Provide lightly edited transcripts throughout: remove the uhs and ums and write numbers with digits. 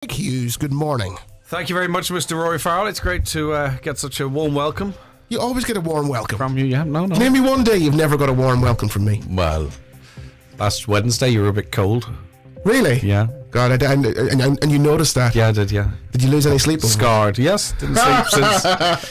Hughes, good morning. Thank you very much, Mr. Rory Farrell. It's great to get such a warm welcome. You always get a warm welcome. From you, yeah? No. Name me one day you've never got a warm welcome from me. Well, last Wednesday you were a bit cold. Really? Yeah. God, and you noticed that? Yeah, I did, yeah. Did you lose any sleep? Scarred, yes. Didn't sleep since. Right.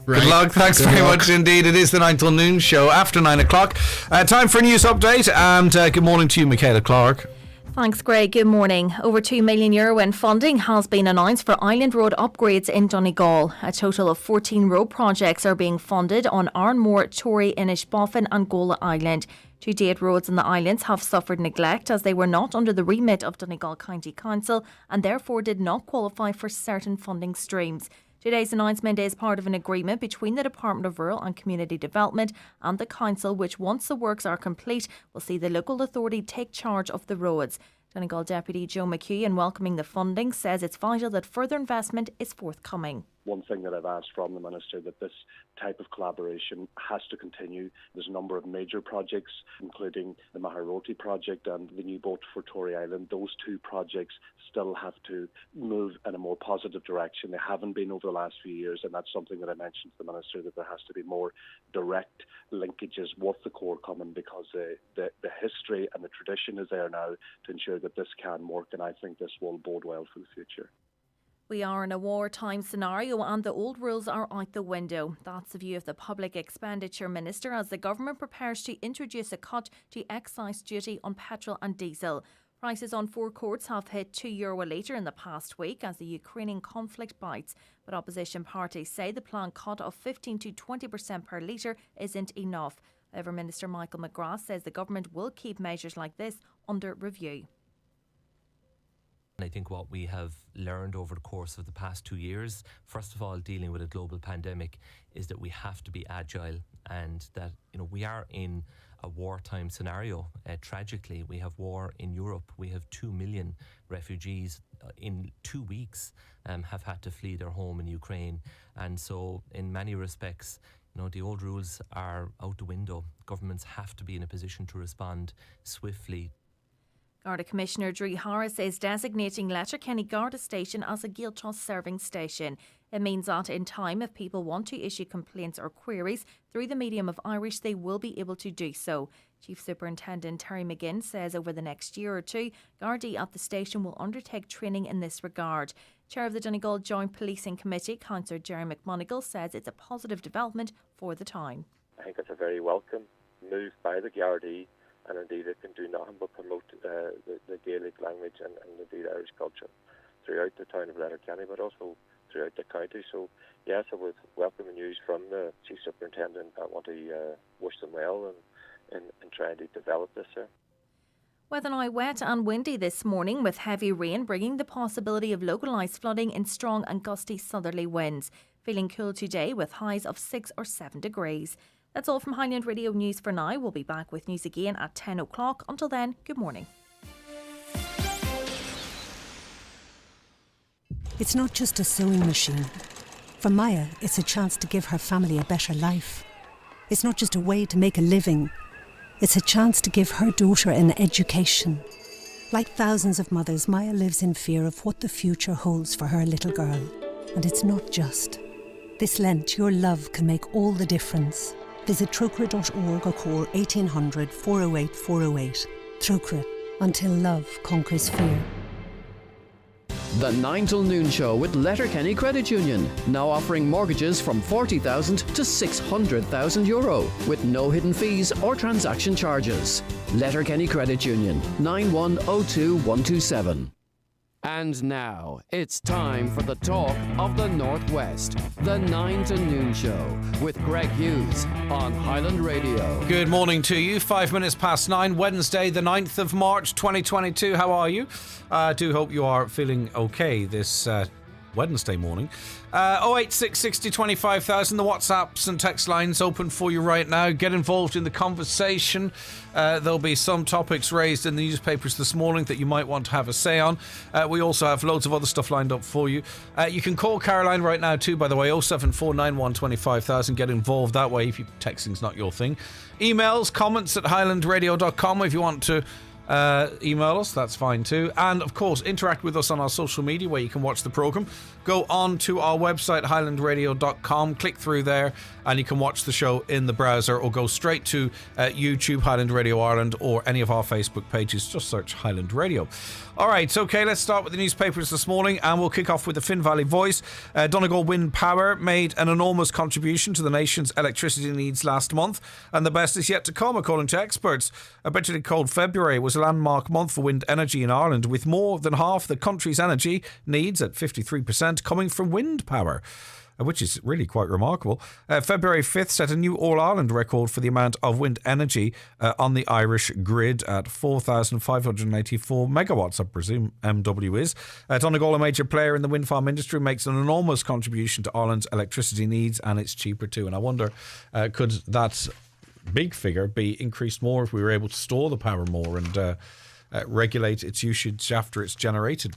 Good luck. Thanks very much indeed. It is the 9 till noon show after 9 o'clock. Time for a news update, and good morning to you, Michaela Clark. Thanks, Greg. Good morning. Over €2 million in funding has been announced for Island Road upgrades in Donegal. A total of 14 road projects are being funded on Arnmore, Tory, Inishboffin and Gola Island. To date, roads in the islands have suffered neglect as they were not under the remit of Donegal County Council and therefore did not qualify for certain funding streams. Today's announcement is part of an agreement between the Department of Rural and Community Development and the Council, which, once the works are complete, will see the local authority take charge of the roads. Donegal Deputy Joe McHugh, in welcoming the funding, says it's vital that further investment is forthcoming. One thing that I've asked from the Minister, that this type of collaboration has to continue. There's a number of major projects, including the Maharoti project and the new boat for Tory Island. Those two projects still have to move in a more positive direction. They haven't been over the last few years, and that's something that I mentioned to the Minister, that there has to be more direct linkages with the core common, because the history and the tradition is there now to ensure that this can work, and I think this will bode well for the future. We are in a wartime scenario and the old rules are out the window. That's the view of the Public Expenditure Minister as the government prepares to introduce a cut to excise duty on petrol and diesel. Prices on forecourts have hit €2 a litre in the past week as the Ukrainian conflict bites. But opposition parties say the planned cut of 15 to 20% per litre isn't enough. However, Minister Michael McGrath says the government will keep measures like this under review. I think what we have learned over the course of the past 2 years, first of all, dealing with a global pandemic, is that we have to be agile, and that we are in a wartime scenario. Tragically, we have war in Europe. We have 2 million refugees in 2 weeks have had to flee their home in Ukraine. And so in many respects, the old rules are out the window. Governments have to be in a position to respond swiftly. Garda Commissioner Drew Harris is designating Letterkenny Garda Station as a Gaeltacht serving station. It means that in time, if people want to issue complaints or queries through the medium of Irish, they will be able to do so. Chief Superintendent Terry McGinn says over the next year or two, Gardaí at the station will undertake training in this regard. Chair of the Donegal Joint Policing Committee, Councillor Jerry McMonigal, says it's a positive development for the town. I think it's a very welcome move by the Gardaí, and indeed it can do nothing but promote the Gaelic language and indeed Irish culture throughout the town of Letterkenny, but also throughout the county. So yes, it was welcome news from the Chief Superintendent. I want to wish them well in trying to develop this here. Weather now wet and windy this morning with heavy rain bringing the possibility of localised flooding in strong and gusty southerly winds. Feeling cool today with highs of 6 or 7 degrees. That's all from Highland Radio News for now. We'll be back with news again at 10 o'clock. Until then, good morning. It's not just a sewing machine. For Maya, it's a chance to give her family a better life. It's not just a way to make a living. It's a chance to give her daughter an education. Like thousands of mothers, Maya lives in fear of what the future holds for her little girl. And it's not just. This Lent, your love can make all the difference. Visit trocra.org or call 1800 408 408. Trocra, until love conquers fear. The 9 till noon show with Letterkenny Credit Union, now offering mortgages from €40,000 to €600,000 with no hidden fees or transaction charges. Letterkenny Credit Union, 9102127. And now, it's time for the talk of the Northwest. The 9 to noon show with Greg Hughes on Highland Radio. Good morning to you. 5 minutes past 9, Wednesday, the 9th of March, 2022. How are you? I do hope you are feeling okay this Wednesday morning. 086 60 25,000. The WhatsApps and text lines open for you right now. Get involved in the conversation. There'll be some topics raised in the newspapers this morning that you might want to have a say on. We also have loads of other stuff lined up for you. You can call Caroline right now too, by the way, 07491 25,000. Get involved that way if texting's not your thing. Emails, comments at highlandradio.com if you want to email us, that's fine too. And of course, interact with us on our social media where you can watch the programme. Go on to our website, highlandradio.com, click through there, and you can watch the show in the browser, or go straight to YouTube, Highland Radio Ireland, or any of our Facebook pages. Just search Highland Radio. All right, okay, let's start with the newspapers this morning, and we'll kick off with the Finn Valley Voice. Donegal Wind Power made an enormous contribution to the nation's electricity needs last month, and the best is yet to come, according to experts. A bitterly cold February was a landmark month for wind energy in Ireland, with more than half the country's energy needs, at 53%, coming from wind power, which is really quite remarkable. February 5th set a new All-Ireland record for the amount of wind energy on the Irish grid at 4,584 megawatts, I presume MW is. Donegal, a major player in the wind farm industry, makes an enormous contribution to Ireland's electricity needs, and it's cheaper too. And I wonder, could that big figure be increased more if we were able to store the power more and regulate its usage after it's generated?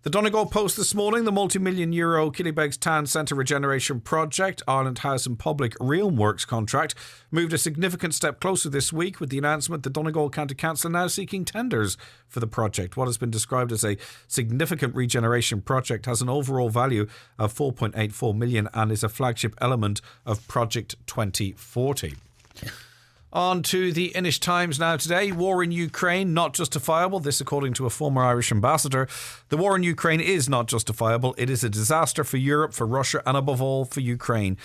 The Donegal Post this morning, the multi-million euro Killybegs Town Centre Regeneration Project, Ireland House and Public Realm Works contract, moved a significant step closer this week with the announcement that Donegal County Council now seeking tenders for the project. What has been described as a significant regeneration project has an overall value of 4.84 million and is a flagship element of Project 2040. On to the Inish Times now today. War in Ukraine, not justifiable. This according to a former Irish ambassador. The war in Ukraine is not justifiable. It is a disaster for Europe, for Russia, and above all for Ukraine.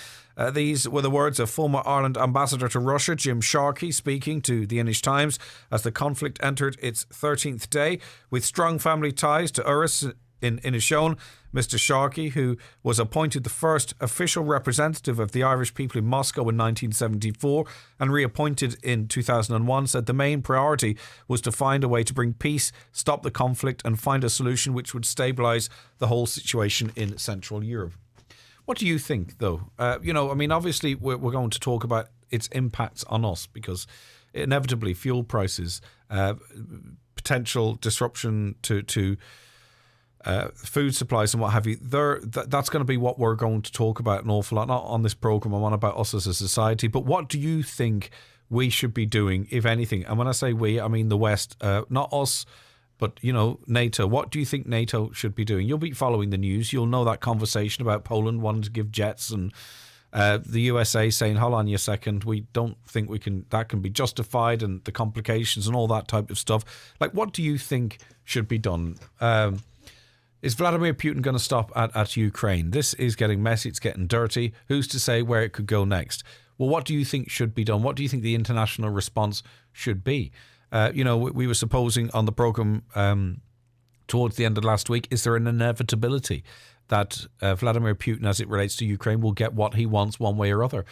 These were the words of former Ireland ambassador to Russia, Jim Sharkey, speaking to the Inish Times as the conflict entered its 13th day. With strong family ties to Uris in Inishowen, Mr. Sharkey, who was appointed the first official representative of the Irish people in Moscow in 1974 and reappointed in 2001, said the main priority was to find a way to bring peace, stop the conflict and find a solution which would stabilise the whole situation in Central Europe. What do you think, though? Obviously we're going to talk about its impacts on us because inevitably fuel prices, potential disruption to food supplies and what have you, that's going to be what we're going to talk about an awful lot, not on this programme, I'm on about us as a society, but what do you think we should be doing, if anything? And when I say we, I mean the West, not us, but, NATO. What do you think NATO should be doing? You'll be following the news, you'll know that conversation about Poland wanting to give jets and the USA saying, hold on a second, we don't think that can be justified, and the complications and all that type of stuff. Like, what do you think should be done? Is Vladimir Putin going to stop at Ukraine? This is getting messy, it's getting dirty. Who's to say where it could go next? Well, what do you think should be done? What do you think the international response should be? We were supposing on the programme towards the end of last week, is there an inevitability that Vladimir Putin, as it relates to Ukraine, will get what he wants one way or other?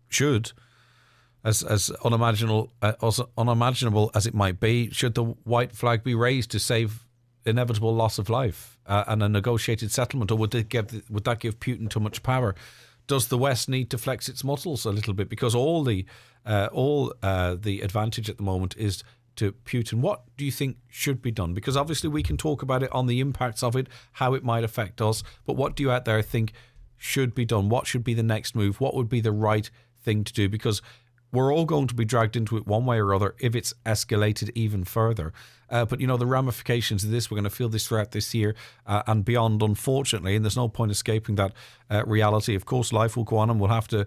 Should, as unimaginable as it might be, should the white flag be raised to save inevitable loss of life and a negotiated settlement, or would that give Putin too much power? Does the West need to flex its muscles a little bit, because all the advantage at the moment is to Putin? What do you think should be done? Because obviously we can talk about it on the impacts of it, how it might affect us, but what do you out there think should be done? What should be the next move? What would be the right thing to do? Because we're all going to be dragged into it one way or other if it's escalated even further. But the ramifications of this, we're going to feel this throughout this year and beyond, unfortunately, and there's no point escaping that reality. Of course, life will go on and we'll have to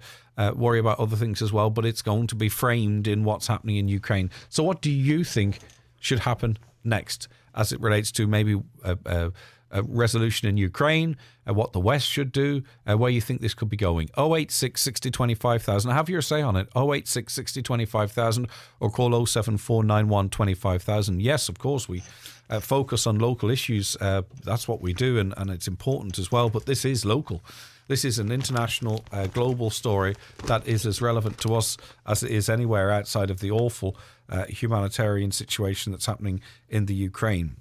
worry about other things as well, but it's going to be framed in what's happening in Ukraine. So what do you think should happen next as it relates to maybe a resolution in Ukraine, what the West should do, where you think this could be going? 086 60 25,000. Have your say on it. 086 60 25,000 or call 07491 25,000. Yes, of course, we focus on local issues. That's what we do, and it's important as well. But this is local. This is an international, global story that is as relevant to us as it is anywhere outside of the awful humanitarian situation that's happening in the Ukraine.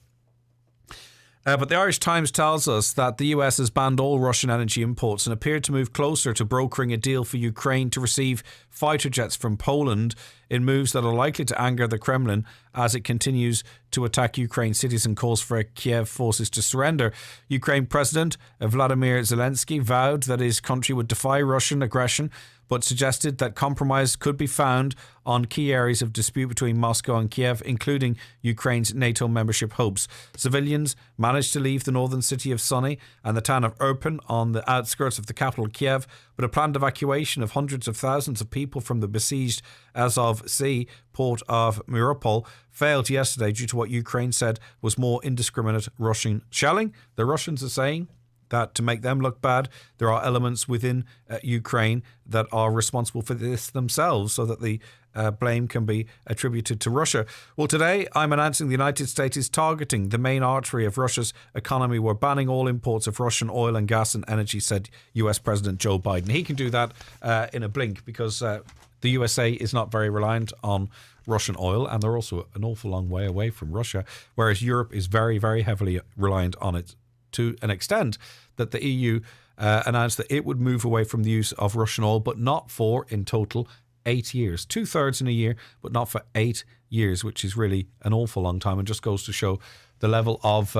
But the Irish Times tells us that the US has banned all Russian energy imports and appeared to move closer to brokering a deal for Ukraine to receive fighter jets from Poland in moves that are likely to anger the Kremlin as it continues to attack Ukraine cities and calls for Kiev forces to surrender. Ukraine President Vladimir Zelensky vowed that his country would defy Russian aggression but suggested that compromise could be found on key areas of dispute between Moscow and Kiev, including Ukraine's NATO membership hopes. Civilians managed to leave the northern city of Sumy and the town of Irpin on the outskirts of the capital Kiev, but a planned evacuation of hundreds of thousands of people from the besieged Azov-Sea port of Mariupol failed yesterday due to what Ukraine said was more indiscriminate Russian shelling. The Russians are saying that to make them look bad, there are elements within Ukraine that are responsible for this themselves, so that the blame can be attributed to Russia. Well, today I'm announcing the United States is targeting the main artery of Russia's economy. We're banning all imports of Russian oil and gas and energy, said US President Joe Biden. He can do that in a blink because the USA is not very reliant on Russian oil, and they're also an awful long way away from Russia, whereas Europe is very, very heavily reliant on it, to an extent that the EU announced that it would move away from the use of Russian oil, but not for, in total, 8 years. 2/3 in a year, but not for 8 years, which is really an awful long time, and just goes to show the level of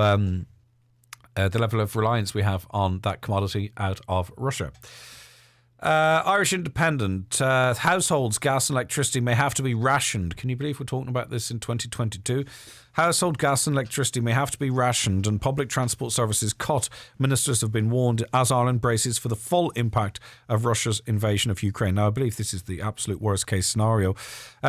reliance we have on that commodity out of Russia. Irish Independent. Households' gas and electricity may have to be rationed. Can you believe we're talking about this in 2022? Household gas and electricity may have to be rationed and public transport services cut. Ministers have been warned as Ireland braces for the full impact of Russia's invasion of Ukraine. Now, I believe this is the absolute worst case scenario.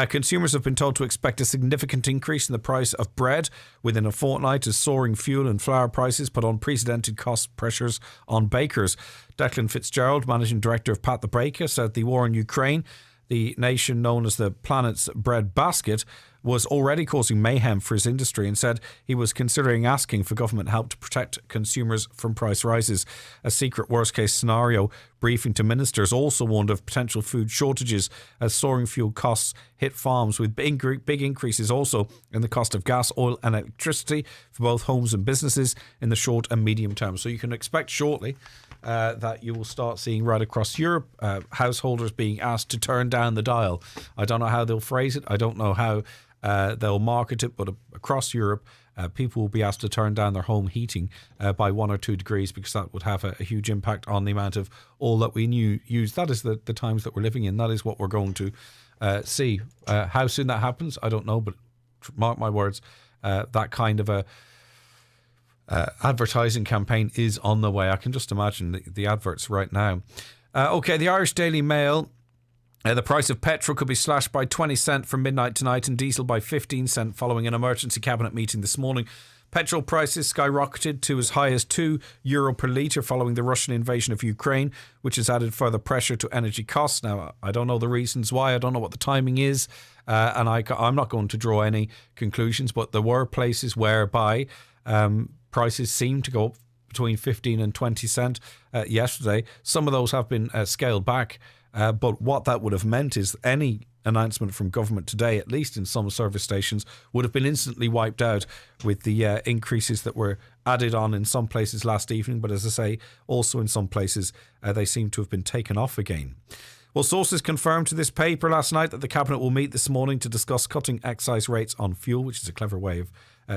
Consumers have been told to expect a significant increase in the price of bread within a fortnight as soaring fuel and flour prices put unprecedented cost pressures on bakers. Declan Fitzgerald, Managing Director of Pat the Baker, said the war in Ukraine, the nation known as the planet's bread basket, was already causing mayhem for his industry, and said he was considering asking for government help to protect consumers from price rises. A secret worst-case scenario briefing to ministers also warned of potential food shortages as soaring fuel costs hit farms, with big increases also in the cost of gas, oil and electricity for both homes and businesses in the short and medium term. So you can expect shortly that you will start seeing right across Europe householders being asked to turn down the dial. I don't know how they'll phrase it. I don't know how they'll market it, but across Europe, people will be asked to turn down their home heating by 1 or 2 degrees, because that would have a huge impact on the amount of oil that we use. That is the times that we're living in. That is what we're going to see. How soon that happens, I don't know, but mark my words, that kind of a advertising campaign is on the way. I can just imagine the adverts right now. Okay, the Irish Daily Mail. The price of petrol could be slashed by 20 cents from midnight tonight and diesel by 15 cents following an emergency cabinet meeting this morning. Petrol prices skyrocketed to as high as €2 per litre following the Russian invasion of Ukraine, which has added further pressure to energy costs. Now, I don't know the reasons why. I don't know what the timing is. And I'm not going to draw any conclusions, but there were places whereby prices seemed to go up between 15 and 20 cents yesterday. Some of those have been scaled back. But what that would have meant is any announcement from government today, at least in some service stations, would have been instantly wiped out with the increases that were added on in some places last evening. But as I say, also in some places, they seem to have been taken off again. Well, sources confirmed to this paper last night that the Cabinet will meet this morning to discuss cutting excise rates on fuel, which is a clever way of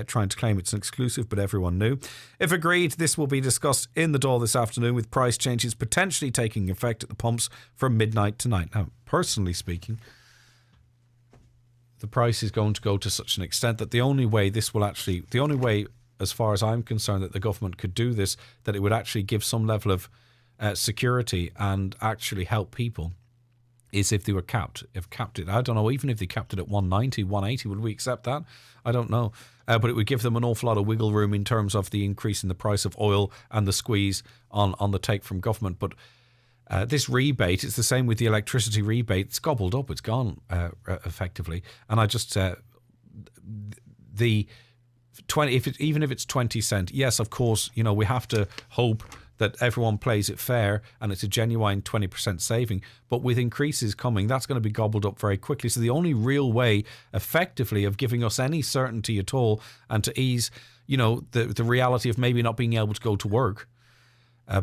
trying to claim it's an exclusive, but everyone knew. If agreed, this will be discussed in the Dáil this afternoon, with price changes potentially taking effect at the pumps from midnight tonight. Now, personally speaking, the price is going to go to such an extent that the only way, as far as I'm concerned, that the government could do this, that it would actually give some level of security and actually help people, is if they were capped. If capped it, I don't know, even if they capped it at 190, 180, would we accept that? I don't know. But it would give them an awful lot of wiggle room in terms of the increase in the price of oil and the squeeze on the take from government. But this rebate, it's the same with the electricity rebate. It's gobbled up. It's gone effectively. And I just the 20. Even if it's 20 cents, yes, of course, we have to hope that everyone plays it fair and it's a genuine 20% saving. But with increases coming, that's going to be gobbled up very quickly. So the only real way, effectively, of giving us any certainty at all and to ease, the reality of maybe not being able to go to work,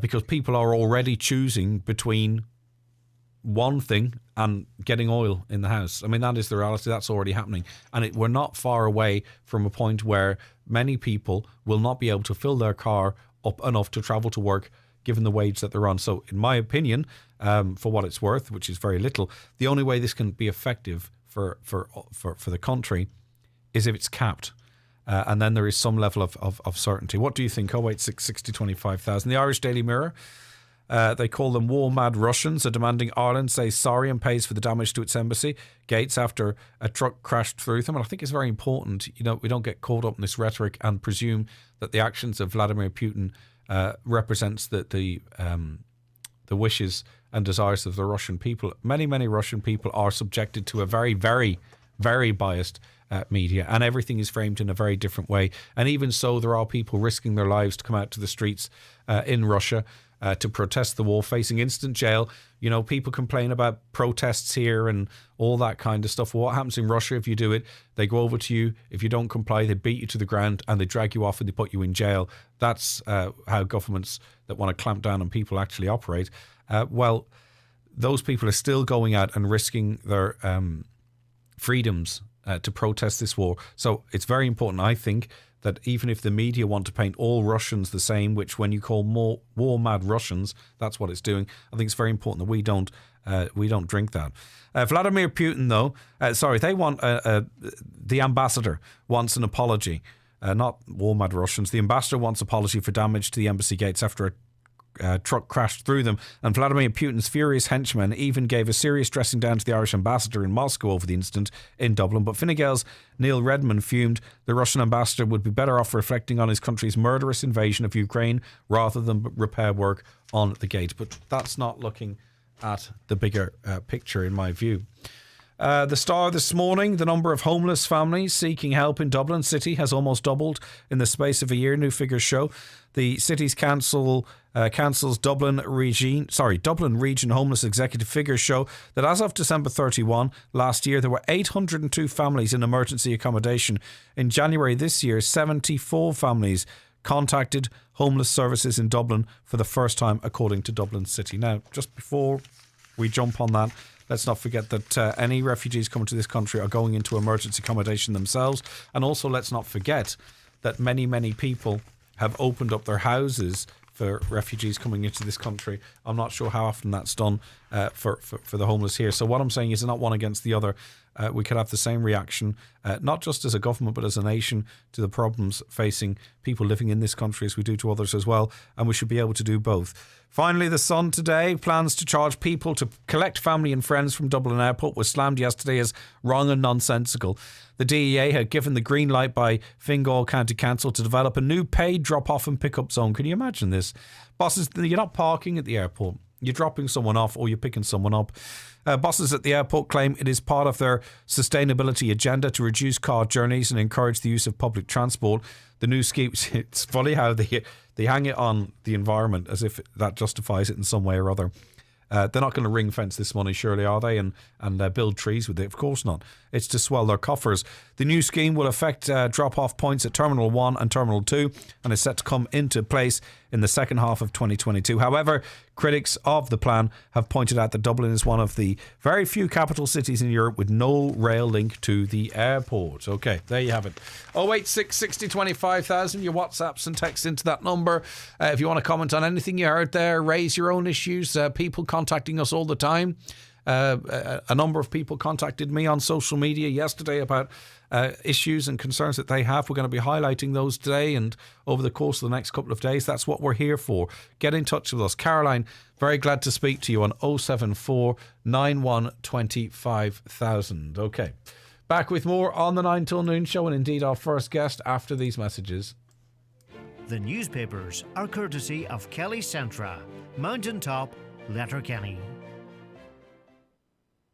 because people are already choosing between one thing and getting oil in the house. I mean, that is the reality. That's already happening. And we're not far away from a point where many people will not be able to fill their car up enough to travel to work given the wage that they're on. So in my opinion, for what it's worth, which is very little, the only way this can be effective for the country is if it's capped. And then there is some level of certainty. What do you think? 086 60 25,000. The Irish Daily Mirror, they call them war-mad Russians, are demanding Ireland say sorry and pays for the damage to its embassy gates after a truck crashed through them. And I think it's very important, we don't get caught up in this rhetoric and presume that the actions of Vladimir Putin represents the wishes and desires of the Russian people. Many, many Russian people are subjected to a very, very, very biased media, and everything is framed in a very different way. And even so, there are people risking their lives to come out to the streets in Russia to protest the war, facing instant jail. People complain about protests here and all that kind of stuff. Well, what happens in Russia if you do it? They go over to you. If you don't comply, they beat you to the ground and they drag you off and they put you in jail. That's how governments that want to clamp down on people actually operate. Well, those people are still going out and risking their freedoms to protest this war. So it's very important, I think, that even if the media want to paint all Russians the same, which when you call more war-mad Russians, that's what it's doing, I think it's very important that we don't drink that. Vladimir Putin, though, they want the ambassador wants an apology, not war-mad Russians. The ambassador wants apology for damage to the embassy gates after a truck crashed through them, and Vladimir Putin's furious henchmen even gave a serious dressing down to the Irish ambassador in Moscow over the incident in Dublin. But Fine Gael's Neil Redmond fumed the Russian ambassador would be better off reflecting on his country's murderous invasion of Ukraine rather than repair work on the gate. But that's not looking at the bigger picture, in my view. The Star this morning, the number of homeless families seeking help in Dublin City has almost doubled in the space of a year. New figures show the city's council's Dublin Region Homeless Executive figures show that as of December 31 last year, there were 802 families in emergency accommodation. In January this year, 74 families contacted homeless services in Dublin for the first time, according to Dublin City. Now, just before we jump on that, let's not forget that any refugees coming to this country are going into emergency accommodation themselves. And also, let's not forget that many, many people have opened up their houses for refugees coming into this country. I'm not sure how often that's done for the homeless here. So what I'm saying is not one against the other. We could have the same reaction, not just as a government, but as a nation, to the problems facing people living in this country as we do to others as well. And we should be able to do both. Finally, The Sun today plans to charge people to collect family and friends from Dublin Airport was slammed yesterday as wrong and nonsensical. The DEA had given the green light by Fingal County Council to develop a new paid drop-off and pick-up zone. Can you imagine this? Bosses, you're not parking at the airport. You're dropping someone off or you're picking someone up. Bosses at the airport claim it is part of their sustainability agenda to reduce car journeys and encourage the use of public transport. The new scheme, it's funny how they hang it on the environment as if that justifies it in some way or other. They're not going to ring fence this money, surely, are they? And build trees with it? Of course not. It's to swell their coffers. The new scheme will affect drop-off points at Terminal 1 and Terminal 2 and is set to come into place in the second half of 2022. However, critics of the plan have pointed out that Dublin is one of the very few capital cities in Europe with no rail link to the airport. Okay, there you have it. 086 60 25,000, your WhatsApps and texts into that number. If you want to comment on anything you heard there, raise your own issues. People contacting us all the time. A number of people contacted me on social media yesterday about issues and concerns that they have. We're going to be highlighting those today and over the course of the next couple of days. That's what we're here for. Get in touch with us. Caroline, very glad to speak to you on 074 91 25,000. Okay, back with more on the 9 till noon show, and indeed our first guest after these messages. The newspapers are courtesy of Kelly Centra, Mountaintop, Letterkenny.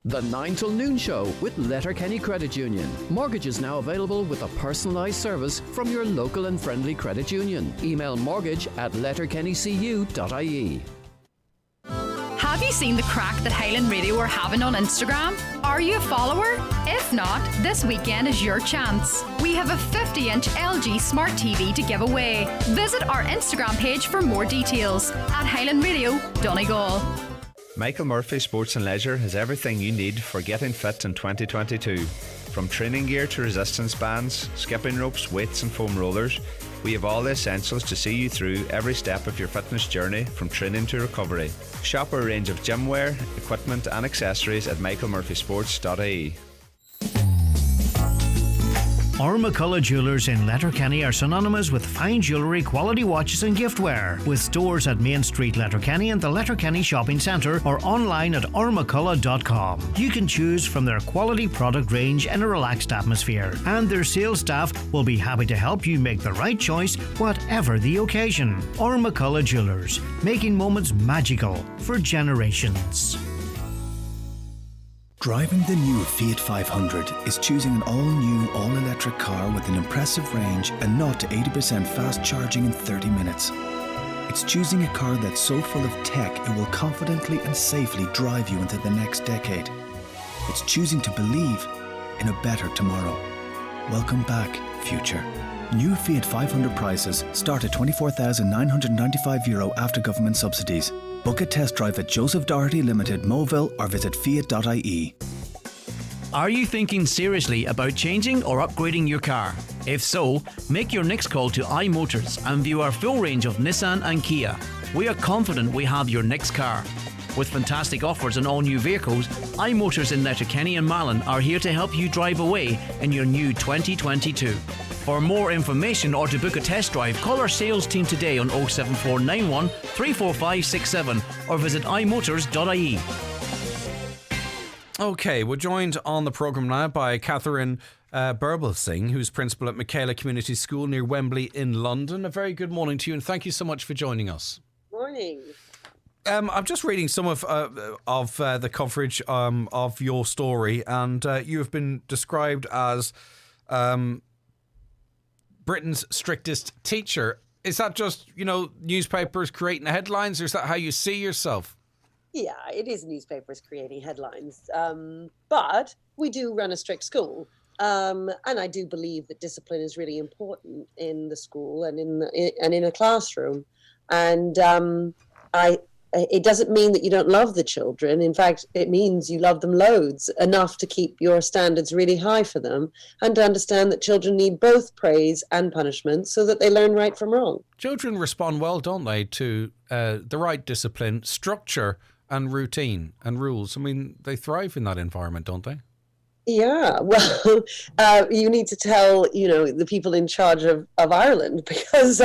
The 9 till noon show with Letterkenny Credit Union. Mortgages now available with a personalised service from your local and friendly credit union. Email mortgage@letterkennycu.ie. Have you seen the crack that Highland Radio are having on Instagram? Are you a follower? If not, this weekend is your chance. We have a 50-inch LG Smart TV to give away. Visit our Instagram page for more details at Highland Radio Donegal. Michael Murphy Sports and Leisure has everything you need for getting fit in 2022. From training gear to resistance bands, skipping ropes, weights and foam rollers, We have all the essentials to see you through every step of your fitness journey from training to recovery. Shop our range of gym wear, equipment and accessories at michaelmurphysports.ie. McCullough Jewelers in Letterkenny are synonymous with fine jewellery, quality watches and giftware, with stores at Main Street, Letterkenny and the Letterkenny Shopping Centre, or online at ormccullough.com. You can choose from their quality product range in a relaxed atmosphere, and their sales staff will be happy to help you make the right choice, whatever the occasion. McCullough Jewelers, making moments magical for generations. Driving the new Fiat 500 is choosing an all-new, all-electric car with an impressive range and not to 80% fast charging in 30 minutes. It's choosing a car that's so full of tech it will confidently and safely drive you into the next decade. It's choosing to believe in a better tomorrow. Welcome back, future. New Fiat 500 prices start at €24,995 after government subsidies. Book a test drive at Joseph Doherty Limited, Moville, or visit fiat.ie. Are you thinking seriously about changing or upgrading your car? If so, make your next call to iMotors and view our full range of Nissan and Kia. We are confident we have your next car. With fantastic offers on all new vehicles, iMotors in Letterkenny and Malin are here to help you drive away in your new 2022. For more information or to book a test drive, call our sales team today on 07491 34567 or visit imotors.ie. Okay, we're joined on the programme now by Catherine Burble Singh, who's principal at Michaela Community School near Wembley in London. A very good morning to you and thank you so much for joining us. Morning. I'm just reading some of the coverage of your story, and you have been described as Britain's strictest teacher. Is that just, newspapers creating headlines, or is that how you see yourself? Yeah, it is newspapers creating headlines. But we do run a strict school. And I do believe that discipline is really important in the school and in a classroom. And it doesn't mean that you don't love the children. In fact, it means you love them loads, enough to keep your standards really high for them and to understand that children need both praise and punishment so that they learn right from wrong. Children respond well, don't they, to the right discipline, structure and routine and rules. I mean, they thrive in that environment, don't they? Yeah, well, you need to tell, the people in charge of Ireland, because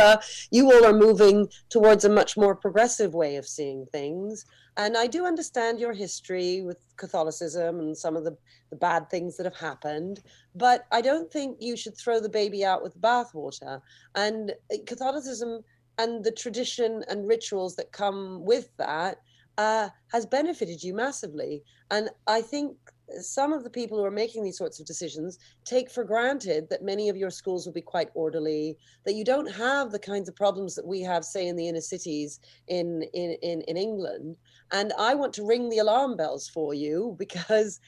you all are moving towards a much more progressive way of seeing things. And I do understand your history with Catholicism and some of the bad things that have happened, but I don't think you should throw the baby out with the bathwater. And Catholicism and the tradition and rituals that come with that has benefited you massively. And I think some of the people who are making these sorts of decisions take for granted that many of your schools will be quite orderly, that you don't have the kinds of problems that we have, say, in the inner cities in England. And I want to ring the alarm bells for you because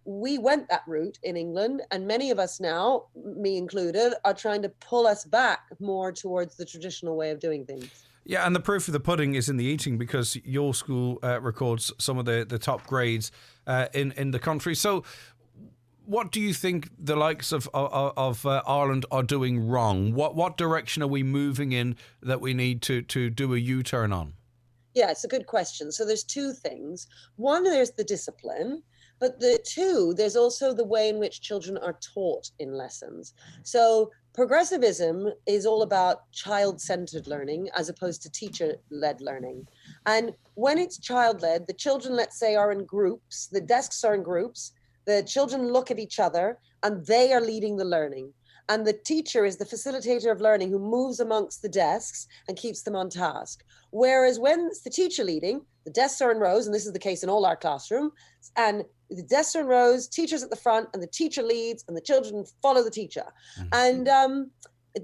we went that route in England, and many of us now, me included, are trying to pull us back more towards the traditional way of doing things. Yeah, and the proof of the pudding is in the eating, because your school records some of the top grades in the country. So what do you think the likes of Ireland are doing wrong? What direction are we moving in that we need to do a U-turn on? Yeah, it's a good question. So there's two things. One, there's the discipline. But there's also the way in which children are taught in lessons. So progressivism is all about child-centered learning as opposed to teacher-led learning. And when it's child-led, the children, let's say, are in groups, the desks are in groups, the children look at each other, and they are leading the learning. And the teacher is the facilitator of learning who moves amongst the desks and keeps them on task. Whereas when it's the teacher leading, the desks are in rows, and this is the case in all our classrooms, and the desks are in rows, teachers at the front, and the teacher leads, and the children follow the teacher. Mm-hmm. And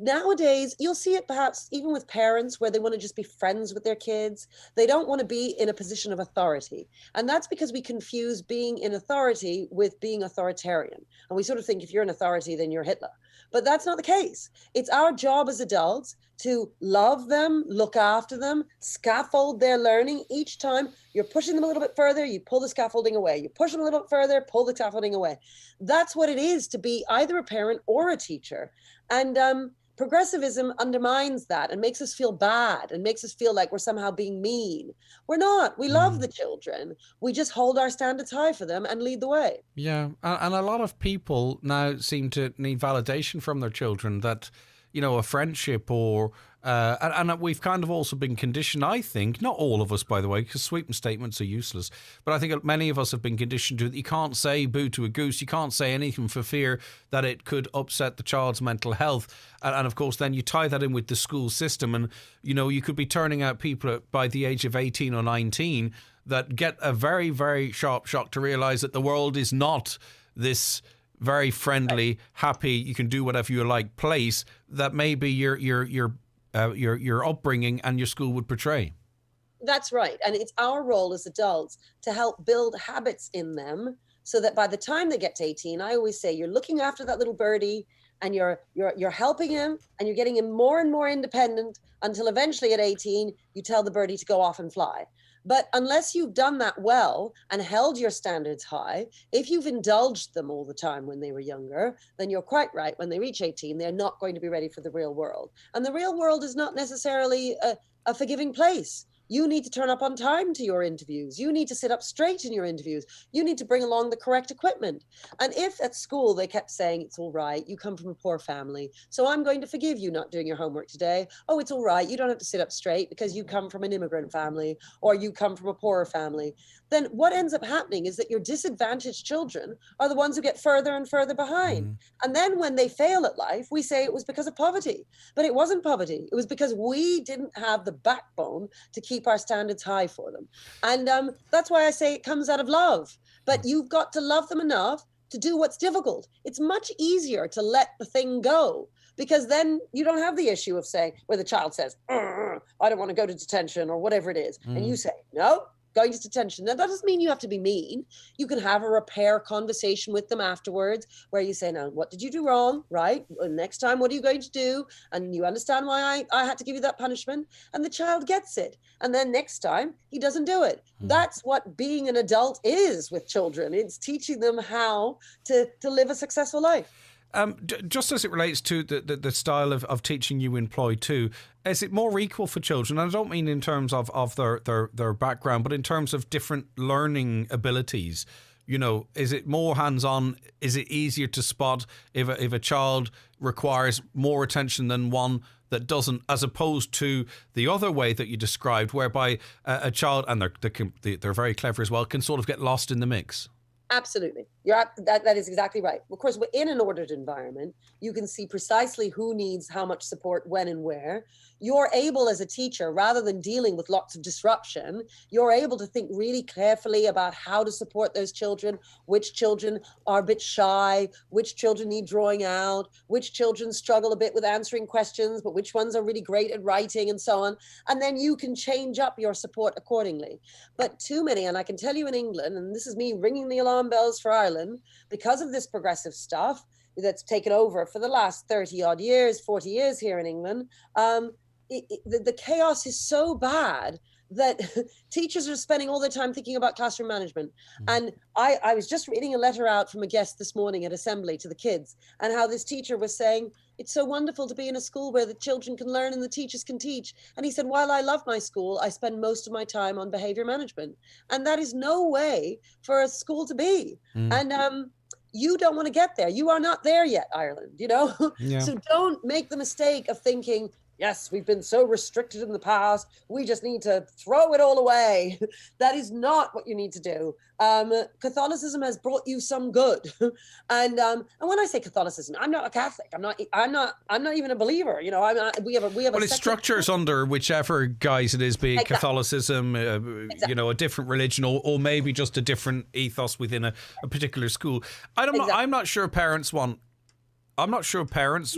nowadays, you'll see it perhaps even with parents where they want to just be friends with their kids. They don't want to be in a position of authority. And that's because we confuse being in authority with being authoritarian. And we sort of think if you're an authority, then you're Hitler. But that's not the case. It's our job as adults to love them, look after them, scaffold their learning. Each time you're pushing them a little bit further, you pull the scaffolding away. You push them a little bit further, pull the scaffolding away. That's what it is to be either a parent or a teacher. And progressivism undermines that and makes us feel bad and makes us feel like we're somehow being mean. We're not. We love the children. We just hold our standards high for them and lead the way. Yeah, and a lot of people now seem to need validation from their children that, you know, a friendship or and we've kind of also been conditioned, I think, not all of us, by the way, because sweeping statements are useless, but I think many of us have been conditioned to, you can't say boo to a goose, you can't say anything for fear that it could upset the child's mental health. And of course, then you tie that in with the school system, and, you know, you could be turning out people by the age of 18 or 19 that get a very, very sharp shock to realise that the world is not this very friendly, happy, you can do whatever you like place that maybe your upbringing and your school would portray. That's right. And it's our role as adults to help build habits in them so that by the time they get to 18, I always say you're looking after that little birdie and you're helping him and you're getting him more and more independent until eventually at 18, you tell the birdie to go off and fly. But unless you've done that well and held your standards high, if you've indulged them all the time when they were younger, then you're quite right. When they reach 18, they're not going to be ready for the real world. And the real world is not necessarily a forgiving place. You need to turn up on time to your interviews. You need to sit up straight in your interviews. You need to bring along the correct equipment. And if at school they kept saying, it's all right, you come from a poor family, so I'm going to forgive you not doing your homework today. Oh, it's all right, you don't have to sit up straight because you come from an immigrant family or you come from a poorer family. Then what ends up happening is that your disadvantaged children are the ones who get further and further behind. And then when they fail at life, we say it was because of poverty. But it wasn't poverty. It was because we didn't have the backbone to keep our standards high for them. And that's why I say it comes out of love. But you've got to love them enough to do what's difficult. It's much easier to let the thing go, because then you don't have the issue of saying, where the child says, I don't want to go to detention or whatever it is. And you say, no, going to detention. Now, that doesn't mean you have to be mean. You can have a repair conversation with them afterwards where you say, now, what did you do wrong, right? Next time, what are you going to do? And you understand why I had to give you that punishment. And the child gets it. And then next time, he doesn't do it. That's what being an adult is with children. It's teaching them how to live a successful life. Just as it relates to the style of teaching you employ too, is it more equal for children? And I don't mean in terms of their background, but in terms of different learning abilities. You know, is it more hands-on? Is it easier to spot if a child requires more attention than one that doesn't, as opposed to the other way that you described, whereby a child, and they're very clever as well, can sort of get lost in the mix? Absolutely. That is exactly right. Of course, we're in an ordered environment. You can see precisely who needs how much support, when and where. You're able as a teacher, rather than dealing with lots of disruption, you're able to think really carefully about how to support those children, which children are a bit shy, which children need drawing out, which children struggle a bit with answering questions, but which ones are really great at writing and so on. And then you can change up your support accordingly. But too many, and I can tell you in England, and this is me ringing the alarm bells for Ireland, because of this progressive stuff that's taken over for the last 30 odd years, 40 years here in England, the chaos is so bad that teachers are spending all their time thinking about classroom management. And I was just reading a letter out from a guest this morning at Assembly to the kids, and how this teacher was saying, it's so wonderful to be in a school where the children can learn and the teachers can teach. And he said, while I love my school, I spend most of my time on behavior management. And that is no way for a school to be. And you don't want to get there. You are not there yet, Ireland, you know? Yeah. So don't make the mistake of thinking, yes, we've been so restricted in the past, we just need to throw it all away. That is not what you need to do. Catholicism has brought you some good. And when I say Catholicism, I'm not a Catholic. I'm not even a believer. You know, we have a well, it structures under whichever guise it is, be it Catholicism, you know, a different religion, or maybe just a different ethos within a particular school. I'm not sure parents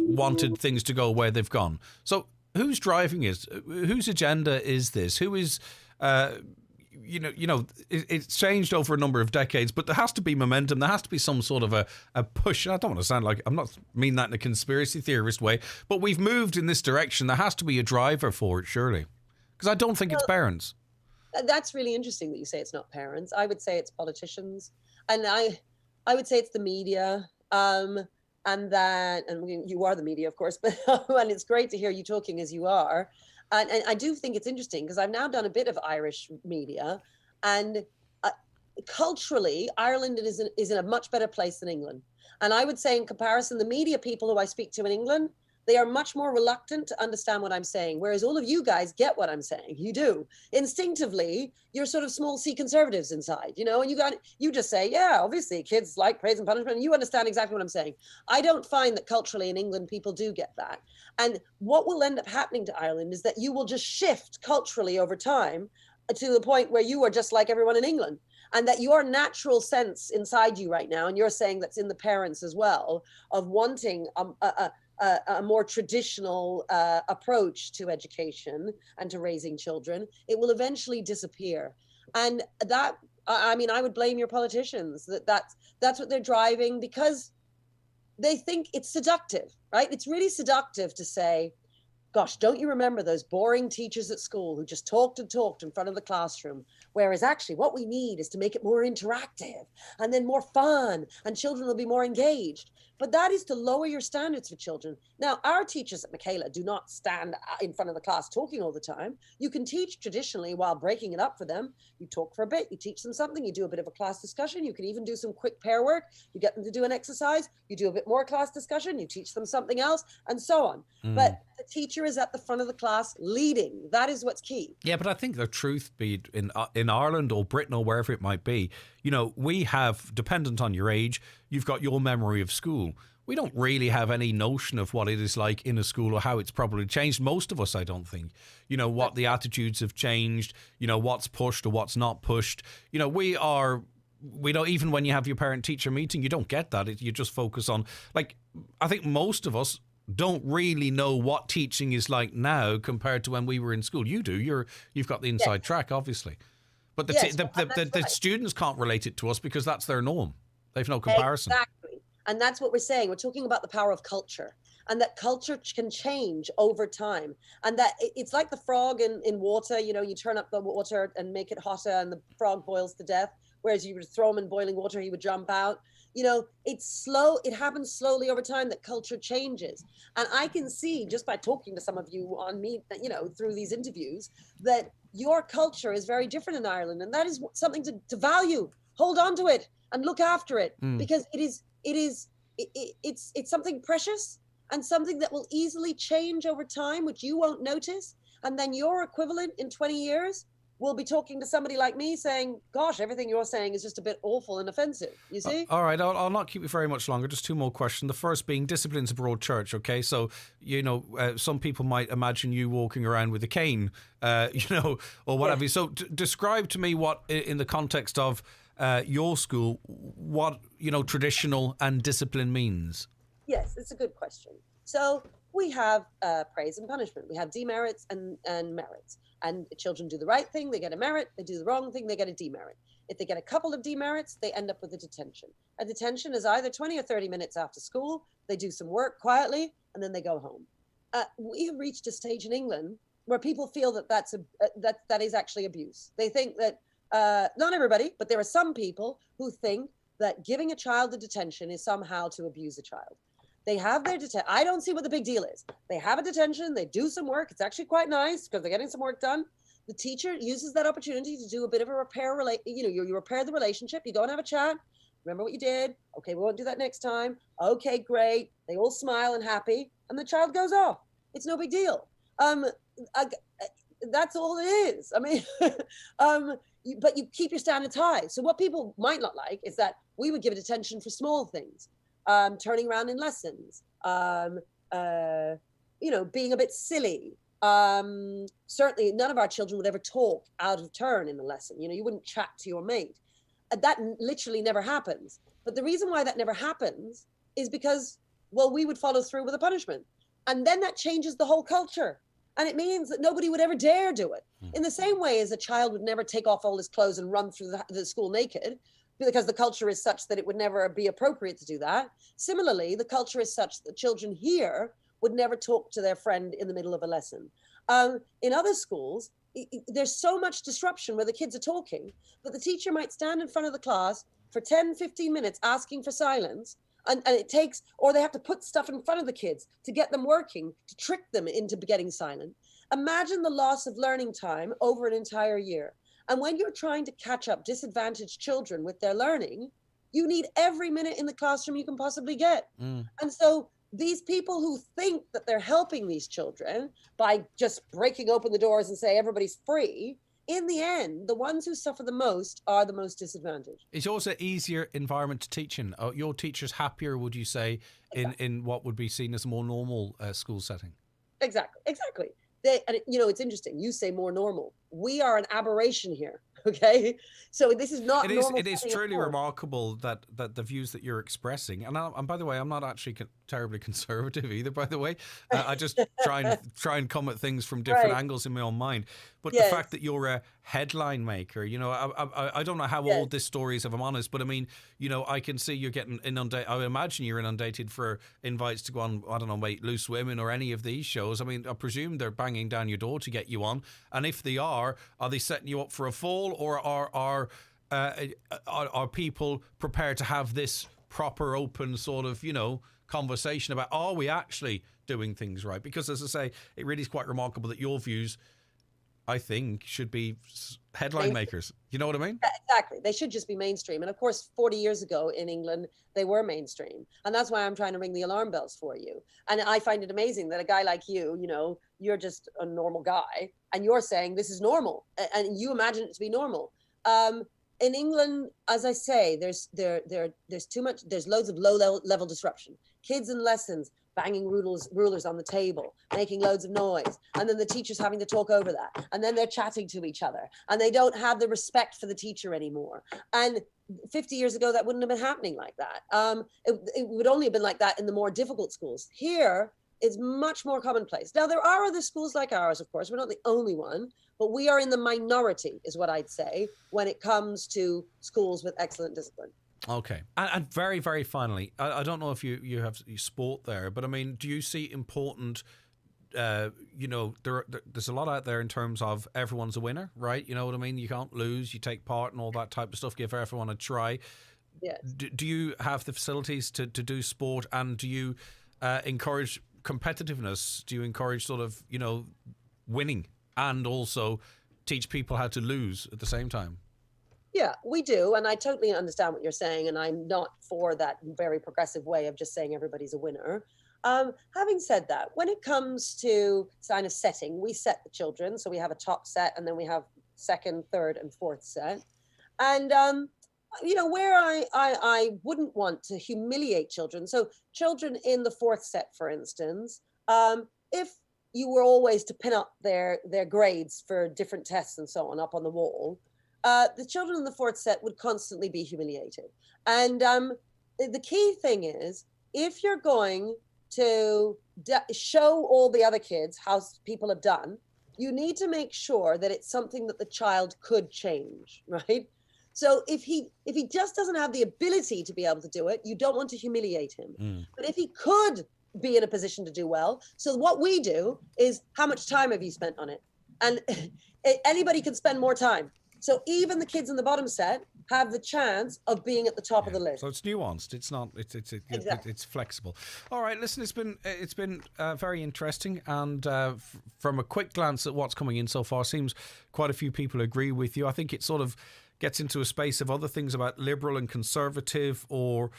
wanted things to go where they've gone. So who's driving it? Whose agenda is this? Who is, it's changed over a number of decades, but there has to be momentum. There has to be some sort of a push. I don't want to sound like, I'm not mean that in a conspiracy theorist way, but we've moved in this direction. There has to be a driver for it, surely. Because I don't think it's parents. That's really interesting that you say it's not parents. I would say it's politicians. And I would say it's the media. and you are the media, of course, but and it's great to hear you talking as you are. And I do think it's interesting because I've now done a bit of Irish media, and culturally, Ireland is in a much better place than England. And I would say in comparison, the media people who I speak to in England, they are much more reluctant to understand what I'm saying. Whereas all of you guys get what I'm saying. You do. Instinctively, you're sort of small C conservatives inside, you know, and you just say, yeah, obviously kids like praise and punishment. And you understand exactly what I'm saying. I don't find that culturally in England, people do get that. And what will end up happening to Ireland is that you will just shift culturally over time to the point where you are just like everyone in England. And that your natural sense inside you right now, and you're saying that's in the parents as well, of wanting a more traditional approach to education and to raising children, it will eventually disappear. And that, I mean, I would blame your politicians that's what they're driving, because they think it's seductive, right? It's really seductive to say, gosh, don't you remember those boring teachers at school who just talked and talked in front of the classroom? Whereas actually what we need is to make it more interactive and then more fun, and children will be more engaged. But that is to lower your standards for children. Now, our teachers at Michaela do not stand in front of the class talking all the time. You can teach traditionally while breaking it up for them. You talk for a bit, you teach them something, you do a bit of a class discussion. You can even do some quick pair work. You get them to do an exercise, you do a bit more class discussion, you teach them something else, and so on. But the teacher is at the front of the class leading. That is what's key. Yeah, but I think the truth be in Ireland or Britain or wherever it might be, you know, we have, dependent on your age, you've got your memory of school. We don't really have any notion of what it is like in a school or how it's probably changed. Most of us, I don't think. You know, what the attitudes have changed, you know, what's pushed or what's not pushed. You know, we don't, even when you have your parent-teacher meeting, you don't get that. You just focus on, like, I think most of us don't really know what teaching is like now compared to when we were in school. You do. You've got the inside track, obviously. But the students can't relate it to us because that's their norm. They've no comparison. Exactly. And that's what we're saying. We're talking about the power of culture, and that culture can change over time. And that it's like the frog in water. You know, you turn up the water and make it hotter and the frog boils to death. Whereas you would throw him in boiling water, he would jump out. You know, it's slow. It happens slowly over time that culture changes. And I can see just by talking to some of you on me, you know, through these interviews, that your culture is very different in Ireland. And that is something to value. Hold on to it and look after it, because it's something precious and something that will easily change over time, which you won't notice. And then your equivalent in 20 years will be talking to somebody like me saying, gosh, everything you're saying is just a bit awful and offensive. You see? All right, I'll not keep you very much longer. Just two more questions. The first being, discipline's a broad church, okay? So, you know, some people might imagine you walking around with a cane, you know, or whatever. Yeah. So describe to me what, in the context of your school, what, you know, traditional and discipline means. Yes, it's a good question. So we have praise and punishment. We have demerits and merits. And children do the right thing, they get a merit. They do the wrong thing, they get a demerit. If they get a couple of demerits, they end up with a detention. A detention is either 20 or 30 minutes after school. They do some work quietly, and then they go home. We have reached a stage in England where people feel that that is actually abuse. They think that, not everybody, but there are some people who think that giving a child a detention is somehow to abuse a child. They have their detention. I don't see what the big deal is. They have a detention. They do some work. It's actually quite nice because they're getting some work done. The teacher uses that opportunity to do a bit of a repair. You repair the relationship. You go and have a chat. Remember what you did. Okay, we won't do that next time. Okay, great. They all smile and happy, and the child goes off. It's no big deal. That's all it is. I mean, but you keep your standards high. So what people might not like is that we would give it attention for small things. Turning around in lessons, you know, being a bit silly. Certainly none of our children would ever talk out of turn in a lesson. You know, you wouldn't chat to your mate. That literally never happens. But the reason why that never happens is because, well, we would follow through with a punishment. And then that changes the whole culture. And it means that nobody would ever dare do it. In the same way as a child would never take off all his clothes and run through the school naked, because the culture is such that it would never be appropriate to do that. Similarly, the culture is such that children here would never talk to their friend in the middle of a lesson. In other schools, there's so much disruption where the kids are talking that the teacher might stand in front of the class for 10, 15 minutes asking for silence, And it takes, or they have to put stuff in front of the kids to get them working, to trick them into getting silent. Imagine the loss of learning time over an entire year. And when you're trying to catch up disadvantaged children with their learning, you need every minute in the classroom you can possibly get. And so these people who think that they're helping these children by just breaking open the doors and say everybody's free, in the end, the ones who suffer the most are the most disadvantaged. It's also an easier environment to teach in. Are your teachers happier, would you say, in what would be seen as a more normal school setting? Exactly. And it's interesting. You say more normal. We are an aberration here. Okay, so this is not. It is truly remarkable that the views that you're expressing, and by the way, I'm not actually terribly conservative either. By the way, I just try and come at things from different angles in my own mind. But the fact that you're a headline maker, I don't know how old this story is, if I'm honest. But I mean, I can see you're getting inundated. I imagine you're inundated for invites to go on. I don't know, Loose Women or any of these shows. I mean, I presume they're banging down your door to get you on. And if they are they setting you up for a fall? Or are people prepared to have this proper, open sort of, conversation about, are we actually doing things right? Because, as I say, it really is quite remarkable that your views, I think, should be headline makers. You know what I mean? Exactly. They should just be mainstream. And of course, 40 years ago in England, they were mainstream. And that's why I'm trying to ring the alarm bells for you. And I find it amazing that a guy like you, you're just a normal guy and you're saying this is normal and you imagine it to be normal. In England, as I say, there's too much, there's loads of low level disruption. Kids in lessons banging rulers on the table, making loads of noise. And then the teacher's having to talk over that. And then they're chatting to each other. And they don't have the respect for the teacher anymore. And 50 years ago, that wouldn't have been happening like that. It would only have been like that in the more difficult schools. Here, it's much more commonplace. Now, there are other schools like ours, of course. We're not the only one. But we are in the minority, is what I'd say, when it comes to schools with excellent discipline. Okay. And very, very finally, I don't know if you have sport there, but I mean, do you see important, there's a lot out there in terms of everyone's a winner, right? You know what I mean? You can't lose, you take part and all that type of stuff, give everyone a try. Yes. Do you have the facilities to do sport, and do you encourage competitiveness? Do you encourage sort of, winning? And also teach people how to lose at the same time? Yeah, we do. And I totally understand what you're saying. And I'm not for that very progressive way of just saying everybody's a winner. Having said that, when it comes to kind of setting, we set the children. So we have a top set and then we have second, third and fourth set. And, where I wouldn't want to humiliate children. So children in the fourth set, for instance, if you were always to pin up their grades for different tests and so on up on the wall, the children in the fourth set would constantly be humiliated. And the key thing is, if you're going to show all the other kids how people have done, you need to make sure that it's something that the child could change, right? So if he just doesn't have the ability to be able to do it, you don't want to humiliate him. But if he could be in a position to do well. So what we do is, how much time have you spent on it? And anybody can spend more time. So even the kids in the bottom set have the chance of being at the top of the list. So it's nuanced. It's not. It's flexible. All right. Listen, it's been very interesting, and from a quick glance at what's coming in so far, seems quite a few people agree with you. I think it sort of gets into a space of other things about liberal and conservative, or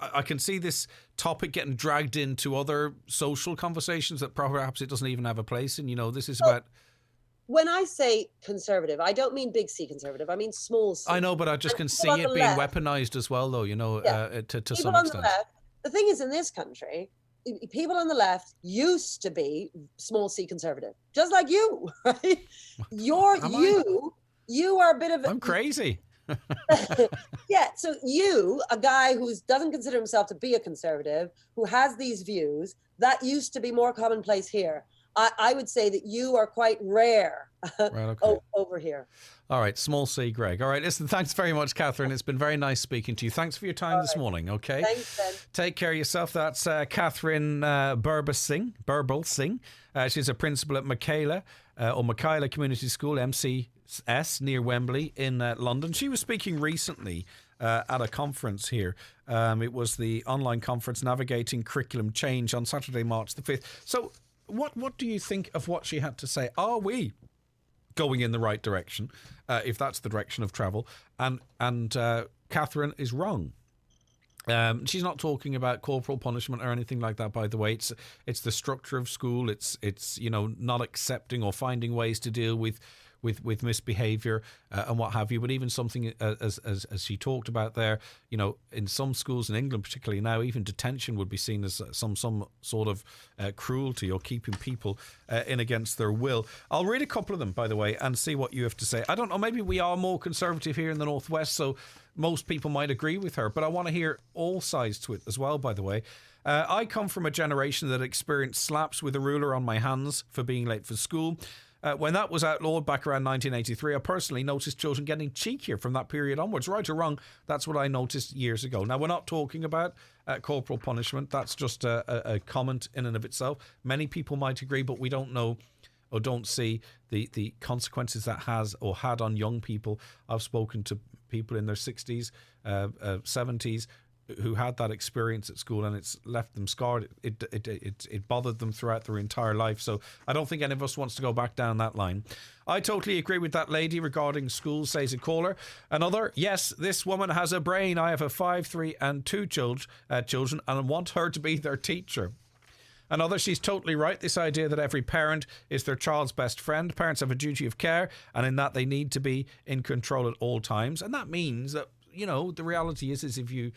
I can see this topic getting dragged into other social conversations that perhaps it doesn't even have a place in. This is about. When I say conservative, I don't mean big C conservative. I mean small C. I know, but I just can see it being weaponized as well, though, to some extent. The thing is, in this country, people on the left used to be small C conservative, just like you, right? You are a bit of. I'm crazy. Yeah, so you, a guy who doesn't consider himself to be a conservative, who has these views, that used to be more commonplace here. I would say that you are quite rare over here. All right, small C, Greg. All right, listen, thanks very much, Catherine. It's been very nice speaking to you. Thanks for your time this morning, okay? Thanks, Ben. Take care of yourself. That's Catherine Burble Singh. She's a principal at Michaela Community School, MCS, near Wembley in London. She was speaking recently at a conference here. It was the online conference Navigating Curriculum Change on Saturday, March the 5th. So what do you think of what she had to say? Are we going in the right direction, if that's the direction of travel? And Catherine is wrong. She's not talking about corporal punishment or anything like that, by the way. It's the structure of school. It's not accepting or finding ways to deal with misbehaviour and what have you. But even something as she talked about there, in some schools in England particularly now, even detention would be seen as some sort of cruelty or keeping people in against their will. I'll read a couple of them, by the way, and see what you have to say. I don't know, maybe we are more conservative here in the Northwest, so most people might agree with her, but I want to hear all sides to it as well, by the way. I come from a generation that experienced slaps with a ruler on my hands for being late for school. When that was outlawed back around 1983, I personally noticed children getting cheekier from that period onwards. Right or wrong, that's what I noticed years ago. Now, we're not talking about corporal punishment. That's just a comment in and of itself. Many people might agree, but we don't know or don't see the consequences that has or had on young people. I've spoken to people in their 60s, 70s, who had that experience at school, and it's left them scarred. It bothered them throughout their entire life. So I don't think any of us wants to go back down that line. I totally agree with that lady regarding schools, says a caller. Another, yes, this woman has a brain. I have a 5, 3 and 2 children and I want her to be their teacher. Another, she's totally right. This idea that every parent is their child's best friend. Parents have a duty of care, and in that they need to be in control at all times. And that means that, the reality is if you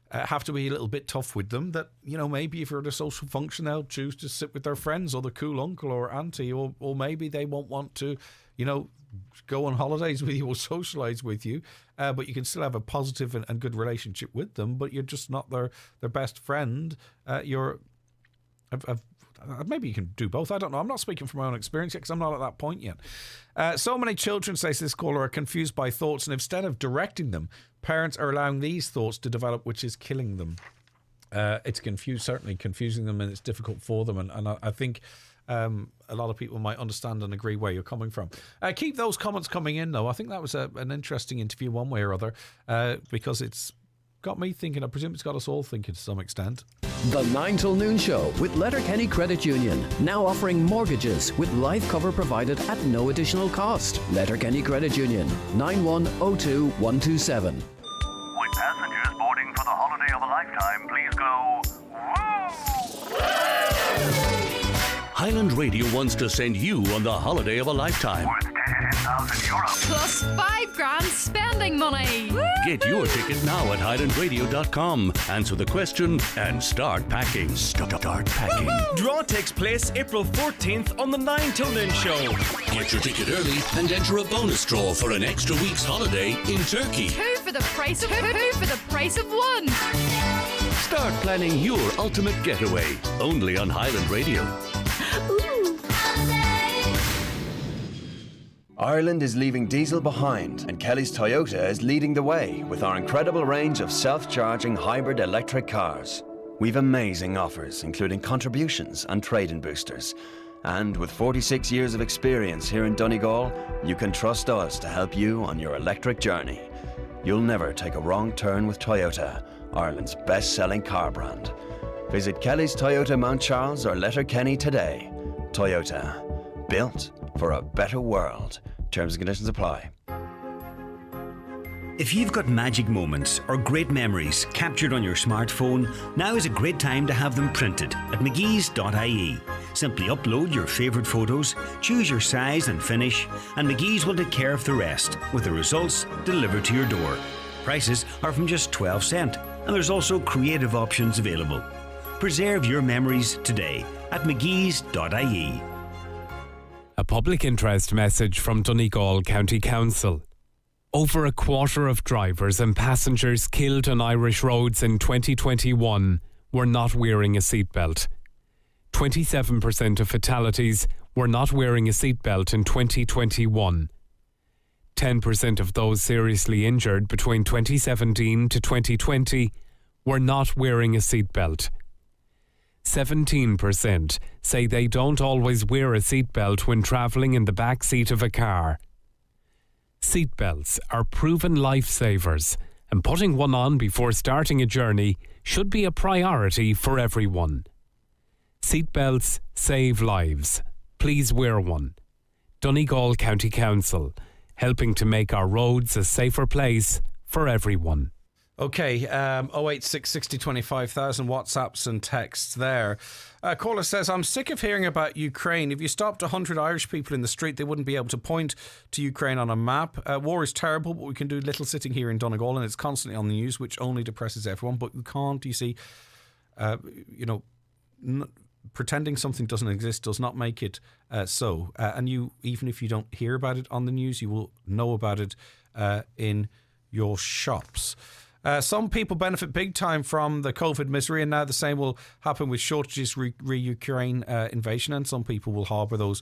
have to be a little bit tough with them, that, maybe if you're at a social function, they'll choose to sit with their friends or the cool uncle or auntie, or maybe they won't want to, go on holidays with you or socialise with you, but you can still have a positive and good relationship with them, but you're just not their best friend. Maybe you can do both. I don't know. I'm not speaking from my own experience yet because I'm not at that point yet. So many children, says this caller, are confused by thoughts, and instead of directing them, parents are allowing these thoughts to develop, which is killing them. It's certainly confusing them, and it's difficult for them. And I think a lot of people might understand and agree where you're coming from. Keep those comments coming in, though. I think that was an interesting interview one way or other, because it's got me thinking. I presume it's got us all thinking to some extent. The 9 till noon show with Letterkenny Credit Union, now offering mortgages with life cover provided at no additional cost. Letterkenny Credit Union, 9102127. With passengers boarding for the holiday of a lifetime, please go woo! Highland Radio wants to send you on the holiday of a lifetime. Worth €10,000. Plus $5,000 spending money. Woo! Get your ticket now at highlandradio.com. Answer the question and start packing. Start packing. Woo-hoo! Draw takes place April 14th on the 9 till noon show. Get your ticket early and enter a bonus draw for an extra week's holiday in Turkey. Two for the price of one. Start planning your ultimate getaway. Only on Highland Radio. Ireland is leaving diesel behind, and Kelly's Toyota is leading the way with our incredible range of self-charging hybrid electric cars. We've amazing offers, including contributions and trade-in boosters. And with 46 years of experience here in Donegal, you can trust us to help you on your electric journey. You'll never take a wrong turn with Toyota, Ireland's best-selling car brand. Visit Kelly's Toyota Mount Charles or Letterkenny today. Toyota, built for a better world. Terms and conditions apply. If you've got magic moments or great memories captured on your smartphone, now is a great time to have them printed at mcgee's.ie. Simply upload your favourite photos, choose your size and finish, and McGee's will take care of the rest, with the results delivered to your door. Prices are from just 12 cents, and there's also creative options available. Preserve your memories today at mcgee's.ie. A public interest message from Donegal County Council. Over a quarter of drivers and passengers killed on Irish roads in 2021 were not wearing a seatbelt. 27% of fatalities were not wearing a seatbelt in 2021. 10% of those seriously injured between 2017 to 2020 were not wearing a seatbelt. 17% say they don't always wear a seatbelt when travelling in the back seat of a car. Seatbelts are proven lifesavers, and putting one on before starting a journey should be a priority for everyone. Seatbelts save lives. Please wear one. Donegal County Council, helping to make our roads a safer place for everyone. Okay, 086 60 25,000 WhatsApps and texts there. Caller says, I'm sick of hearing about Ukraine. If you stopped 100 Irish people in the street, they wouldn't be able to point to Ukraine on a map. War is terrible, but we can do little sitting here in Donegal, and it's constantly on the news, which only depresses everyone. But we can't, you see, pretending something doesn't exist does not make it so. And you, even if you don't hear about it on the news, you will know about it in your shops. Some people benefit big time from the COVID misery, and now the same will happen with shortages re-Ukraine invasion, and some people will harbour those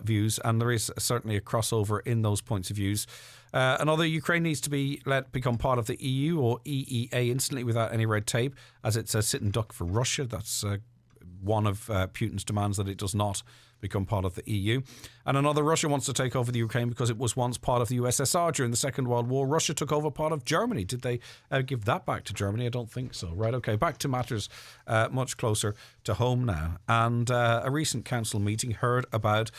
views, and there is certainly a crossover in those points of views. Another, Ukraine needs to be let become part of the EU or EEA instantly without any red tape, as it's a sit and duck for Russia. That's one of Putin's demands, that it does not become part of the EU. And another, Russia wants to take over the Ukraine because it was once part of the USSR during the Second World War. Russia took over part of Germany. Did they give that back to Germany? I don't think so. Right, okay, back to matters much closer to home now. And a recent council meeting heard about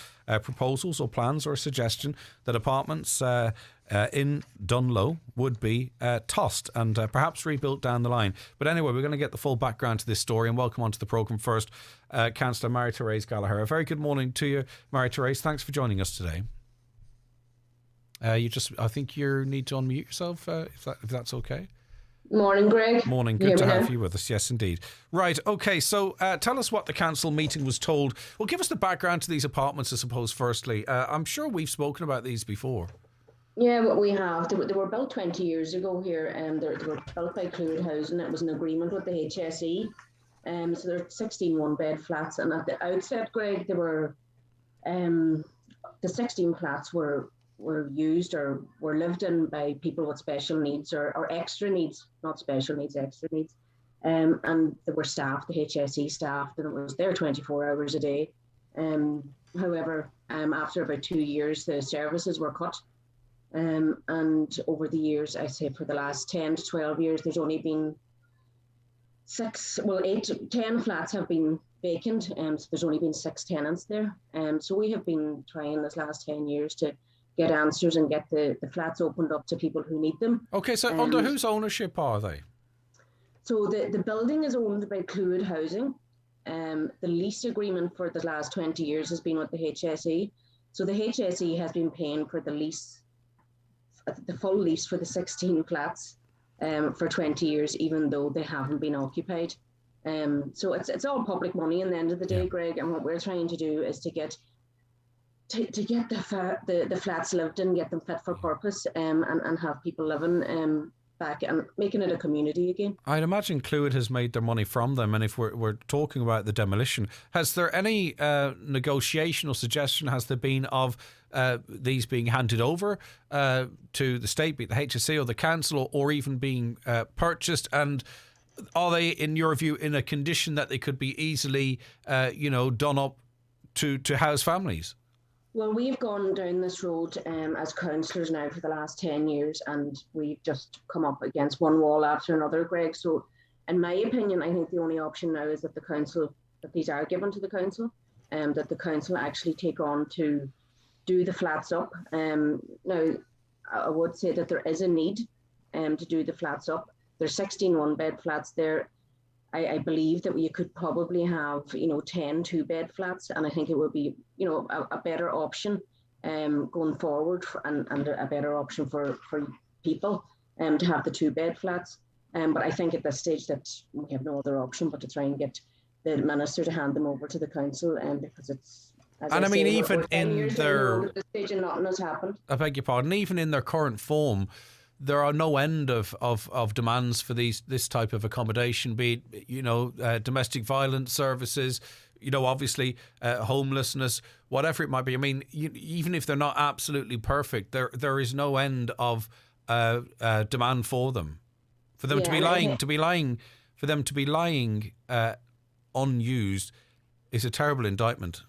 proposals or plans or a suggestion that apartments in Dunlow would be tossed and perhaps rebuilt down the line. But anyway, we're going to get the full background to this story, and welcome onto the programme first, Councillor Mary-Therese Gallagher. A very good morning to you, Mary-Therese. Thanks for joining us today. I think you need to unmute yourself, if that's okay. Morning, Greg. Morning, good to have you with us. Yes, indeed. Right, okay, so tell us what the council meeting was told. Well, give us the background to these apartments, I suppose, firstly. I'm sure we've spoken about these before. Yeah, what we have. They were built 20 years ago here, and they were built by Clúid Housing. It was an agreement with the HSE. So they're 16 one-bed flats, and at the outset, Greg, they were the 16 flats were used or were lived in by people with special needs or extra needs, not special needs, extra needs. And they were staffed, the HSE staffed, and it was there 24 hours a day. However, after about 2 years, the services were cut. And over the years, I say for the last 10 to 12 years, there's only been 10 flats have been vacant. So there's only been 6 tenants there. So we have been trying this last 10 years to get answers and get the flats opened up to people who need them. Okay, so under whose ownership are they? So the building is owned by Clúid Housing. The lease agreement for the last 20 years has been with the HSE. So the HSE has been paying for the lease, the full lease for the 16 flats for 20 years, even though they haven't been occupied. So it's all public money in the end of the day, Greg, and what we're trying to do is to get the flats lived in, get them fit for purpose, and have people living back and making it a community again. I'd imagine Clúid has made their money from them, and if we're talking about the demolition, has there any negotiation or suggestion has there been of these being handed over to the state, be it the HSE or the council, or even being purchased? And are they, in your view, in a condition that they could be easily, done up to house families? Well, we've gone down this road as councillors now for the last 10 years, and we've just come up against one wall after another, Greg. So in my opinion, I think the only option now is that these are given to the council, and that the council actually take on to do the flats up. Now, I would say that there is a need to do the flats up. There's 16 one-bed flats there. I believe that you could probably have, 10 two-bed flats, and I think it would be, a better option going forward, and a better option for people to have the two-bed flats. But I think at this stage that we have no other option but to try and get the minister to hand them over to the council, because it's. And I mean, even in their. At this stage and nothing has happened. I beg your pardon. Even in their current form, there are no end of demands for this type of accommodation, be it, domestic violence services, obviously homelessness, whatever it might be. I mean, even if they're not absolutely perfect, there is no end of demand for them. For them to be lying unused is a terrible indictment.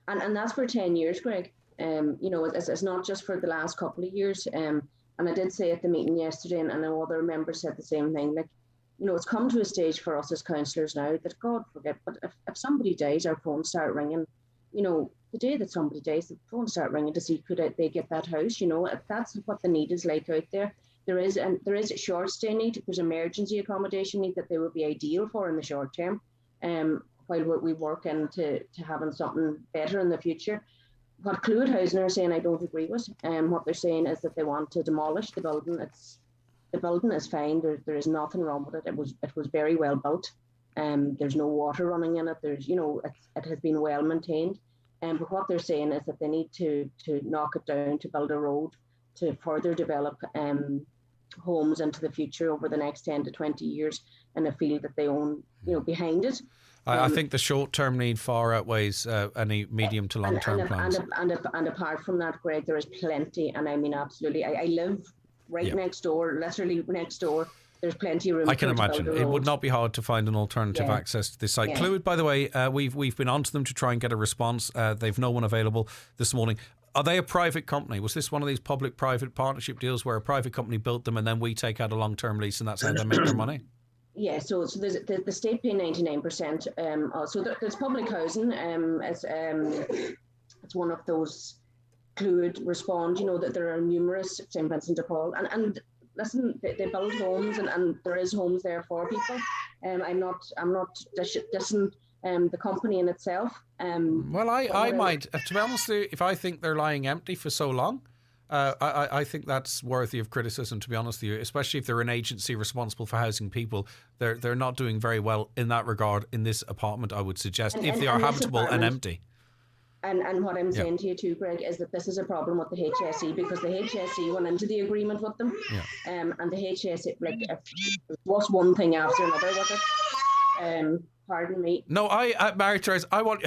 And that's for 10 years, Greg. It's not just for the last couple of years. And I did say at the meeting yesterday, and I know other members said the same thing, like, you know, it's come to a stage for us as councillors now that, God forbid, but if somebody dies, our phones start ringing. You know, the day that somebody dies, the phones start ringing to see could they get that house. You know, if that's what the need is like out there. There is a short stay need. There's emergency accommodation need that they would be ideal for in the short term. While we work into having something better in the future. What Clúid Housing are saying, I don't agree with. What they're saying is that they want to demolish the building. The building is fine. There is nothing wrong with it. It was very well built. There's no water running in it. There's, you know, it has been well maintained. But what they're saying is that they need to knock it down to build a road to further develop homes into the future over the next 10 to 20 years in a field that they own, you know, behind it. I think the short-term need far outweighs any medium to long-term plans. And apart from that, Greg, there is plenty, and I mean absolutely. I live right next door, literally next door. There's plenty of room. I can imagine it would not be hard to find an alternative access to this site. Yeah. Clúid, by the way, we've been onto them to try and get a response. They've no one available this morning. Are they a private company? Was this one of these public-private partnership deals where a private company built them and then we take out a long-term lease and that's how they make their money? Yeah, so there's the state pay 99%. So there's public housing. It's one of those Clúid respond. You know that there are numerous St Vincent de Paul, and listen, they build homes, and there is homes there for people. I'm not dissing the company in itself. Well, I might, to be honest with you, if I think they're lying empty for so long. I think that's worthy of criticism, to be honest with you, especially if they're an agency responsible for housing people. They're not doing very well in that regard in this apartment, I would suggest, if they are habitable and empty. And what I'm saying to you too, Greg, is that this is a problem with the HSE because the HSE went into the agreement with them. And the HSE, like, what's one thing after another with it? Pardon me. No, Mary-Therese, I would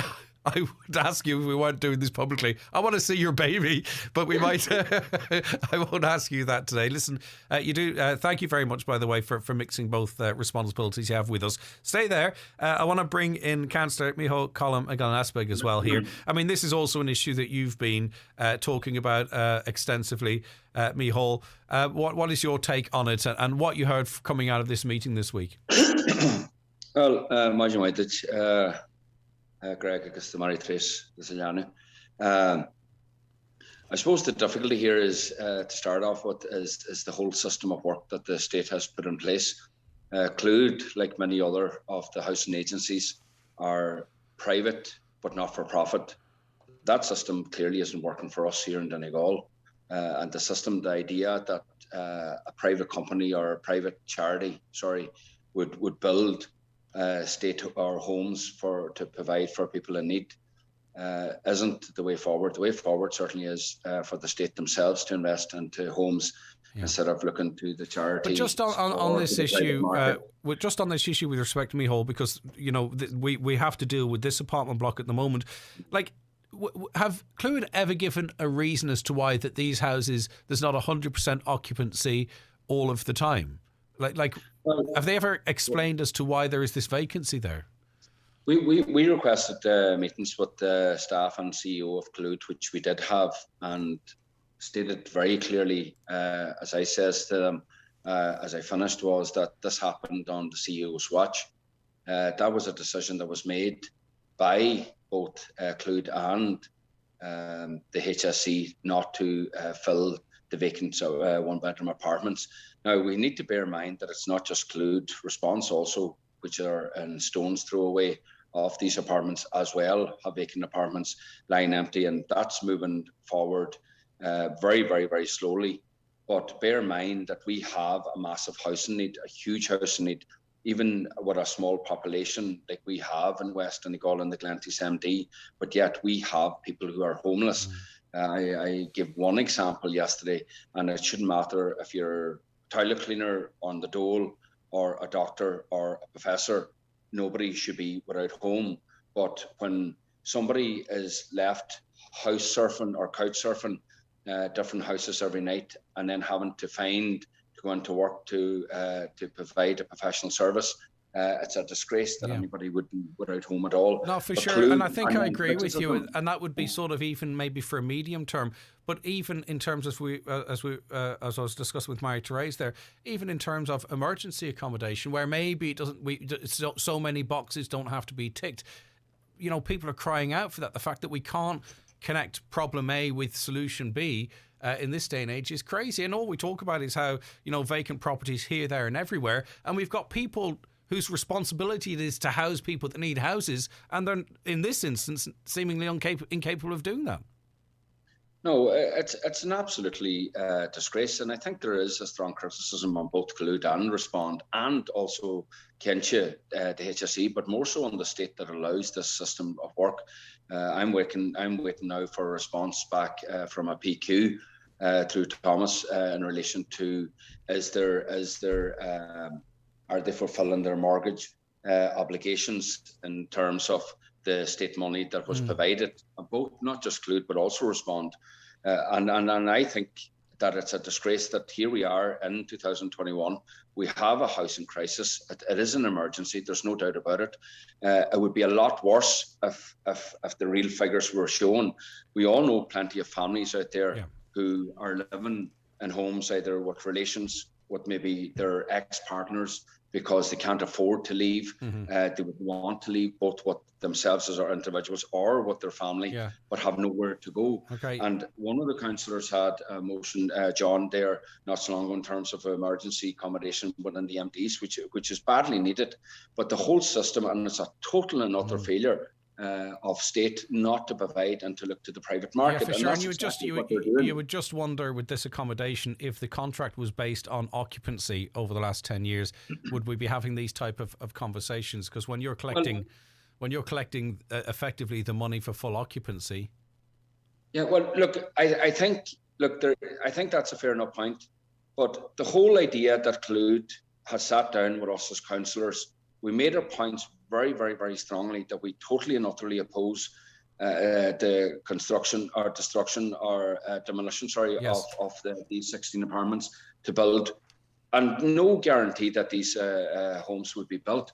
ask you if we weren't doing this publicly. I want to see your baby, but we might. I won't ask you that today. Listen, you do. Thank you very much, by the way, for mixing both responsibilities you have with us. Stay there. I want to bring in Councillor Micheál Colm Asbeg as well here. I mean, this is also an issue that you've been talking about extensively, Micheál. What is your take on it and what you heard coming out of this meeting this week? Well, imagine why did. Greg agus the Mary-Therese I suppose the difficulty here is to start off with is the whole system of work that the state has put in place. Clúid, like many other of the housing agencies, are private but not for profit. That system clearly isn't working for us here in Donegal. And the idea that a private company or a private charity, would build state or homes to provide for people in need isn't the way forward. The way forward certainly is for the state themselves to invest into homes instead of looking to the charity. But just on this issue, with respect to Micheál, because you know we have to deal with this apartment block at the moment. Like, have Clúid ever given a reason as to why that these houses there's not 100% occupancy all of the time? Like, have they ever explained as to why there is this vacancy there? We requested meetings with the staff and CEO of Clúid, which we did have, and stated very clearly, as I says to them, as I finished, was that this happened on the CEO's watch. That was a decision that was made by both Clúid and the HSE not to fill the vacant one-bedroom apartments. Now, we need to bear in mind that it's not just Clúid response also, which are in stone's throw away of these apartments as well, have vacant apartments lying empty, and that's moving forward very, very, very slowly. But bear in mind that we have a massive housing need, a huge housing need, even with a small population like we have in West Donegal and the Glenties MD, but yet we have people who are homeless. I give one example yesterday, and it shouldn't matter if you're toilet cleaner on the dole or a doctor or a professor. Nobody should be without home. But when somebody is left house surfing or couch surfing different houses every night and then having to go into work to provide a professional service, It's a disgrace that anybody would be without home at all. No, for But sure. Clue And I think I agree with you. criticism- And that would be sort of even maybe for a medium term. But even in terms of as I was discussing with Mary-Therese there, even in terms of emergency accommodation, where maybe it doesn't, so many boxes don't have to be ticked. You know, people are crying out for that. The fact that we can't connect problem A with solution B in this day and age is crazy. And all we talk about is how, you know, vacant properties here, there, and everywhere, and we've got people whose responsibility it is to house people that need houses, and they're, in this instance, seemingly incapable of doing that. No, it's an absolutely disgrace, and I think there is a strong criticism on both Collude and Respond, and also Kentia, the HSE, but more so on the state that allows this system of work. I'm waiting now for a response back from a PQ through Thomas in relation to are they fulfilling their mortgage obligations in terms of the state money that was provided, both not just Collude but also Respond, and I think that it's a disgrace that here we are in 2021. We have a housing crisis. It is an emergency. There's no doubt about it. It would be a lot worse if the real figures were shown. We all know plenty of families out there who are living in homes either with relations, with maybe their ex-partners, because they can't afford to leave. They would want to leave both with themselves as our individuals or with their family, but have nowhere to go. Okay. And one of the councillors had a motion, John, there not so long ago in terms of emergency accommodation within the MDs, which is badly needed. But the whole system, and it's a total and utter failure of state not to provide and to look to the private market. Yeah, for sure. And you would just wonder with this accommodation, if the contract was based on occupancy over the last 10 years, would we be having these type of conversations? Because when you're collecting effectively the money for full occupancy. Yeah, well, look, I think that's a fair enough point. But the whole idea that Collude has sat down with us as councillors, we made our points very, very, very strongly that we totally and utterly oppose the construction or destruction or demolition, of these 16 apartments to build, and no guarantee that these homes would be built.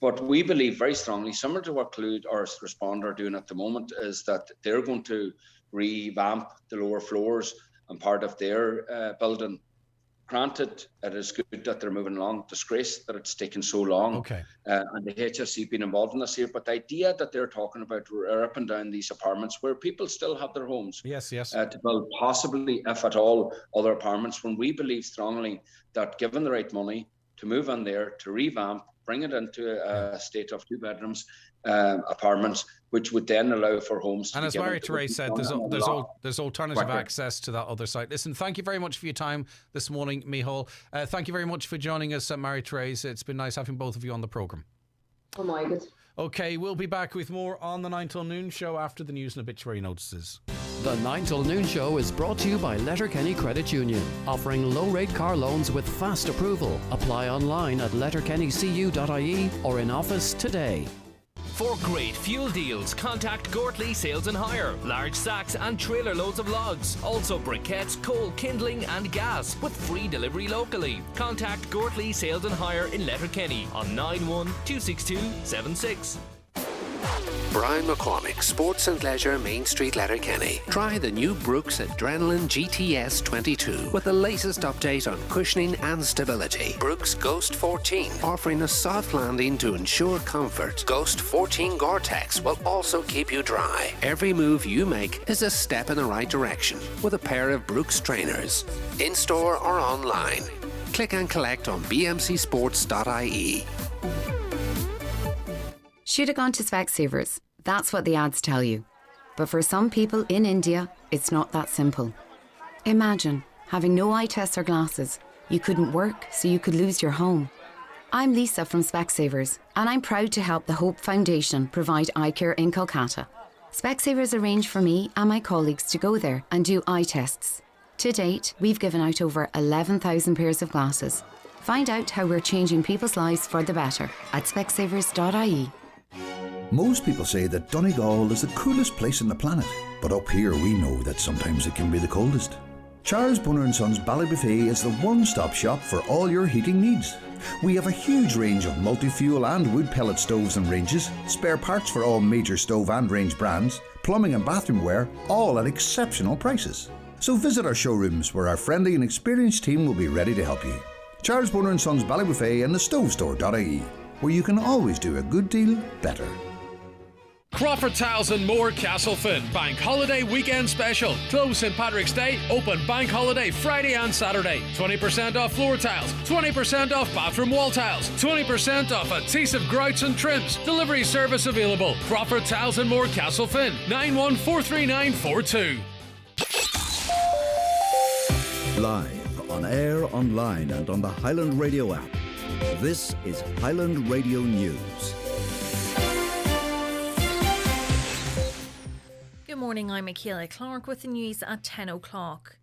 But we believe very strongly, similar to what Collude or Respond are doing at the moment, is that they're going to revamp the lower floors and part of their building. Granted, it is good that they're moving along. Disgrace that it's taken so long. Okay. And the HSE been involved in this here. But the idea that they're talking about up and down these apartments where people still have their homes. Yes. To build possibly, if at all, other apartments, when we believe strongly that given the right money to move in there, to revamp, bring it into a state of 2 bedrooms, apartments, which would then allow for homes to and be as given Mary-Therese said, there's alternative quicker access to that other site. Listen, thank you very much for your time this morning, Micheál. Thank you very much for joining us, Mary-Therese. It's been nice having both of you on the programme. Oh my God. Okay, we'll be back with more on the 9 till noon show after the news and obituary notices. The 9 till noon show is brought to you by Letterkenny Credit Union, offering low-rate car loans with fast approval. Apply online at letterkennycu.ie or in office today. For great fuel deals, contact Gortley Sales and Hire. Large sacks and trailer loads of logs. Also briquettes, coal, kindling and gas with free delivery locally. Contact Gortley Sales and Hire in Letterkenny on 9126276. Brian McCormick, Sports and Leisure, Main Street, Letterkenny. Try the new Brooks Adrenaline GTS 22 with the latest update on cushioning and stability. Brooks Ghost 14, offering a soft landing to ensure comfort. Ghost 14 Gore-Tex will also keep you dry. Every move you make is a step in the right direction with a pair of Brooks trainers. In-store or online. Click and collect on bmcsports.ie. Should have gone to Specsavers. That's what the ads tell you. But for some people in India, it's not that simple. Imagine having no eye tests or glasses. You couldn't work, so you could lose your home. I'm Lisa from Specsavers, and I'm proud to help the Hope Foundation provide eye care in Kolkata. Specsavers arranged for me and my colleagues to go there and do eye tests. To date, we've given out over 11,000 pairs of glasses. Find out how we're changing people's lives for the better at specsavers.ie. Most people say that Donegal is the coolest place on the planet, but up here we know that sometimes it can be the coldest. Charles Bunner & Sons Ballybuffet is the one-stop shop for all your heating needs. We have a huge range of multi-fuel and wood pellet stoves and ranges, spare parts for all major stove and range brands, plumbing and bathroom ware, all at exceptional prices. So visit our showrooms where our friendly and experienced team will be ready to help you. Charles Bunner & Sons Ballybuffet and thestovestore.ie, where you can always do a good deal better. Crawford Tiles and More Castlefin Bank Holiday Weekend Special. Closed St Patrick's Day, open Bank Holiday Friday and Saturday. 20% off floor tiles, 20% off bathroom wall tiles, 20% off adhesive grouts and trims. Delivery service available. Crawford Tiles and More Castlefin, 914342. Live, on air, online and on the Highland Radio app. This is Highland Radio News. Good morning, I'm Michaela Clark with the news at 10 o'clock.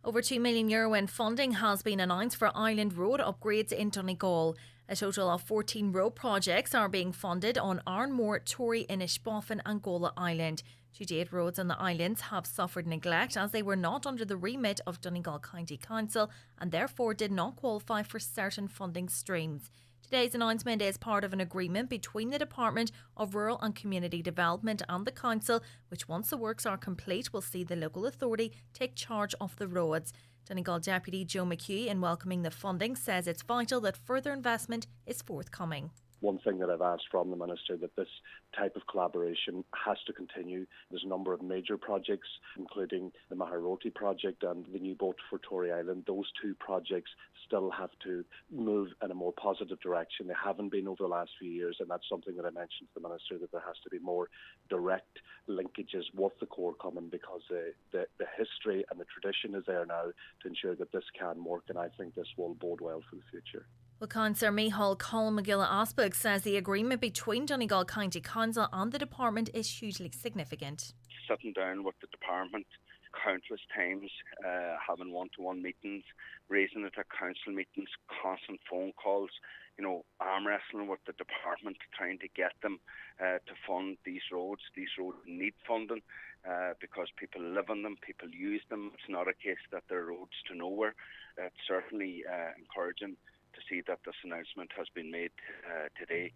Over €2 million in funding has been announced for island road upgrades in Donegal. A total of 14 road projects are being funded on Arnmore, Tory, Inishboffin and Gola Island. To date, roads on the islands have suffered neglect as they were not under the remit of Donegal County Council and therefore did not qualify for certain funding streams. Today's announcement is part of an agreement between the Department of Rural and Community Development and the Council, which once the works are complete will see the local authority take charge of the roads. Donegal Deputy Joe McHugh, in welcoming the funding, says it's vital that further investment is forthcoming. One thing that I've asked from the Minister that this type of collaboration has to continue. There's a number of major projects, including the Maharoti project and the new boat for Tory Island. Those two projects still have to move in a more positive direction. They haven't been over the last few years, and that's something that I mentioned to the Minister, that there has to be more direct linkages with the core common, because the history and the tradition is there now to ensure that this can work, and I think this will bode well for the future. Well, Councillor Micheál Colm McGilla-Osberg says the agreement between Donegal County Council and the department is hugely significant. Sitting down with the department countless times, having one-to-one meetings, raising it at council meetings, constant phone calls, arm wrestling with the department, trying to get them to fund these roads. These roads need funding because people live on them, people use them. It's not a case that they're roads to nowhere. It's certainly encouraging to see that this announcement has been made today.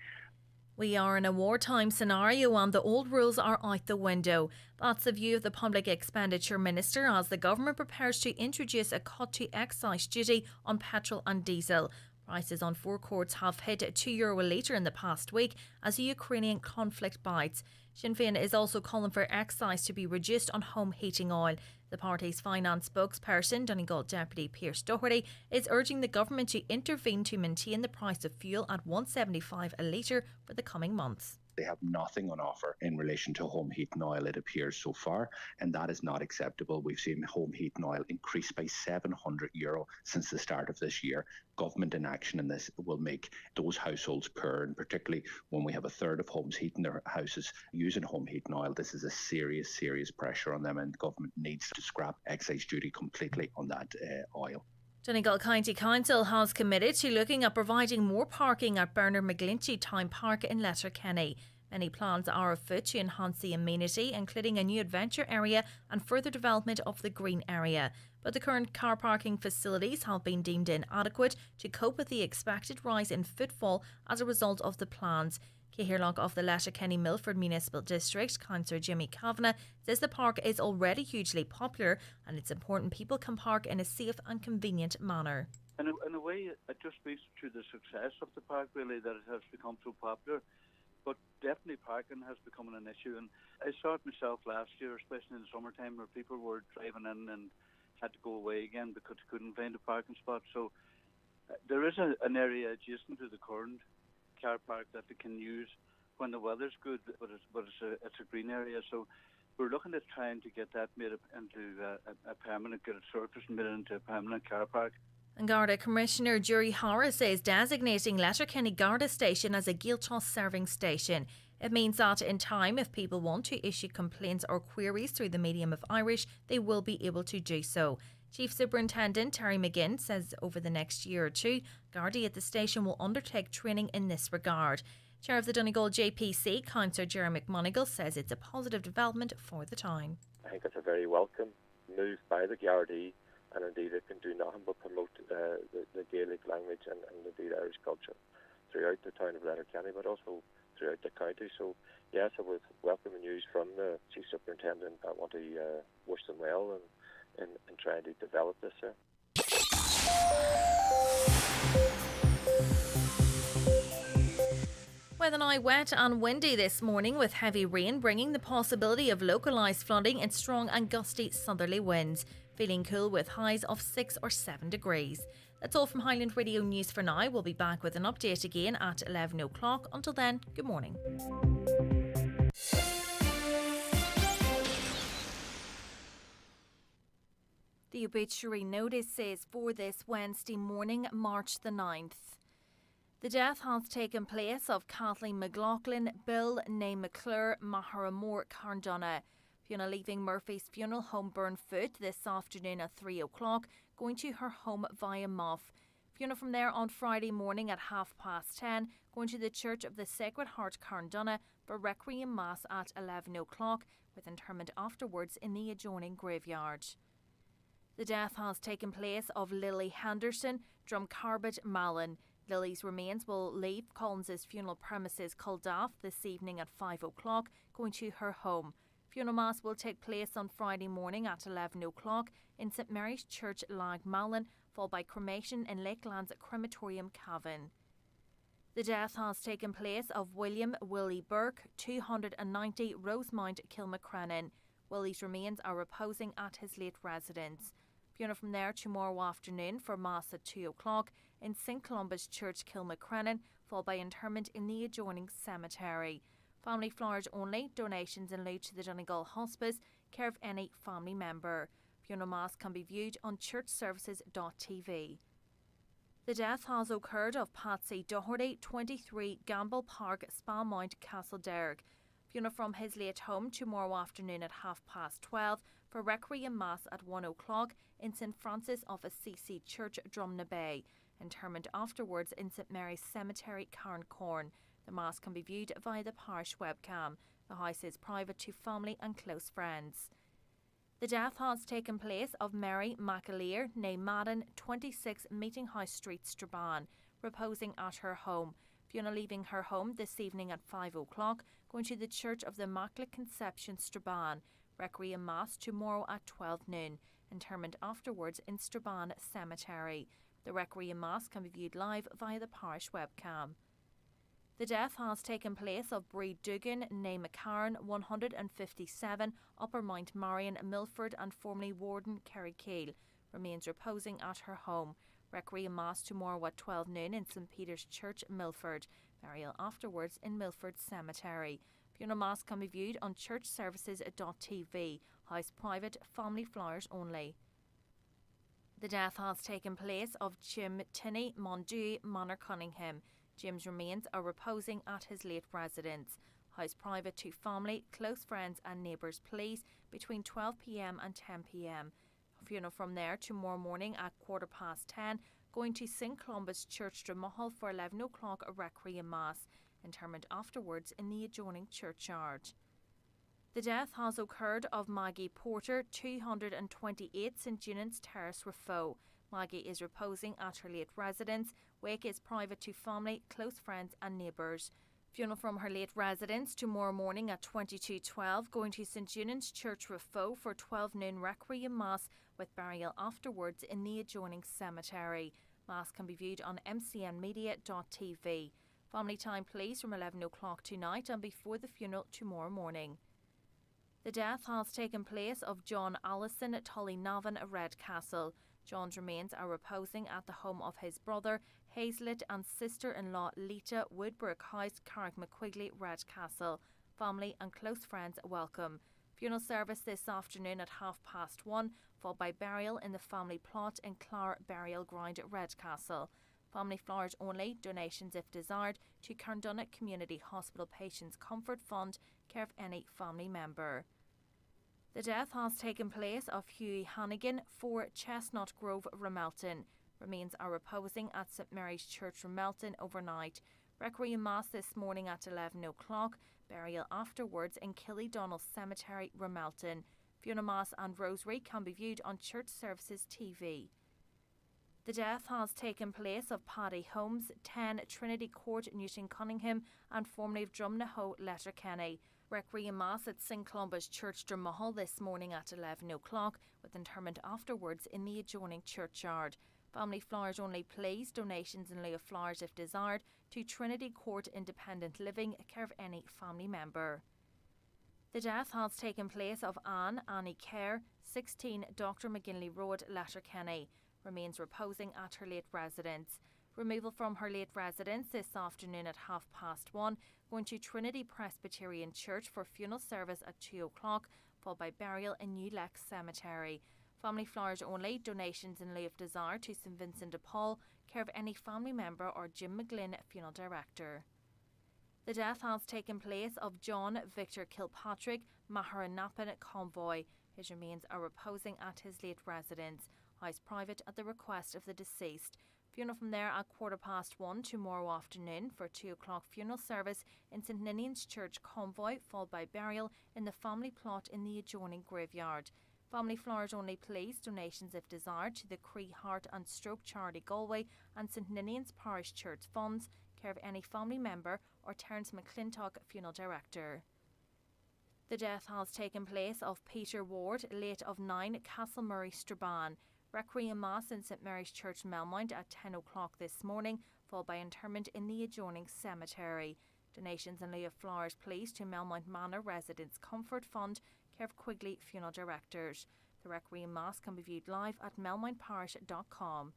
We are in a wartime scenario and the old rules are out the window. That's the view of the Public Expenditure Minister as the government prepares to introduce a cut to excise duty on petrol and diesel. Prices on forecourts have hit €2 a litre in the past week as the Ukrainian conflict bites. Sinn Féin is also calling for excise to be reduced on home heating oil. The party's finance spokesperson, Donegal Deputy Pearse Doherty, is urging the government to intervene to maintain the price of fuel at $1.75 a litre for the coming months. They have nothing on offer in relation to home heating oil, it appears so far, and that is not acceptable. We've seen home heating oil increase by €700 since the start of this year. Government inaction in this will make those households poor, and particularly when we have a third of homes heating their houses using home heating oil, this is a serious pressure on them, and government needs to scrap excise duty completely on that oil. Donegal County Council has committed to looking at providing more parking at Bernard McGlinchey Town Park in Letterkenny. Many plans are afoot to enhance the amenity, including a new adventure area and further development of the green area. But the current car parking facilities have been deemed inadequate to cope with the expected rise in footfall as a result of the plans. Cahirlock of the Letterkenny Milford Municipal District, Councillor Jimmy Kavanagh, says the park is already hugely popular and it's important people can park in a safe and convenient manner. In a way, it just speaks to the success of the park, really, that it has become so popular. But definitely parking has become an issue. And I saw it myself last year, especially in the summertime, where people were driving in and had to go away again because they couldn't find a parking spot. So there is an area adjacent to the current car park that they can use when the weather's good, but it's a green area. So we're looking at trying to get that made into a permanent, get it surfaced and made into a permanent car park. And Garda Commissioner Jury Harris says designating Letterkenny Garda Station as a Gaeltacht serving station. It means that in time, if people want to issue complaints or queries through the medium of Irish, they will be able to do so. Chief Superintendent Terry McGinn says over the next year or two, Gardaí at the station will undertake training in this regard. Chair of the Donegal JPC, Councillor Jerry McMonigal, says it's a positive development for the town. I think it's a very welcome move by the Gardaí and indeed it can do nothing but promote the Gaelic language and indeed Irish culture throughout the town of Letterkenny, but also throughout the county. So yes, it was welcome news from the Chief Superintendent. I want to wish them well in trying to develop this there. Weather now wet and windy this morning with heavy rain bringing the possibility of localised flooding and strong and gusty southerly winds. Feeling cool with highs of 6 or 7 degrees. That's all from Highland Radio News for now. We'll be back with an update again at 11 o'clock. Until then, good morning. The Obituary Notices for this Wednesday morning, March the 9th. The death has taken place of Kathleen McLaughlin, Bill Nay McClure, Maharamore Carndonna. Fiona leaving Murphy's funeral home Burnfoot this afternoon at 3 o'clock, going to her home via Muff. Fiona from there on Friday morning at 10:30, going to the Church of the Sacred Heart Carndonna for Requiem Mass at 11 o'clock, with interment afterwards in the adjoining graveyard. The death has taken place of Lily Henderson, Drumcarbet Malin. Lily's remains will leave Collins's funeral premises Culdaff this evening at 5 o'clock, going to her home. Funeral Mass will take place on Friday morning at 11 o'clock in St Mary's Church, Lagmalin, followed by cremation in Lakeland's Crematorium, Cavan. The death has taken place of William Willie Burke, 290 Rosemount, Kilmacrennan. Willie's remains are reposing at his late residence. Funeral from there tomorrow afternoon for Mass at 2 o'clock in St Columba's Church, Kilmacrennan, followed by interment in the adjoining cemetery. Family flowers only, donations in lieu to the Donegal Hospice, care of any family member. Funeral Mass can be viewed on churchservices.tv. The death has occurred of Patsy Doherty, 23, Gamble Park, Spalmount, Castlederg. Funeral from his late home tomorrow afternoon at 12:30 for Requiem Mass at 1 o'clock in St Francis of Assisi Church, Drumna Bay. Interment afterwards in St Mary's Cemetery, Carncorn. The Mass can be viewed via the parish webcam. The house is private to family and close friends. The death has taken place of Mary McAleer, née Madden, 26 Meeting House Street, Strabane, reposing at her home. Fiona leaving her home this evening at 5 o'clock, going to the Church of the Immaculate Conception, Strabane. Requiem Mass tomorrow at 12 noon. Interment afterwards in Strabane Cemetery. The Requiem Mass can be viewed live via the parish webcam. The death has taken place of Bree Dugan, née McCarran, 157, Upper Mount Marion, Milford, and formerly Warden, Kerrykeel. Remains reposing at her home. Requiem Mass tomorrow at 12 noon in St Peter's Church, Milford. Burial afterwards in Milford Cemetery. Funeral Mass can be viewed on churchservices.tv. House private, family flowers only. The death has taken place of Jim Tinney, Mondew, Manor Cunningham. Jim's remains are reposing at his late residence. House private to family, close friends and neighbours please between 12 p.m. and 10 p.m. Funeral from there tomorrow morning at 10:15, going to St Columba's Church, Dromahal for 11 o'clock a Requiem Mass. Interment afterwards in the adjoining churchyard. The death has occurred of Maggie Porter, 228 St Junan's Terrace, Rafo. Maggie is reposing at her late residence. Wake is private to family, close friends and neighbours. Funeral from her late residence tomorrow morning at 22:12, going to St Junan's Church, Rafo for 12 noon Requiem Mass with burial afterwards in the adjoining cemetery. Mass can be viewed on mcnmedia.tv. Family time please from 11 o'clock tonight and before the funeral tomorrow morning. The death has taken place of John Allison at Tullynavan, Redcastle. John's remains are reposing at the home of his brother, Hazlitt, and sister-in-law, Lita, Woodbrook House, Carrickmacquigley, Redcastle. Family and close friends welcome. Funeral service this afternoon at 1:30, followed by burial in the family plot in Clar Burial Ground at Redcastle. Family flowers only, donations if desired, to Carndonna Community Hospital Patients Comfort Fund, care of any family member. The death has taken place of Hughie Hannigan, 4 Chestnut Grove, Ramelton. Remains are reposing at St Mary's Church, Ramelton overnight. Requiem Mass this morning at 11 o'clock. Burial afterwards in Killydonnell Cemetery, Ramelton. Funeral Mass and Rosary can be viewed on Church Services TV. The death has taken place of Paddy Holmes, 10 Trinity Court, Newton Cunningham, and formerly of Drumnahoe, Letterkenny. Requiem Mass at St Columba's Church, Drumnahoe this morning at 11 o'clock, with interment afterwards in the adjoining churchyard. Family flowers only, please. Donations in lieu of flowers if desired to Trinity Court Independent Living, care of any family member. The death has taken place of Annie Kerr, 16 Dr McGinley Road, Letterkenny. Remains reposing at her late residence. Removal from her late residence this afternoon at 1:30, going to Trinity Presbyterian Church for funeral service at 2 o'clock, followed by burial in New Lex Cemetery. Family flowers only. Donations in lieu of desire to St Vincent de Paul, care of any family member or Jim McGlynn, funeral director. The death has taken place of John Victor Kilpatrick, Maharanapan Convoy. His remains are reposing at his late residence. House private at the request of the deceased. Funeral from there at 1:15 tomorrow afternoon for 2 o'clock funeral service in St Ninian's Church Convoy, followed by burial in the family plot in the adjoining graveyard. Family flowers only, please. Donations if desired to the Cree Heart and Stroke Charity Galway and St Ninian's Parish Church Funds, care of any family member or Terence McClintock, funeral director. The death has taken place of Peter Ward, late of 9 Castlemurray, Strabane. Requiem Mass in St Mary's Church, Melmount at 10 o'clock this morning, followed by interment in the adjoining cemetery. Donations in lieu of flowers, please, to Melmount Manor Residents Comfort Fund, care of Quigley Funeral Directors. The Requiem Mass can be viewed live at melmountparish.com.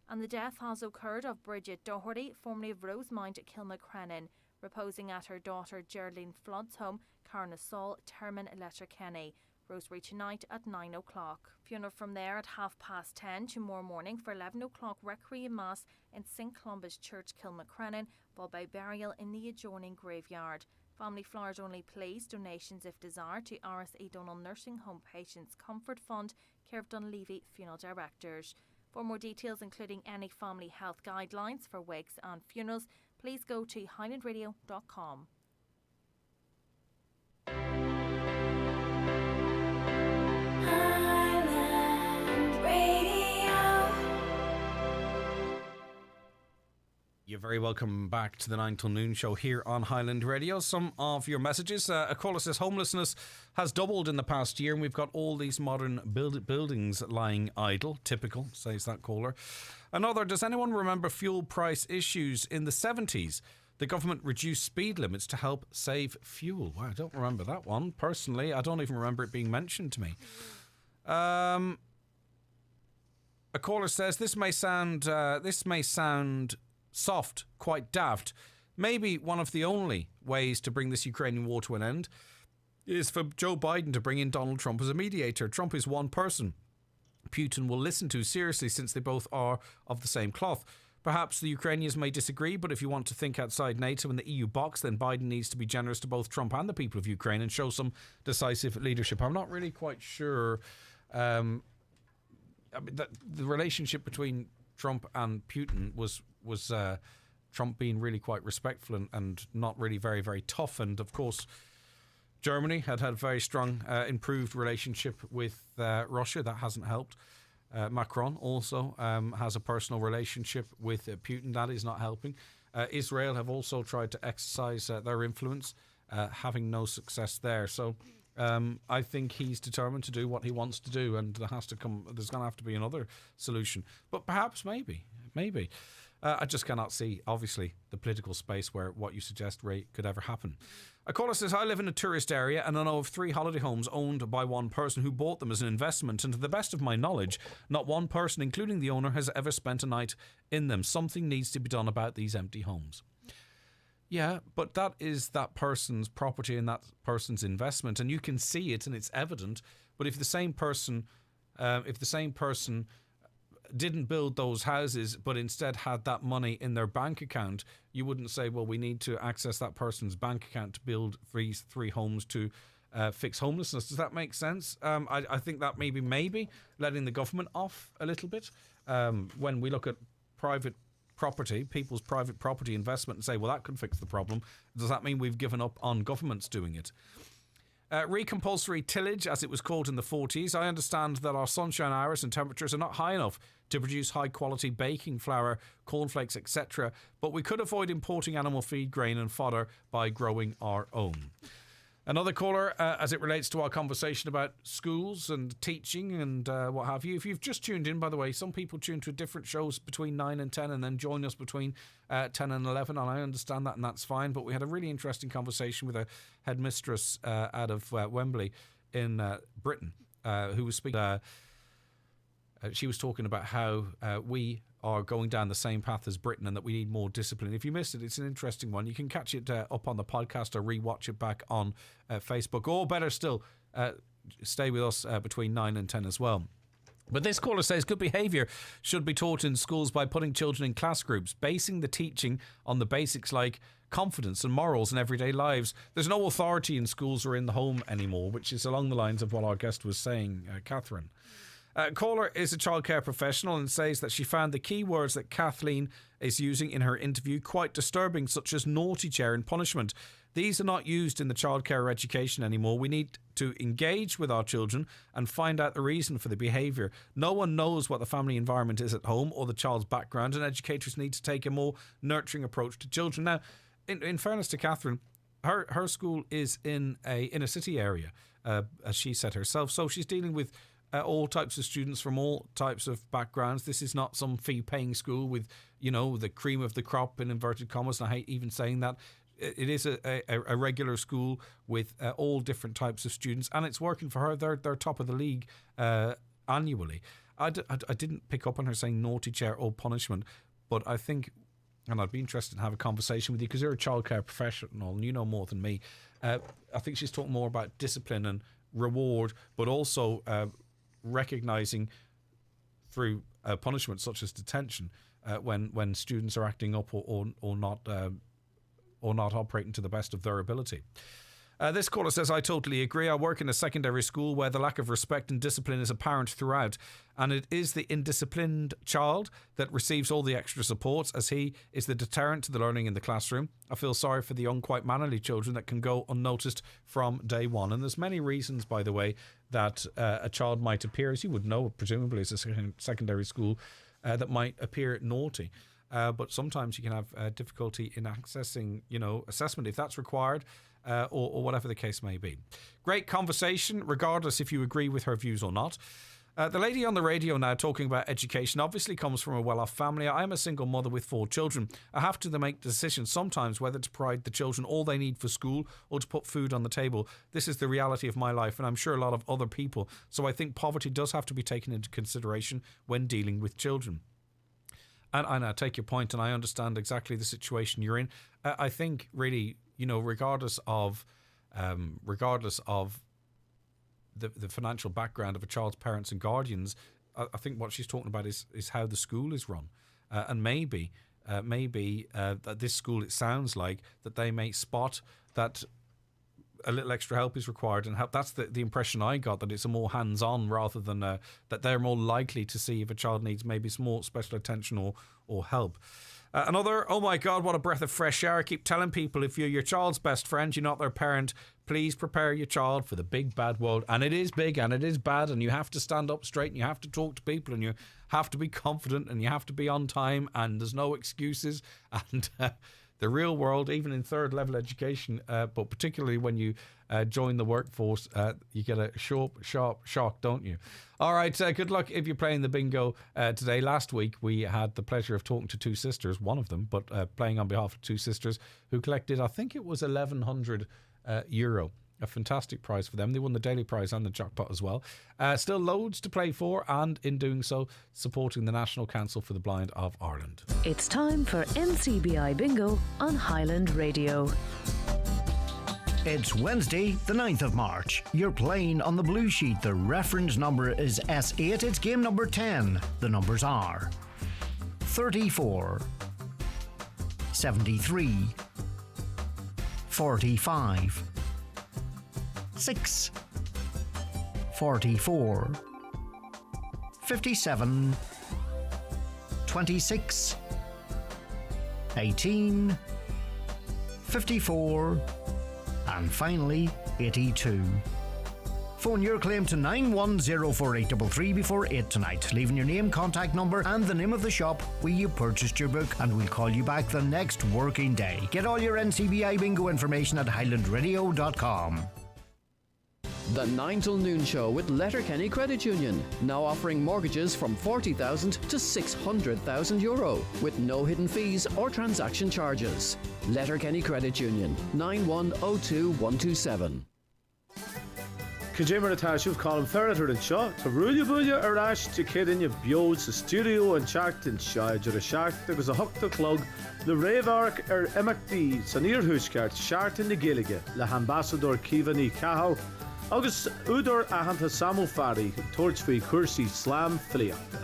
And the death has occurred of Bridget Doherty, formerly of Rosemount, Kilmacrennan, reposing at her daughter Geraldine Flood's home, Carnasaul, Termon, Letterkenny. Rosary tonight at 9 o'clock. Funeral from there at 10:30 tomorrow morning for 11 o'clock Requiem Mass in St Columba's Church, Kilmacrennan, followed by burial in the adjoining graveyard. Family flowers only, please. Donations if desired to RSE Donal Nursing Home Patients Comfort Fund, care of Dunleavy Funeral Directors. For more details, including any family health guidelines for wakes and funerals, please go to highlandradio.com. You're very welcome back to the 9 till noon show here on Highland Radio. Some of your messages. A caller says homelessness has doubled in the past year and we've got all these modern buildings lying idle. Typical, says that caller. Another, does anyone remember fuel price issues in the 70s? The government reduced speed limits to help save fuel. Wow, I don't remember that one. Personally, I don't even remember it being mentioned to me. A caller says this may sound soft, quite daft. Maybe one of the only ways to bring this Ukrainian war to an end is for Joe Biden to bring in Donald Trump as a mediator. Trump is one person Putin will listen to seriously since they both are of the same cloth. Perhaps the Ukrainians may disagree, but if you want to think outside NATO and the EU box, then Biden needs to be generous to both Trump and the people of Ukraine and show some decisive leadership. I'm not really quite sure. The relationship between Trump and Putin was Trump being really quite respectful and not really very, very tough. And of course, Germany had a very strong, improved relationship with Russia. That hasn't helped. Macron also has a personal relationship with Putin. That is not helping. Israel have also tried to exercise their influence, having no success there. So I think he's determined to do what he wants to do, and there's going to have to be another solution. But perhaps, maybe. I just cannot see, obviously, the political space where what you suggest, Ray, could ever happen. A caller says, I live in a tourist area and I know of 3 holiday homes owned by one person who bought them as an investment, and to the best of my knowledge, not one person, including the owner, has ever spent a night in them. Something needs to be done about these empty homes. Yeah, but that is that person's property and that person's investment, and you can see it and it's evident. But if the same person didn't build those houses but instead had that money in their bank account, you wouldn't say, well, we need to access that person's bank account to build 3 homes to fix homelessness. Does that make sense? I think that maybe letting the government off a little bit when we look at private property, people's private property investment, and say, well, that could fix the problem. Does that mean we've given up on governments doing it? Recompulsory tillage, as it was called in the 40s. I understand that our sunshine hours and temperatures are not high enough to produce high-quality baking flour, cornflakes, etc., but we could avoid importing animal feed, grain and fodder by growing our own. Another caller, as it relates to our conversation about schools and teaching and what have you. If you've just tuned in, by the way, some people tune to different shows between 9 and 10 and then join us between 10 and 11, and I understand that, and that's fine. But we had a really interesting conversation with a headmistress out of Wembley in Britain who was speaking. She was talking about how we are going down the same path as Britain and that we need more discipline. If you missed it, it's an interesting one. You can catch it up on the podcast or rewatch it back on Facebook. Or better still, stay with us between 9 and 10 as well. But this caller says good behaviour should be taught in schools by putting children in class groups, basing the teaching on the basics like confidence and morals in everyday lives. There's no authority in schools or in the home anymore, which is along the lines of what our guest was saying, Catherine. Caller is a childcare professional and says that she found the key words that Kathleen is using in her interview quite disturbing, such as naughty chair and punishment. These are not used in the childcare education anymore. We need to engage with our children and find out the reason for the behaviour. No one knows what the family environment is at home or the child's background, and educators need to take a more nurturing approach to children. Now, in fairness to Catherine, her school is in a inner city area, as she said herself, so she's dealing with all types of students from all types of backgrounds. This is not some fee-paying school with, you know, the cream of the crop in inverted commas, and I hate even saying that. It is a regular school with all different types of students, and it's working for her. They're top of the league annually. I didn't pick up on her saying naughty chair or punishment, but I think, and I'd be interested to have a conversation with you because you're a childcare professional and you know more than me. I think she's talking more about discipline and reward, but also recognising through punishment such as detention when students are acting up or not operating to the best of their ability. This caller says, I totally agree. I work in a secondary school where the lack of respect and discipline is apparent throughout, and it is the indisciplined child that receives all the extra supports, as he is the deterrent to the learning in the classroom. I feel sorry for the unquite mannerly children that can go unnoticed from day one. And there's many reasons, by the way, that a child might appear, as you would know, presumably as a secondary school, that might appear naughty. But sometimes you can have difficulty in accessing, assessment if that's required, or whatever the case may be. Great conversation, regardless if you agree with her views or not. The lady on the radio now talking about education obviously comes from a well-off family. I am a single mother with 4 children. I have to make decisions sometimes whether to provide the children all they need for school or to put food on the table. This is the reality of my life, and I'm sure a lot of other people. So I think poverty does have to be taken into consideration when dealing with children. And I take your point, and I understand exactly the situation you're in. I think really, regardless of the financial background of a child's parents and guardians, I think what she's talking about is how the school is run, and maybe at this school it sounds like that they may spot that a little extra help is required and help. That's the impression I got, that it's a more hands-on rather than that they're more likely to see if a child needs maybe some more special attention or help. Another, oh my God, what a breath of fresh air. I keep telling people, if you're your child's best friend, you're not their parent, please prepare your child for the big bad world. And it is big and it is bad, and you have to stand up straight and you have to talk to people and you have to be confident and you have to be on time and there's no excuses. And the real world, even in third level education, but particularly when you join the workforce, you get a sharp shock, don't you? All right, good luck if you're playing the bingo today. Last week we had the pleasure of talking to 2 sisters, one of them, but playing on behalf of 2 sisters who collected, I think it was €1,100. A fantastic prize for them. They won the daily prize and the jackpot as well. Still loads to play for, and in doing so, supporting the National Council for the Blind of Ireland. It's time for NCBI Bingo on Highland Radio. It's Wednesday, the 9th of March. You're playing on the blue sheet. The reference number is S8. It's game number 10. The numbers are 34, 73, 45, 6, 44, 57, 26, 18, 54, and finally 82. Phone your claim to 9104833 before 8 tonight, leaving your name, contact number and the name of the shop where you purchased your book, and we'll call you back the next working day. Get all your NCBI bingo information at highlandradio.com. The 9 till noon show with Letterkenny Credit Union, now offering mortgages from 40,000 to 600,000 euro with no hidden fees or transaction charges. Letterkenny Credit Union, 9102127. Cajimmer Natasha Colin Ferreter and Shaw to Rulia Bulia Arash to Kid in your Bios, the studio and Chact and Shah Jura Shack. There was a Huck the Clug, the Rave Arc McD, Sanir Hushkart, Shart in the Gilliga, the Ambassador Kivani Cahow, August Udor Ahanta Samu Fari, Torchfree Kursi Slam Filiacta.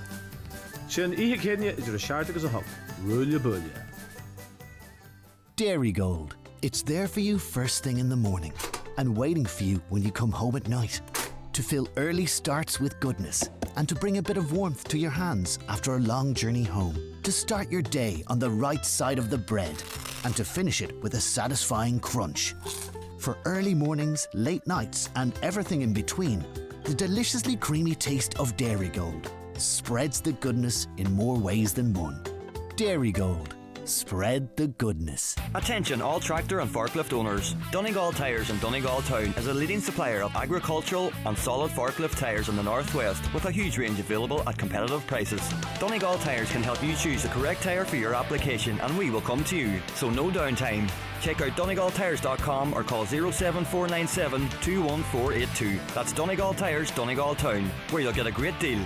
Shin Ihe Kenya is a Shart as a Huck, Rulia Bulia. Dairy Gold. It's there for you first thing in the morning and waiting for you when you come home at night. To fill early starts with goodness and to bring a bit of warmth to your hands after a long journey home. To start your day on the right side of the bread and to finish it with a satisfying crunch. For early mornings, late nights and everything in between, the deliciously creamy taste of Dairy Gold spreads the goodness in more ways than one. Dairy Gold. Spread the goodness. Attention all tractor and forklift owners. Donegal Tyres in Donegal Town is a leading supplier of agricultural and solid forklift tyres in the northwest with a huge range available at competitive prices. Donegal Tyres can help you choose the correct tyre for your application and we will come to you, so no downtime. Check out DonegalTyres.com or call 07497 21482. That's Donegal Tyres, Donegal Town, where you'll get a great deal.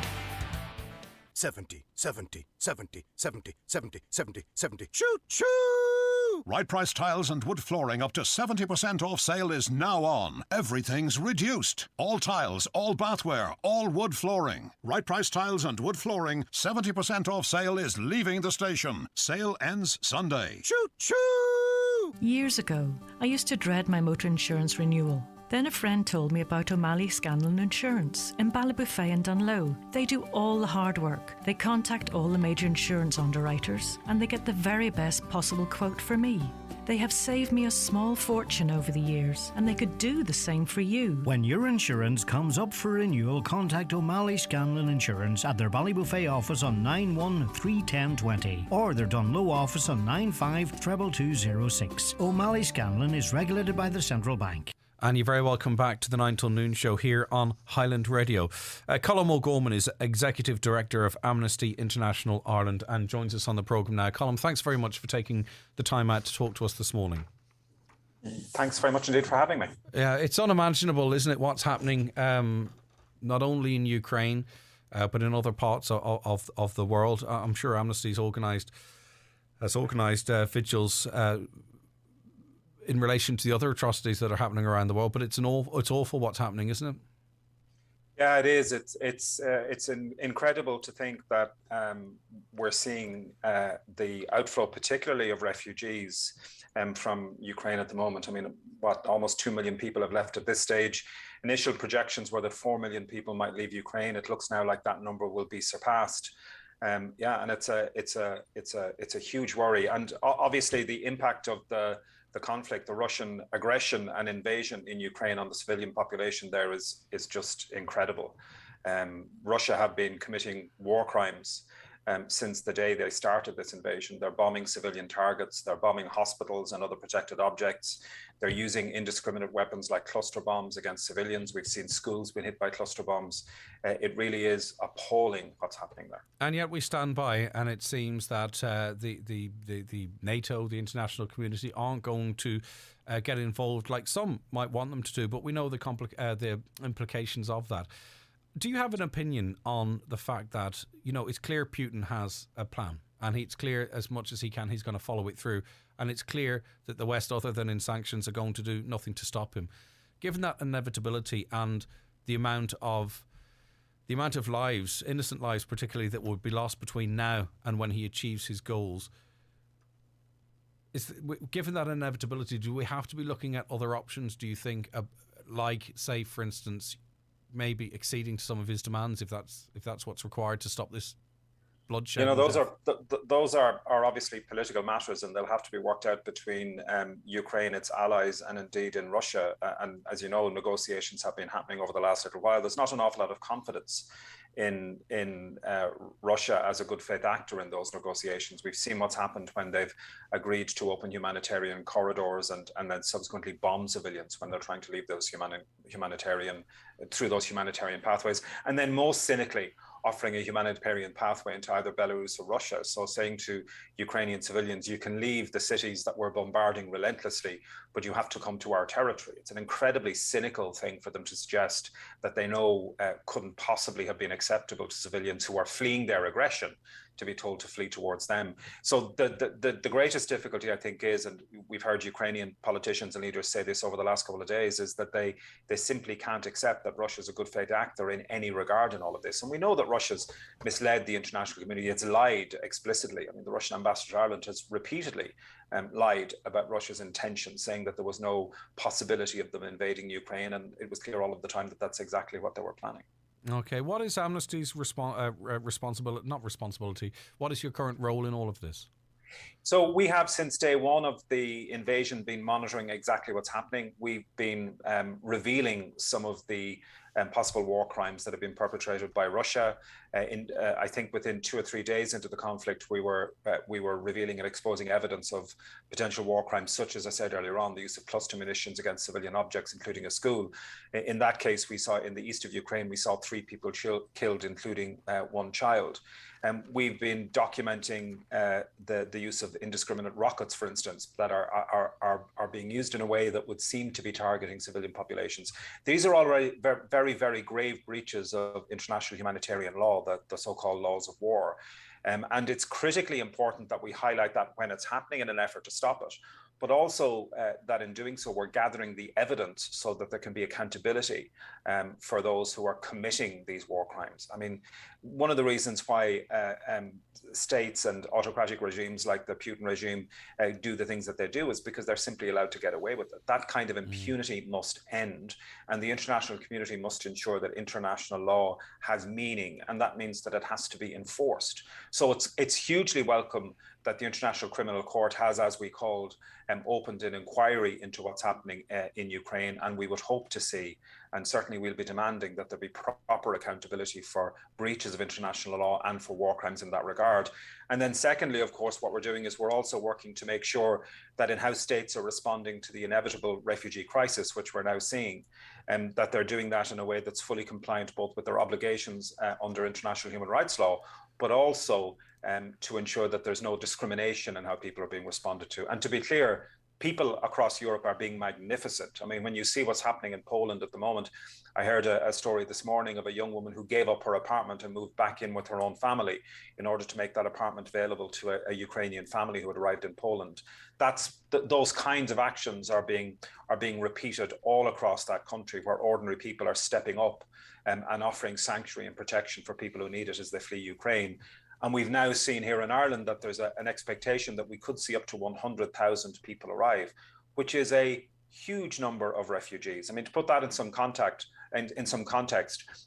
70, 70, 70, 70, 70, 70, 70. Shoot, shoot! Right Price Tiles and Wood Flooring up to 70% off sale is now on. Everything's reduced. All tiles, all bathware, all wood flooring. Right Price Tiles and Wood Flooring, 70% off sale is leaving the station. Sale ends Sunday. Shoot, shoot! Years ago, I used to dread my motor insurance renewal. Then a friend told me about O'Malley Scanlon Insurance in Ballybofey and Dunlow. They do all the hard work. They contact all the major insurance underwriters and they get the very best possible quote for me. They have saved me a small fortune over the years and they could do the same for you. When your insurance comes up for renewal, contact O'Malley Scanlon Insurance at their Ballybofey office on 9131020 or their Dunlow office on 952206. O'Malley Scanlon is regulated by the Central Bank. And you're very welcome back to the 9 till noon show here on Highland Radio. Columbo Gorman is Executive Director of Amnesty International Ireland and joins us on the programme now. Colum, thanks very much for taking the time out to talk to us this morning. Thanks very much indeed for having me. Yeah, it's unimaginable, isn't it, what's happening not only in Ukraine but in other parts of the world. I'm sure Amnesty has organised vigils in relation to the other atrocities that are happening around the world, but it's awful what's happening, isn't it? Yeah, it is. It's incredible to think that we're seeing the outflow, particularly of refugees from Ukraine at the moment. I mean, almost 2 million people have left at this stage. Initial projections were that 4 million people might leave Ukraine. It looks now like that number will be surpassed. And it's a huge worry. And obviously, the impact of the conflict, the Russian aggression and invasion in Ukraine on the civilian population there is just incredible. Russia have been committing war crimes since the day they started this invasion. They're bombing civilian targets, they're bombing hospitals and other protected objects. They're using indiscriminate weapons like cluster bombs against civilians. We've seen schools being hit by cluster bombs. It really is appalling what's happening there. And yet we stand by, and it seems that the NATO, the international community, aren't going to get involved like some might want them to do. But we know the implications of that. Do you have an opinion on the fact that, it's clear Putin has a plan, and it's clear as much as he can he's going to follow it through, and it's clear that the West, other than in sanctions, are going to do nothing to stop him? Given that inevitability and the amount of lives, innocent lives particularly, that would be lost between now and when he achieves his goals, given that inevitability, do we have to be looking at other options, do you think, like, say, for instance, maybe acceding to some of his demands if that's what's required to stop this? bloodshed. You know, and those are obviously political matters, and they'll have to be worked out between Ukraine, its allies, and indeed in Russia. And as you know, negotiations have been happening over the last little while. There's not an awful lot of confidence in Russia as a good faith actor in those negotiations. We've seen what's happened when they've agreed to open humanitarian corridors and then subsequently bomb civilians when they're trying to leave those humanitarian pathways. And then most cynically, offering a humanitarian pathway into either Belarus or Russia. So saying to Ukrainian civilians, you can leave the cities that we're bombarding relentlessly, but you have to come to our territory. It's an incredibly cynical thing for them to suggest that they know couldn't possibly have been acceptable to civilians who are fleeing their aggression, to be told to flee towards them. So the greatest difficulty, I think, is, and we've heard Ukrainian politicians and leaders say this over the last couple of days, is that they simply can't accept that Russia's a good faith actor in any regard in all of this. And we know that Russia's misled the international community. It's lied explicitly. I mean, the Russian ambassador to Ireland has repeatedly lied about Russia's intentions, saying that there was no possibility of them invading Ukraine. And it was clear all of the time that that's exactly what they were planning. Okay, what is Amnesty's responsibility? What is your current role in all of this? So we have, since day one of the invasion, been monitoring exactly what's happening. We've been revealing some of the possible war crimes that have been perpetrated by Russia. I think within 2 or 3 days into the conflict, we were revealing and exposing evidence of potential war crimes, such as I said earlier on, the use of cluster munitions against civilian objects, including a school. In that case, we saw in the east of Ukraine, we saw 3 people killed, including 1 child. We've been documenting the use of indiscriminate rockets, for instance, that are being used in a way that would seem to be targeting civilian populations. These are already very, very grave breaches of international humanitarian law, the so-called laws of war. And it's critically important that we highlight that when it's happening in an effort to stop it, but also that in doing so, we're gathering the evidence so that there can be accountability for those who are committing these war crimes. I mean, one of the reasons why states and autocratic regimes like the Putin regime do the things that they do is because they're simply allowed to get away with it. That kind of impunity must end, and the international community must ensure that international law has meaning, and that means that it has to be enforced. So it's hugely welcome that the International Criminal Court has, as we called, opened an inquiry into what's happening in Ukraine, and we would hope to see, and certainly we'll be demanding, that there be proper accountability for breaches of international law and for war crimes in that regard. And then secondly, of course, what we're doing is we're also working to make sure that in how states are responding to the inevitable refugee crisis, which we're now seeing, and that they're doing that in a way that's fully compliant both with their obligations under international human rights law, but also to ensure that there's no discrimination in how people are being responded to. And to be clear, people across Europe are being magnificent. I mean, when you see what's happening in Poland at the moment, I heard a story this morning of a young woman who gave up her apartment and moved back in with her own family in order to make that apartment available to a Ukrainian family who had arrived in Poland. Those kinds of actions are being repeated all across that country, where ordinary people are stepping up and offering sanctuary and protection for people who need it as they flee Ukraine. And we've now seen here in Ireland that there's an expectation that we could see up to 100,000 people arrive, which is a huge number of refugees. I mean, to put that in some context,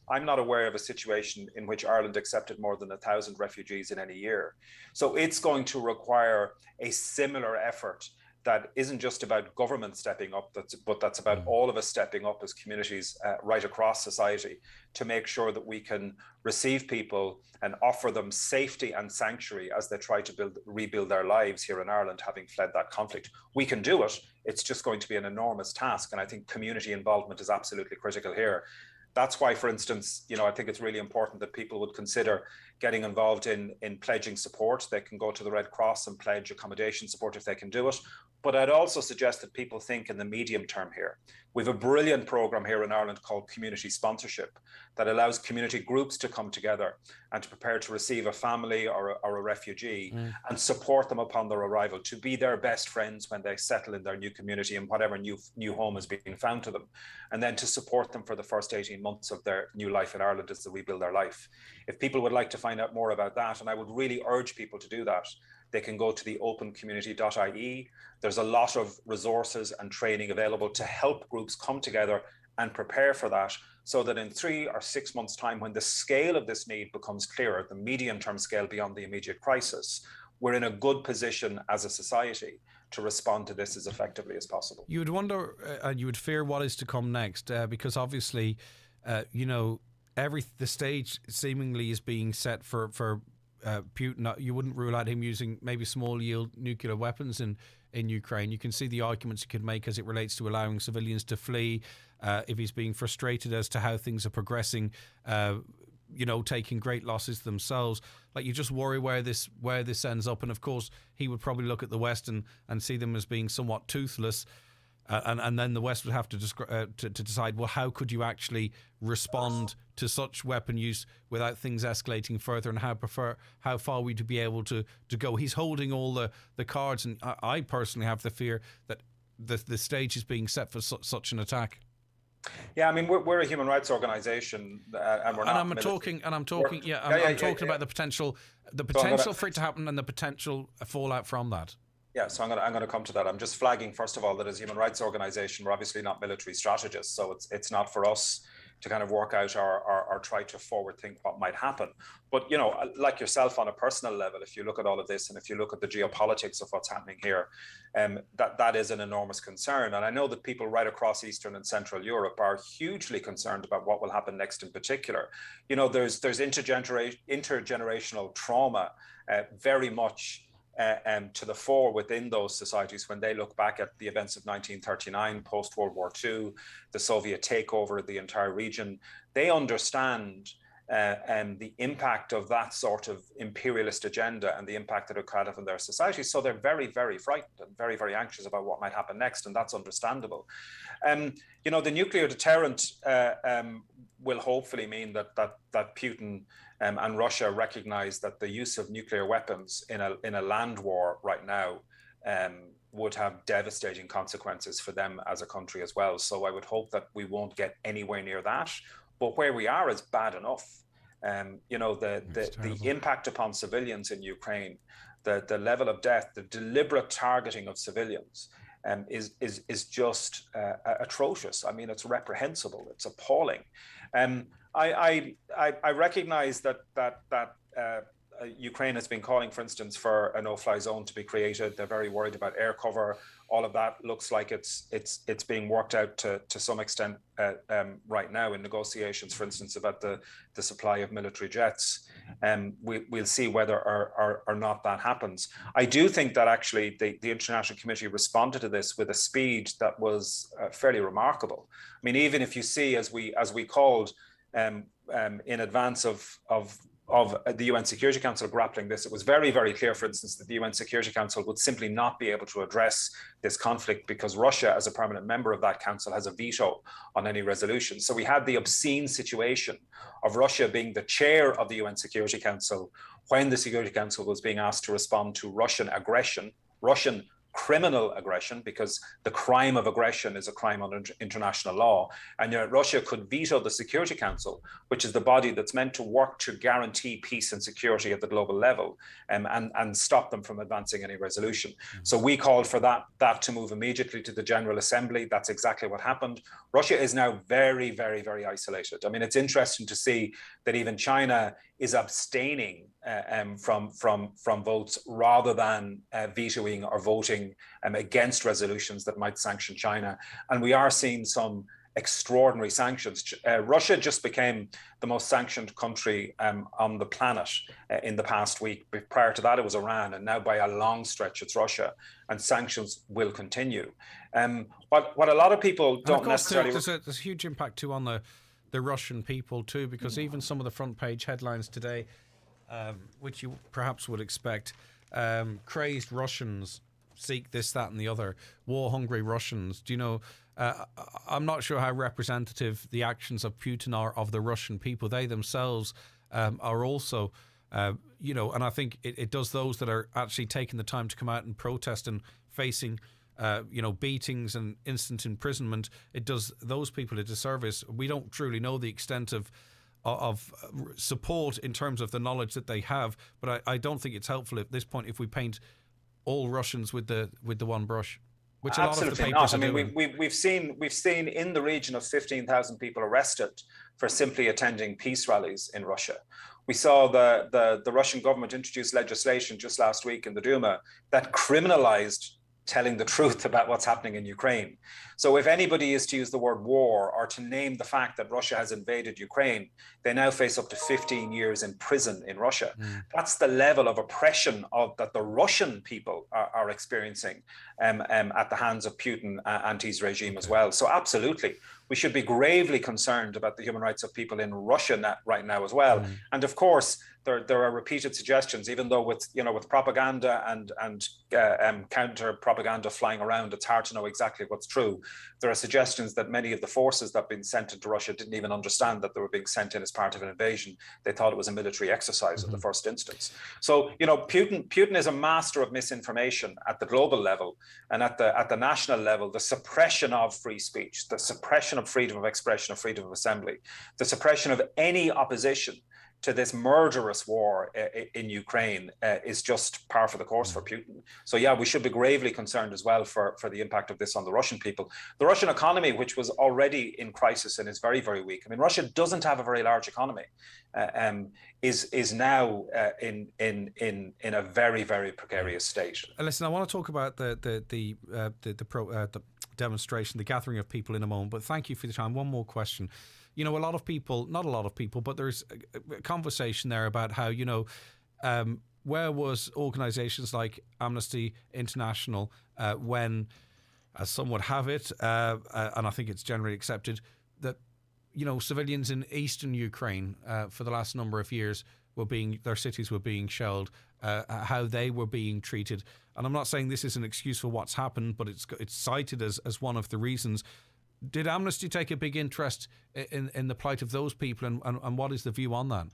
I'm not aware of a situation in which Ireland accepted more than 1,000 refugees in any year. So it's going to require a similar effort that isn't just about government stepping up, but that's about all of us stepping up as communities right across society to make sure that we can receive people and offer them safety and sanctuary as they try to rebuild their lives here in Ireland, having fled that conflict. We can do it. It's just going to be an enormous task. And I think community involvement is absolutely critical here. That's why, for instance, I think it's really important that people would consider getting involved in pledging support. They can go to the Red Cross and pledge accommodation support if they can do it. But I'd also suggest that people think in the medium term here. We have a brilliant program here in Ireland called Community Sponsorship that allows community groups to come together and to prepare to receive a family or a refugee and support them upon their arrival, to be their best friends when they settle in their new community and whatever new home is being found to them, and then to support them for the first 18 months of their new life in Ireland as they rebuild their life. If people would like to find out more about that, and I would really urge people to do that, they can go to the opencommunity.ie. There's a lot of resources and training available to help groups come together and prepare for that, so that in 3 or 6 months' time, when the scale of this need becomes clearer, the medium-term scale beyond the immediate crisis, we're in a good position as a society to respond to this as effectively as possible. You would wonder, and you would fear what is to come next, because obviously, the stage seemingly is being set for Putin. You wouldn't rule out him using maybe small-yield nuclear weapons in Ukraine. You can see the arguments he could make as it relates to allowing civilians to flee, if he's being frustrated as to how things are progressing, taking great losses themselves. Like, you just worry where this ends up. And of course, he would probably look at the West and see them as being somewhat toothless. And then the West would have to decide, well, how could you actually respond to such weapon use without things escalating further, and how far we'd be able to go. He's holding all the cards, and I personally have the fear that the stage is being set for such an attack. Yeah, I mean, we're a human rights organisation, and we're not. I'm talking about the potential for it to happen and the potential fallout from that. Yeah, so I'm going to come to that. I'm just flagging, first of all, that as a human rights organisation, we're obviously not military strategists, so it's not for us to kind of work out or try to forward think what might happen. But, like yourself on a personal level, if you look at all of this and if you look at the geopolitics of what's happening here, that is an enormous concern. And I know that people right across Eastern and Central Europe are hugely concerned about what will happen next in particular. There's intergenerational trauma very much to the fore within those societies when they look back at the events of 1939, post-World War II, the Soviet takeover of the entire region. They understand the impact of that sort of imperialist agenda and the impact that it could have on their society. So they're very, very frightened and very, very anxious about what might happen next, and that's understandable. The nuclear deterrent will hopefully mean that Putin and Russia recognize that the use of nuclear weapons in a land war right now would have devastating consequences for them as a country as well. So I would hope that we won't get anywhere near that. But where we are is bad enough. The impact upon civilians in Ukraine, the level of death, the deliberate targeting of civilians is just atrocious. I mean, it's reprehensible. It's appalling. I recognize that Ukraine has been calling, for instance, for a no-fly zone to be created. They're very worried about air cover. All of that looks like it's being worked out to some extent right now in negotiations, for instance, about the supply of military jets. We'll see whether or not that happens. I do think that actually the International Committee responded to this with a speed that was fairly remarkable. I mean, even if you see, as we called in advance of the UN Security Council grappling this, it was very, very clear, for instance, that the UN Security Council would simply not be able to address this conflict because Russia, as a permanent member of that council, has a veto on any resolution. So we had the obscene situation of Russia being the chair of the UN Security Council when the Security Council was being asked to respond to Russian aggression, Russian criminal aggression, because the crime of aggression is a crime under international law. And yet Russia could veto the Security Council, which is the body that's meant to work to guarantee peace and security at the global level, and stop them from advancing any resolution. So we called for that to move immediately to the General Assembly. That's exactly what happened. Russia is now very, very, very isolated. I mean, it's interesting to see that even China is abstaining from votes rather than vetoing or voting against resolutions that might sanction China. And we are seeing some extraordinary sanctions. Russia just became the most sanctioned country on the planet in the past week. Prior to that, it was Iran, and now by a long stretch, it's Russia. And sanctions will continue. What a lot of people don't necessarily... There's a huge impact too on the Russian people too, because even some of the front page headlines today, which you perhaps would expect, crazed Russians seek this, that and the other, war-hungry Russians. Do you know, I'm not sure how representative the actions of Putin are of the Russian people. They themselves are also, and I think it does those that are actually taking the time to come out and protest and facing beatings and instant imprisonment. It does those people a disservice. We don't truly know the extent of support in terms of the knowledge that they have, but I don't think it's helpful at this point if we paint all Russians with the one brush. Which a lot of the Absolutely papers not. are I mean, doing. we've seen in the region of 15,000 people arrested for simply attending peace rallies in Russia. We saw the Russian government introduce legislation just last week in the Duma that criminalized telling the truth about what's happening in Ukraine. So if anybody is to use the word war or to name the fact that Russia has invaded Ukraine, they now face up to 15 years in prison in Russia. That's the level of oppression that the Russian people are experiencing at the hands of Putin and his regime as well. So absolutely, we should be gravely concerned about the human rights of people in Russia right now as well. And of course, there are repeated suggestions, even though with propaganda and counter propaganda flying around, it's hard to know exactly what's true. There are suggestions that many of the forces that have been sent into Russia didn't even understand that they were being sent in as part of an invasion. They thought it was a military exercise in the first instance. So, Putin is a master of misinformation at the global level, and at the national level, the suppression of free speech, the suppression of freedom of expression, of freedom of assembly, the suppression of any opposition to this murderous war in Ukraine is just par for the course for Putin. So yeah, we should be gravely concerned as well for the impact of this on the Russian people. The Russian economy, which was already in crisis and is very, very weak. I mean, Russia doesn't have a very large economy, is now in a very, very precarious state. Listen, I want to talk about the demonstration, the gathering of people in a moment, but thank you for the time. One more question. A lot of people, not a lot of people, but there's a conversation there about how, where was organisations like Amnesty International when, as some would have it, and I think it's generally accepted, that, civilians in eastern Ukraine for the last number of years their cities were being shelled, how they were being treated. And I'm not saying this is an excuse for what's happened, but it's cited as one of the reasons. Did Amnesty take a big interest in the plight of those people, and what is the view on that?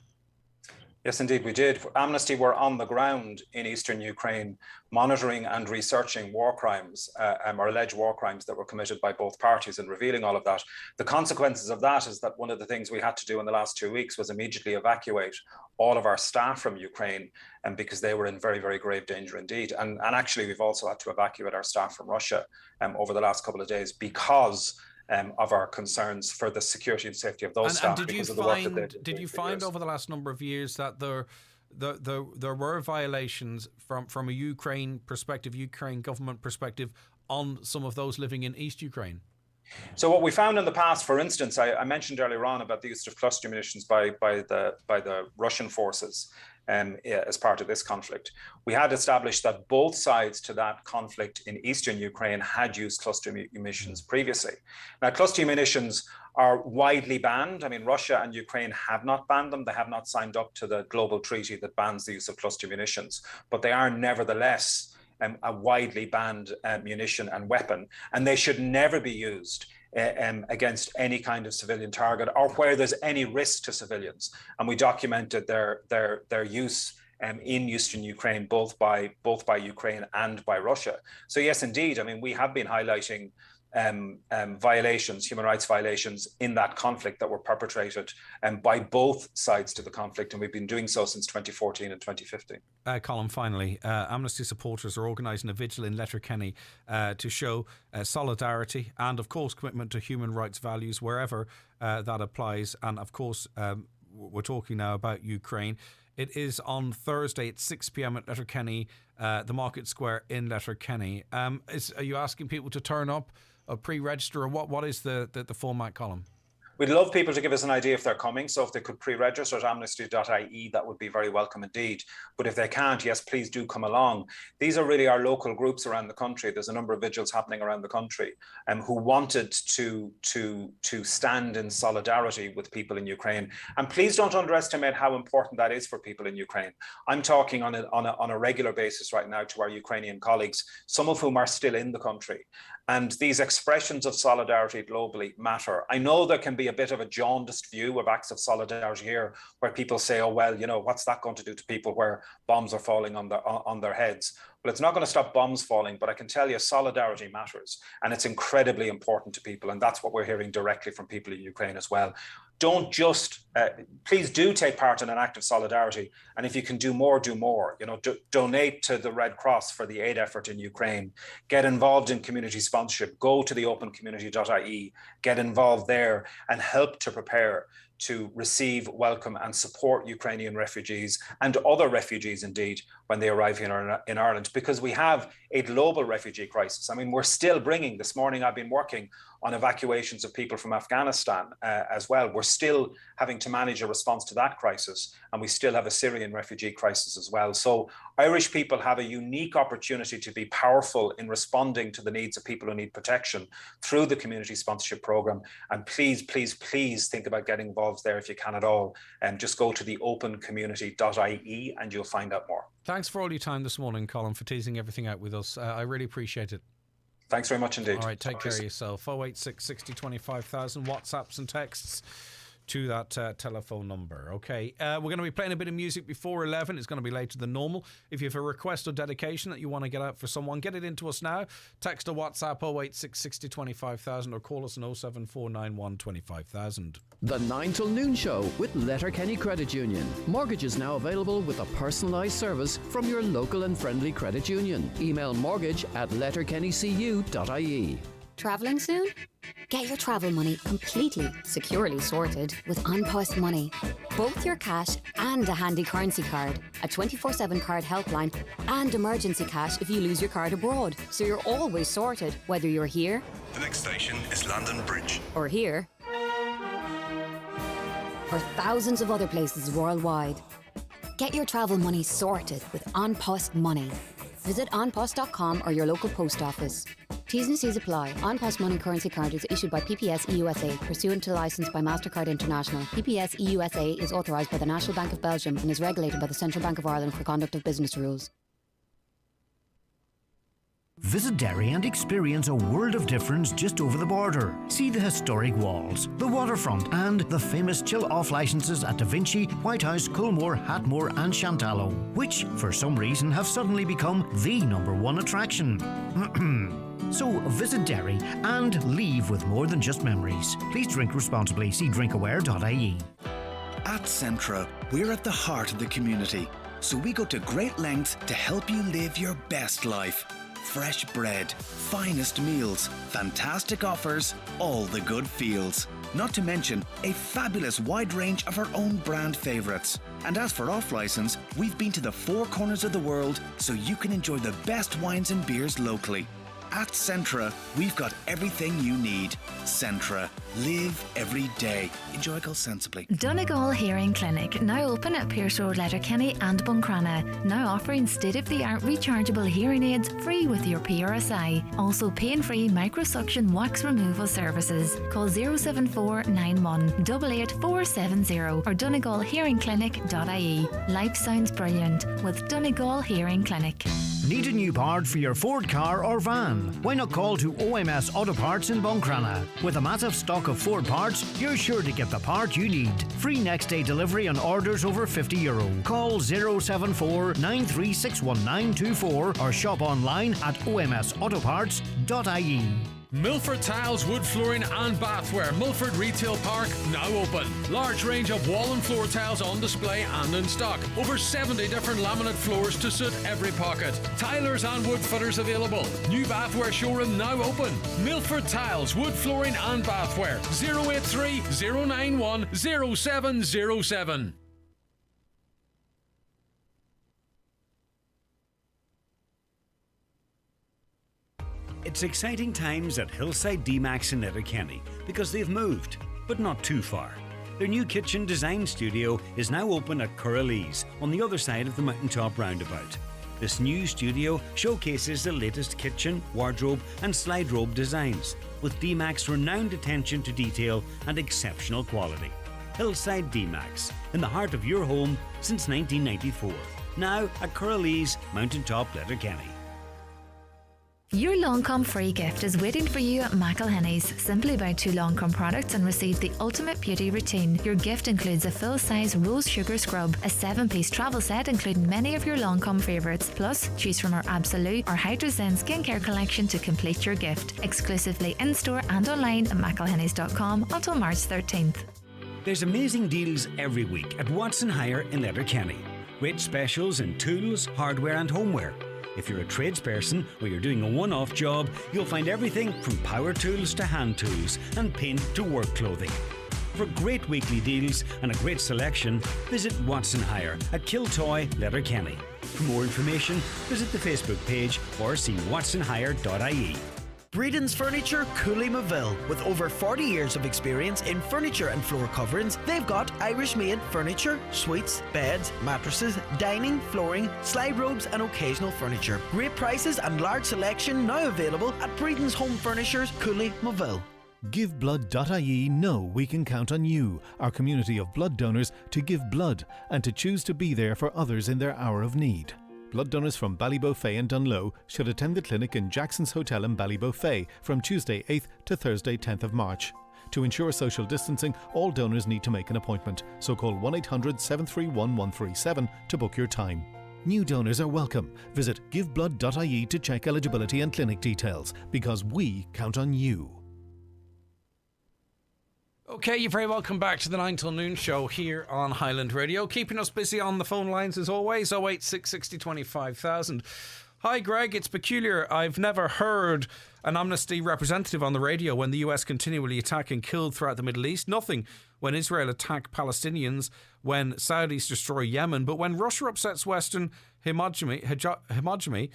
Yes, indeed, we did. Amnesty were on the ground in eastern Ukraine, monitoring and researching war crimes, or alleged war crimes that were committed by both parties, and revealing all of that. The consequences of that is that one of the things we had to do in the last 2 weeks was immediately evacuate all of our staff from Ukraine, and because they were in very, very grave danger indeed. And actually, we've also had to evacuate our staff from Russia over the last couple of days because of our concerns for the security and safety of those staff. And did you find over the last number of years that there were violations from a Ukraine perspective, Ukraine government perspective, on some of those living in East Ukraine? So what we found in the past, for instance, I mentioned earlier on about the use of cluster munitions by the Russian forces as part of this conflict. We had established that both sides to that conflict in eastern Ukraine had used cluster munitions previously. Now, cluster munitions are widely banned. I mean, Russia and Ukraine have not banned them. They have not signed up to the global treaty that bans the use of cluster munitions, but they are nevertheless a widely banned munition and weapon, and they should never be used against any kind of civilian target or where there's any risk to civilians. And we documented their use in eastern Ukraine, both by Ukraine and by Russia. So yes, indeed, I mean, we have been highlighting violations, human rights violations in that conflict that were perpetrated by both sides to the conflict, and we've been doing so since 2014 and 2015. Colin, finally, Amnesty supporters are organising a vigil in Letterkenny to show solidarity and, of course, commitment to human rights values wherever that applies. And, of course, we're talking now about Ukraine. It is on Thursday at 6 p.m. at Letterkenny, the Market Square in Letterkenny. Are you asking people to turn up, pre-register, or what is the format, Colin? We'd love people to give us an idea if they're coming. So if they could pre-register at amnesty.ie, that would be very welcome indeed. But if they can't, yes, please do come along. These are really our local groups around the country. There's a number of vigils happening around the country who wanted to stand in solidarity with people in Ukraine. And please don't underestimate how important that is for people in Ukraine. I'm talking on a regular basis right now to our Ukrainian colleagues, some of whom are still in the country. And these expressions of solidarity globally matter. I know there can be a bit of a jaundiced view of acts of solidarity here, where people say, oh, well, you know, what's that going to do to people where bombs are falling on their heads? Well, it's not going to stop bombs falling, but I can tell you solidarity matters, and it's incredibly important to people. And that's what we're hearing directly from people in Ukraine as well. don't just, please do take part in an act of solidarity. And if you can do more, do more. Donate to the Red Cross for the aid effort in Ukraine. Get involved in community sponsorship. Go to the opencommunity.ie, get involved there and help to prepare to receive, welcome and support Ukrainian refugees and other refugees indeed when they arrive here in Ireland, because we have a global refugee crisis. I mean, we're still bringing, this morning I've been working on evacuations of people from Afghanistan as well. We're still having to manage a response to that crisis, and we still have a Syrian refugee crisis as well. So Irish people have a unique opportunity to be powerful in responding to the needs of people who need protection through the community sponsorship programme. And please, please, please think about getting involved there if you can at all. And just go to the opencommunity.ie and you'll find out more. Thanks for all your time this morning, Colin, for teasing everything out with us. I really appreciate it. Thanks very much indeed. All right, take care of yourself. 086 60 25,000 WhatsApps and texts to that telephone number. Okay, we're going to be playing a bit of music before 11. It's going to be later than normal. If you have a request or dedication that you want to get out for someone, get it into us now. Text or WhatsApp 086 60 25,000 or call us on 07491 25,000. The 9 till noon show with Letterkenny Credit Union. Mortgages now available with a personalised service from your local and friendly credit union. Email mortgage@letterkennycu.ie. Travelling soon? Get your travel money completely, securely sorted with OnPost Money. Both your cash and a handy currency card, a 24/7 card helpline and emergency cash if you lose your card abroad. So you're always sorted, whether you're here... The next station is London Bridge. ...or here... or thousands of other places worldwide. Get your travel money sorted with OnPost Money. Visit onpost.com or your local post office. T's and C's apply. OnPost Money Currency Card is issued by PPS EUSA, pursuant to licence by MasterCard International. PPS EUSA is authorised by the National Bank of Belgium and is regulated by the Central Bank of Ireland for conduct of business rules. Visit Derry and experience a world of difference just over the border. See the historic walls, the waterfront and the famous chill-off licences at Da Vinci, White House, Coolmore, Hatmore and Shantallow, which for some reason have suddenly become the #1 attraction. So visit Derry and leave with more than just memories. Please drink responsibly. See drinkaware.ie. At Centra, we're at the heart of the community, so we go to great lengths to help you live your best life. Fresh bread, finest meals, fantastic offers, all the good feels. Not to mention a fabulous wide range of our own brand favourites. And as for off-licence, we've been to the 4 corners of the world so you can enjoy the best wines and beers locally. At Centra, we've got everything you need. Centra. Live every day. Enjoy it sensibly. Donegal Hearing Clinic, now open at Pierce Road, Letterkenny and Buncrana. Now offering state-of-the-art rechargeable hearing aids free with your PRSI. Also pain-free microsuction wax removal services. Call 07491 88470 or donegalhearingclinic.ie. Life sounds brilliant with Donegal Hearing Clinic. Need a new part for your Ford car or van? Why not call to OMS Auto Parts in Buncrana? With a massive stock of Ford parts, you're sure to get the part you need. Free next day delivery on orders over €50. Call 074 9361924 or shop online at omsautoparts.ie. Milford Tiles, Wood Flooring and Bathware, Milford Retail Park, now open. Large range of wall and floor tiles on display and in stock. Over 70 different laminate floors to suit every pocket. Tilers and wood fitters available. New Bathware showroom now open. Milford Tiles, Wood Flooring and Bathware, 083 091 0707. It's exciting times at Hillside D-Max in Letterkenny because they've moved, but not too far. Their new kitchen design studio is now open at Curralees on the other side of the Mountaintop Roundabout. This new studio showcases the latest kitchen, wardrobe and slide robe designs with D-Max renowned attention to detail and exceptional quality. Hillside D-Max, in the heart of your home since 1994. Now at Curralees, Mountaintop, Letterkenny. Your Lancome free gift is waiting for you at McElhinney's. Simply buy 2 Lancome products and receive the ultimate beauty routine. Your gift includes a full-size rose sugar scrub, a 7-piece travel set including many of your Lancome favourites. Plus, choose from our Absolute or Hydrozen skincare collection to complete your gift. Exclusively in-store and online at mcelhinney's.com until March 13th. There's amazing deals every week at Watson Hire in Letterkenny. Great specials in tools, hardware and homeware. If you're a tradesperson or you're doing a one-off job, you'll find everything from power tools to hand tools and paint to work clothing. For great weekly deals and a great selection, visit Watson Hire at Kiltoy, Letterkenny. For more information, visit the Facebook page or see watsonhire.ie. Breedon's Furniture, Cooley-Maville. With over 40 years of experience in furniture and floor coverings, they've got Irish-made furniture, suites, beds, mattresses, dining, flooring, slide robes and occasional furniture. Great prices and large selection now available at Breedon's Home Furnitures, Cooley-Maville. GiveBlood.ie know we can count on you, our community of blood donors, to give blood and to choose to be there for others in their hour of need. Blood donors from Ballybofey and Dunloe should attend the clinic in Jackson's Hotel in Ballybofey from Tuesday 8th to Thursday 10th of March. To ensure social distancing, all donors need to make an appointment, so call 1-800-731-137 to book your time. New donors are welcome. Visit giveblood.ie to check eligibility and clinic details, because we count on you. Okay, you're very welcome back to the 9 till noon show here on Highland Radio. Keeping us busy on the phone lines as always, 086 60 25,000. Hi Greg, it's peculiar. I've never heard an Amnesty representative on the radio when the US continually attack and kill throughout the Middle East. Nothing when Israel attack Palestinians, when Saudis destroy Yemen. But when Russia upsets Western hegemony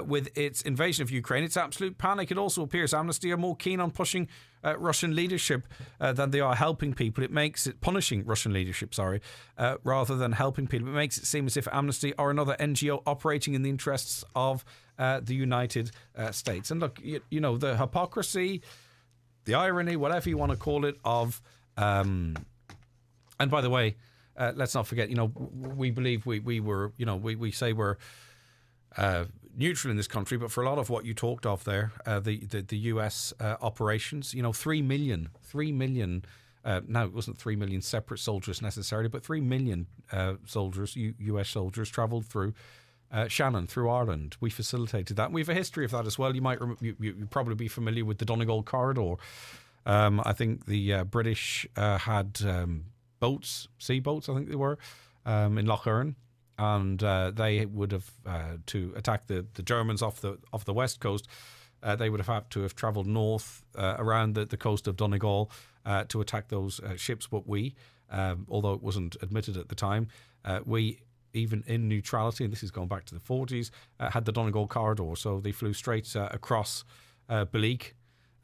with its invasion of Ukraine, it's absolute panic. It also appears Amnesty are more keen on pushing Russian leadership than they are helping people. It makes it punishing Russian leadership, rather than helping people. It makes it seem as if Amnesty are another NGO operating in the interests of the United States. And look, you know, the hypocrisy, the irony, whatever you want to call it, of and by the way, let's not forget, you know, we believe we were, you know, we say we're neutral in this country, but for a lot of what you talked of there, the US operations, you know, 3 million, now it wasn't 3 million separate soldiers necessarily, but 3 million soldiers, US soldiers, travelled through Shannon, through Ireland. We facilitated that. We have a history of that as well. You might you probably be familiar with the Donegal corridor. I think the British had boats, sea boats, I think they were, in Lough Erne. And they would have to attack the Germans off the west coast. They would have had to have travelled north around the coast of Donegal to attack those ships. But we, although it wasn't admitted at the time, we, even in neutrality, and this is going back to the 40s, had the Donegal corridor. So they flew straight across Beleek,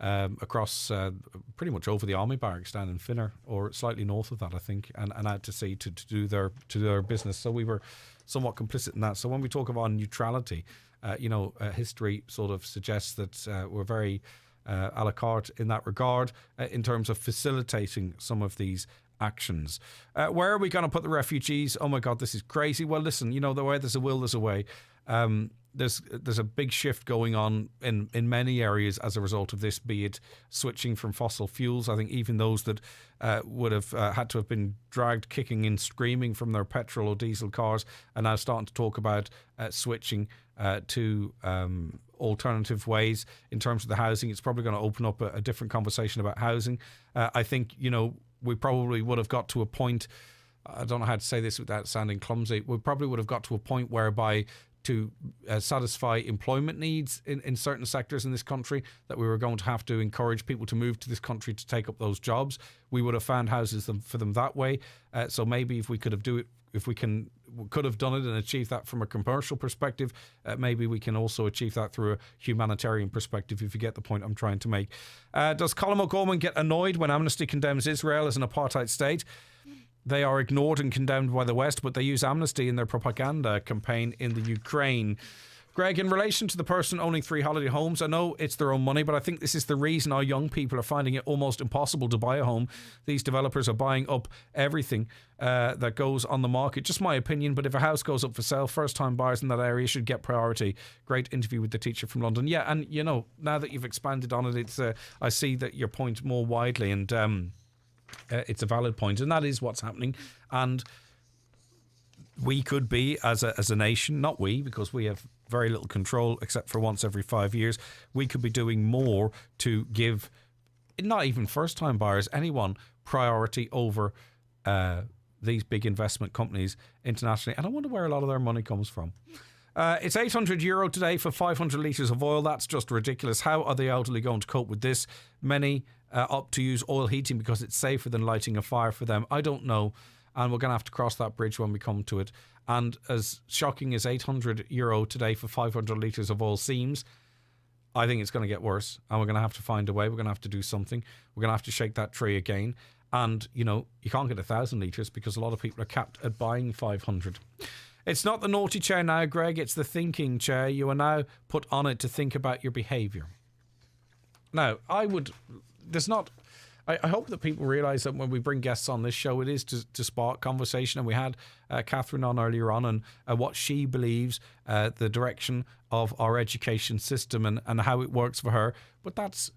across pretty much over the army barracks down in Finner, or slightly north of that, I think, and out to sea to do their business. So we were somewhat complicit in that. So when we talk about neutrality, history sort of suggests that we're very a la carte in that regard in terms of facilitating some of these actions. Where are we going to put the refugees? Oh my God, this is crazy. Well, listen, you know, the way there's a will, there's a way. There's a big shift going on in many areas as a result of this, be it switching from fossil fuels. I think even those that would have had to have been dragged kicking and screaming from their petrol or diesel cars are now starting to talk about switching to alternative ways. In terms of the housing, it's probably going to open up a different conversation about housing. I think, you know, we probably would have got to a point, I don't know how to say this without sounding clumsy, we probably would have got to a point whereby to satisfy employment needs in certain sectors in this country, that we were going to have to encourage people to move to this country to take up those jobs. We would have found houses for them that way. So maybe if we could have could have done it and achieved that from a commercial perspective, maybe we can also achieve that through a humanitarian perspective, if you get the point I'm trying to make. Does Columbo Gorman get annoyed when Amnesty condemns Israel as an apartheid state? They are ignored and condemned by the West, but they use Amnesty in their propaganda campaign in the Ukraine. Greg, in relation to the person owning 3 holiday homes, I know it's their own money, but I think this is the reason our young people are finding it almost impossible to buy a home. These developers are buying up everything that goes on the market. Just my opinion, but if a house goes up for sale, first-time buyers in that area should get priority. Great interview with the teacher from London. Yeah, and you know, now that you've expanded on it, it's I see that your point more widely, and it's a valid point, and that is what's happening. And we could be, as a nation, not we, because we have very little control except for once every 5 years, we could be doing more to give not even first-time buyers, anyone, priority over these big investment companies internationally. And I wonder where a lot of their money comes from. It's €800 today for 500 litres of oil. That's just ridiculous. How are the elderly going to cope with this? Many opt to use oil heating because it's safer than lighting a fire for them. I don't know. And we're going to have to cross that bridge when we come to it. And as shocking as €800 today for 500 litres of oil seems, I think it's going to get worse. And we're going to have to find a way. We're going to have to do something. We're going to have to shake that tree again. And, you know, you can't get 1,000 litres because a lot of people are capped at buying 500. It's not the naughty chair now, Greg. It's the thinking chair. You are now put on it to think about your behaviour. Now, I hope that people realise that when we bring guests on this show, it is to spark conversation. And we had Catherine on earlier on and what she believes the direction of our education system and how it works for her. But that's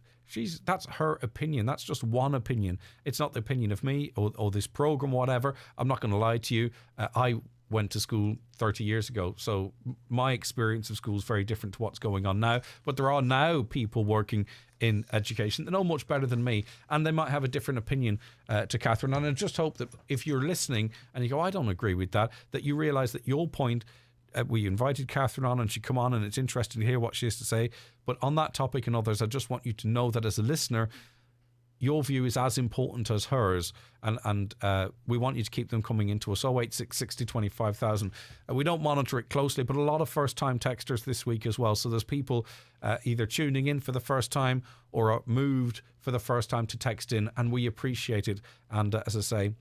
her opinion. That's just one opinion. It's not the opinion of me or this programme, whatever. I'm not going to lie to you. I went to school 30 years ago, so my experience of school is very different to what's going on now. But there are now people working in education that know much better than me, and they might have a different opinion to Catherine. And I just hope that if you're listening and you go, I don't agree with that you realise that your point, we invited Catherine on and she come on and it's interesting to hear what she has to say. But on that topic and others, I just want you to know that as a listener, your view is as important as hers, and we want you to keep them coming into us. 086 60 25,000. We don't monitor it closely, but a lot of first-time texters this week as well. So there's people either tuning in for the first time or are moved for the first time to text in, and we appreciate it. And as I say,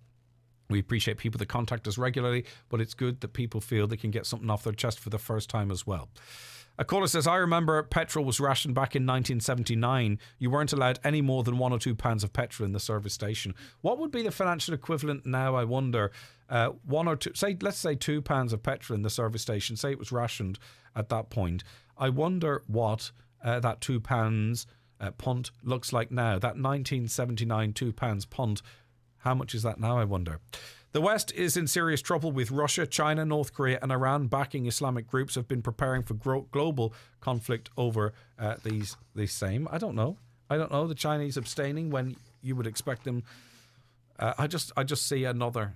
we appreciate people that contact us regularly, but it's good that people feel they can get something off their chest for the first time as well. A caller says, I remember petrol was rationed back in 1979. You weren't allowed any more than £1 or £2 of petrol in the service station. What would be the financial equivalent now, I wonder? One or two, let's say £2 of petrol in the service station. Say it was rationed at that point. I wonder what that £2 punt looks like now. That 1979 £2 punt, how much is that now, I wonder? The West is in serious trouble with Russia, China, North Korea and Iran backing Islamic groups have been preparing for global conflict over these same. I don't know. The Chinese abstaining when you would expect them. I just see another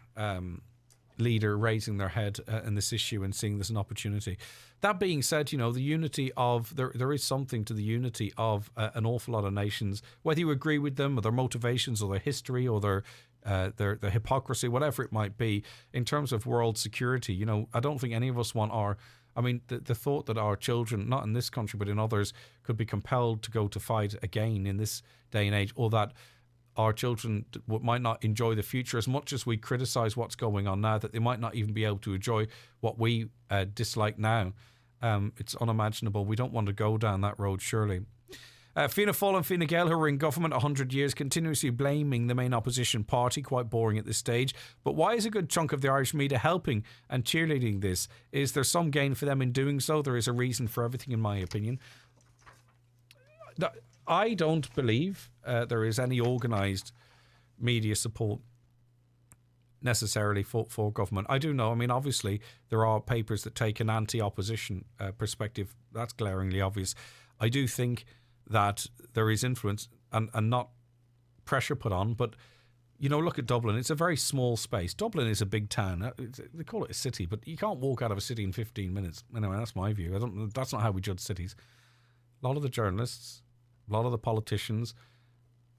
leader raising their head in this issue and seeing there's an opportunity. That being said, you know, the unity of there is something to the unity of an awful lot of nations, whether you agree with them or their motivations or their history or their hypocrisy, whatever it might be, in terms of world security. You know, I don't think any of us want the thought that our children, not in this country but in others, could be compelled to go to fight again in this day and age, or that our children might not enjoy the future as much as we criticise what's going on now, that they might not even be able to enjoy what we dislike now. It's unimaginable. We don't want to go down that road, surely. Fianna Fáil and Fine Gael, who were in government 100 years, continuously blaming the main opposition party. Quite boring at this stage. But why is a good chunk of the Irish media helping and cheerleading this? Is there some gain for them in doing so? There is a reason for everything, in my opinion. I don't believe there is any organised media support necessarily for government. I do know, I mean, obviously there are papers that take an anti-opposition perspective. That's glaringly obvious. I do think that there is influence and not pressure put on, but you know, look at Dublin. It's a very small space. Dublin is a big town. They call it a city, but you can't walk out of a city in 15 minutes. Anyway, that's my view. That's not how we judge cities. A lot of the journalists, a lot of the politicians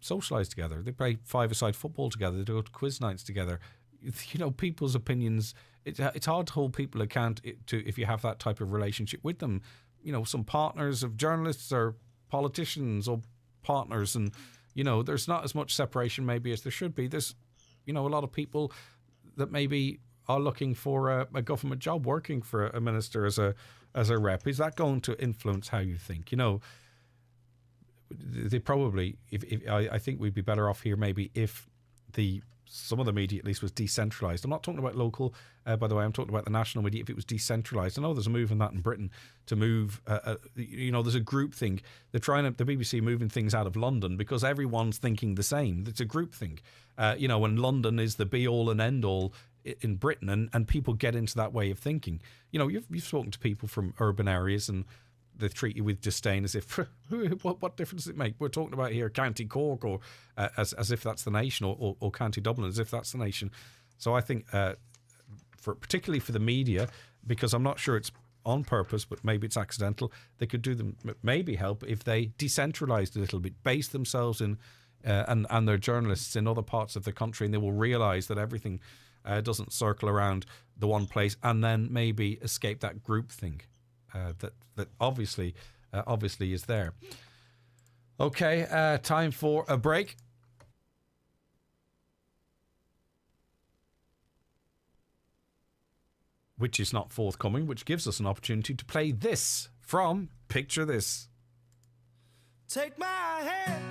socialise together. They play five-a-side football together. They go to quiz nights together. You know, people's opinions, it's hard to hold people account if you have that type of relationship with them. You know, some partners of journalists are politicians or partners, and you know, there's not as much separation maybe as there should be. There's, you know, a lot of people that maybe are looking for a government job, working for a minister as a rep. Is that going to influence how you think? You know, they probably, I think we'd be better off here maybe if some of the media at least was decentralised. I'm not talking about local, by the way, I'm talking about the national media. If it was decentralised, I know there's a move in that in Britain to move, you know, there's a group thing. They're trying the BBC moving things out of London because everyone's thinking the same. It's a group thing. You know, and London is the be all and end all in Britain, and people get into that way of thinking. You know, you've spoken to people from urban areas and they treat you with disdain, as if what difference does it make? We're talking about here County Cork, or as if that's the nation, or County Dublin as if that's the nation. So I think particularly for the media, because I'm not sure it's on purpose, but maybe it's accidental, they could do them maybe help if they decentralised a little bit, base themselves in and their journalists in other parts of the country, and they will realise that everything doesn't circle around the one place, and then maybe escape that groupthink that obviously is there. Okay, time for a break. Which is not forthcoming, which gives us an opportunity to play this from Picture This. Take my hand.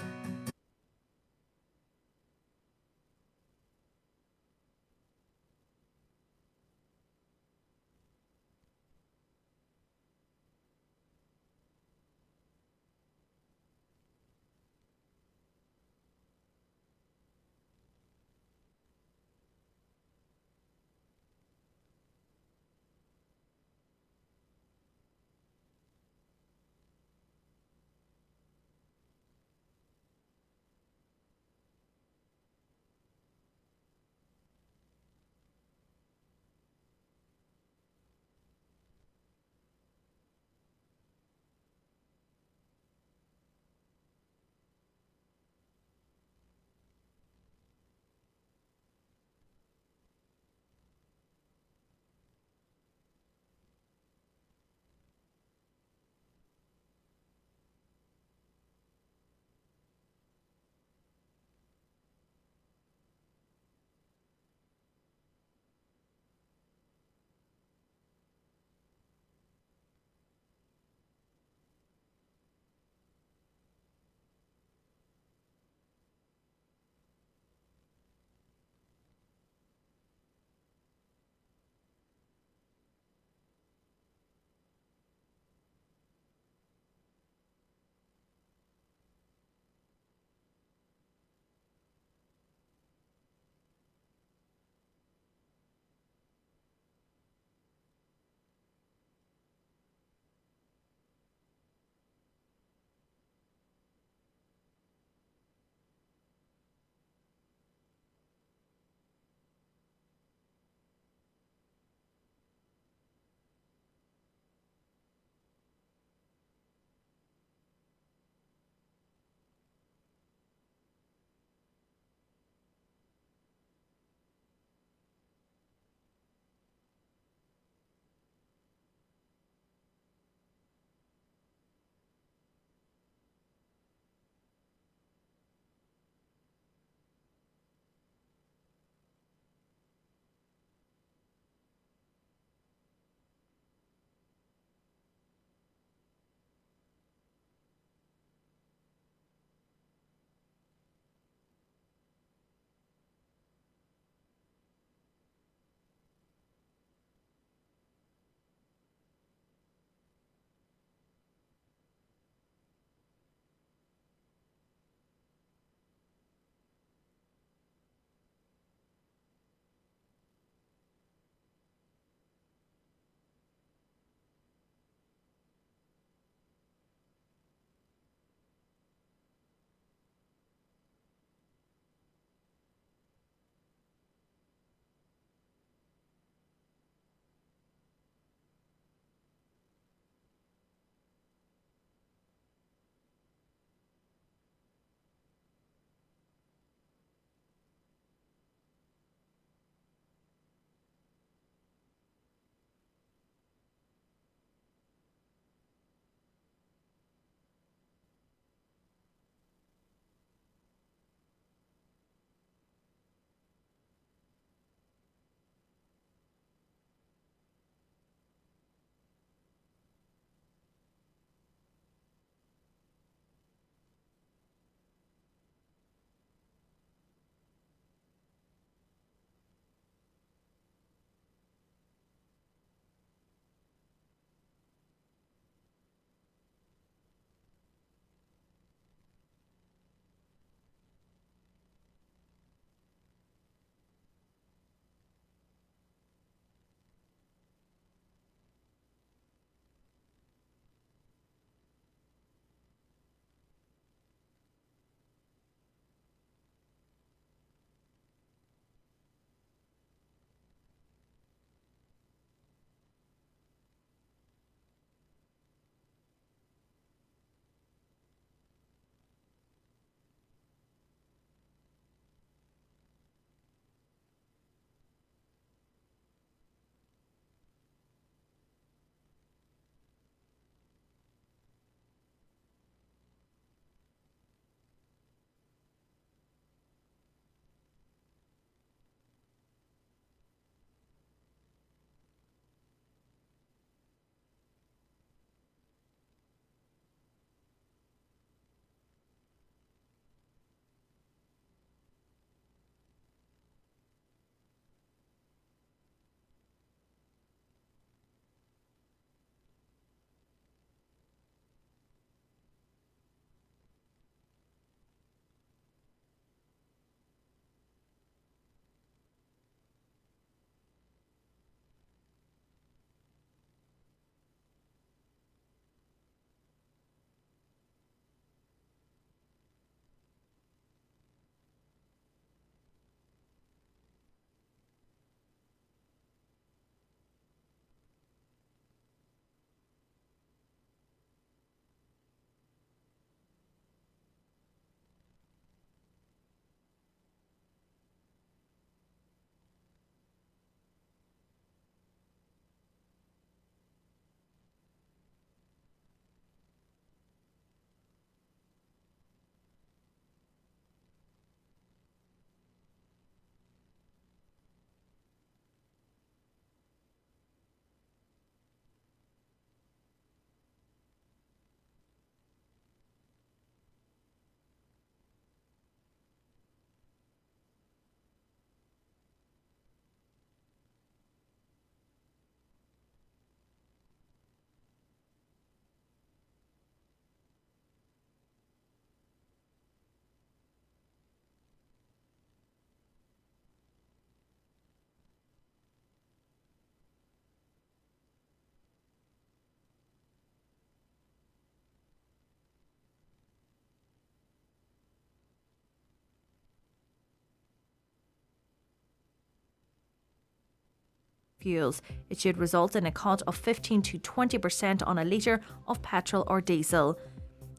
fuels. It should result in a cut of 15 to 20% on a litre of petrol or diesel.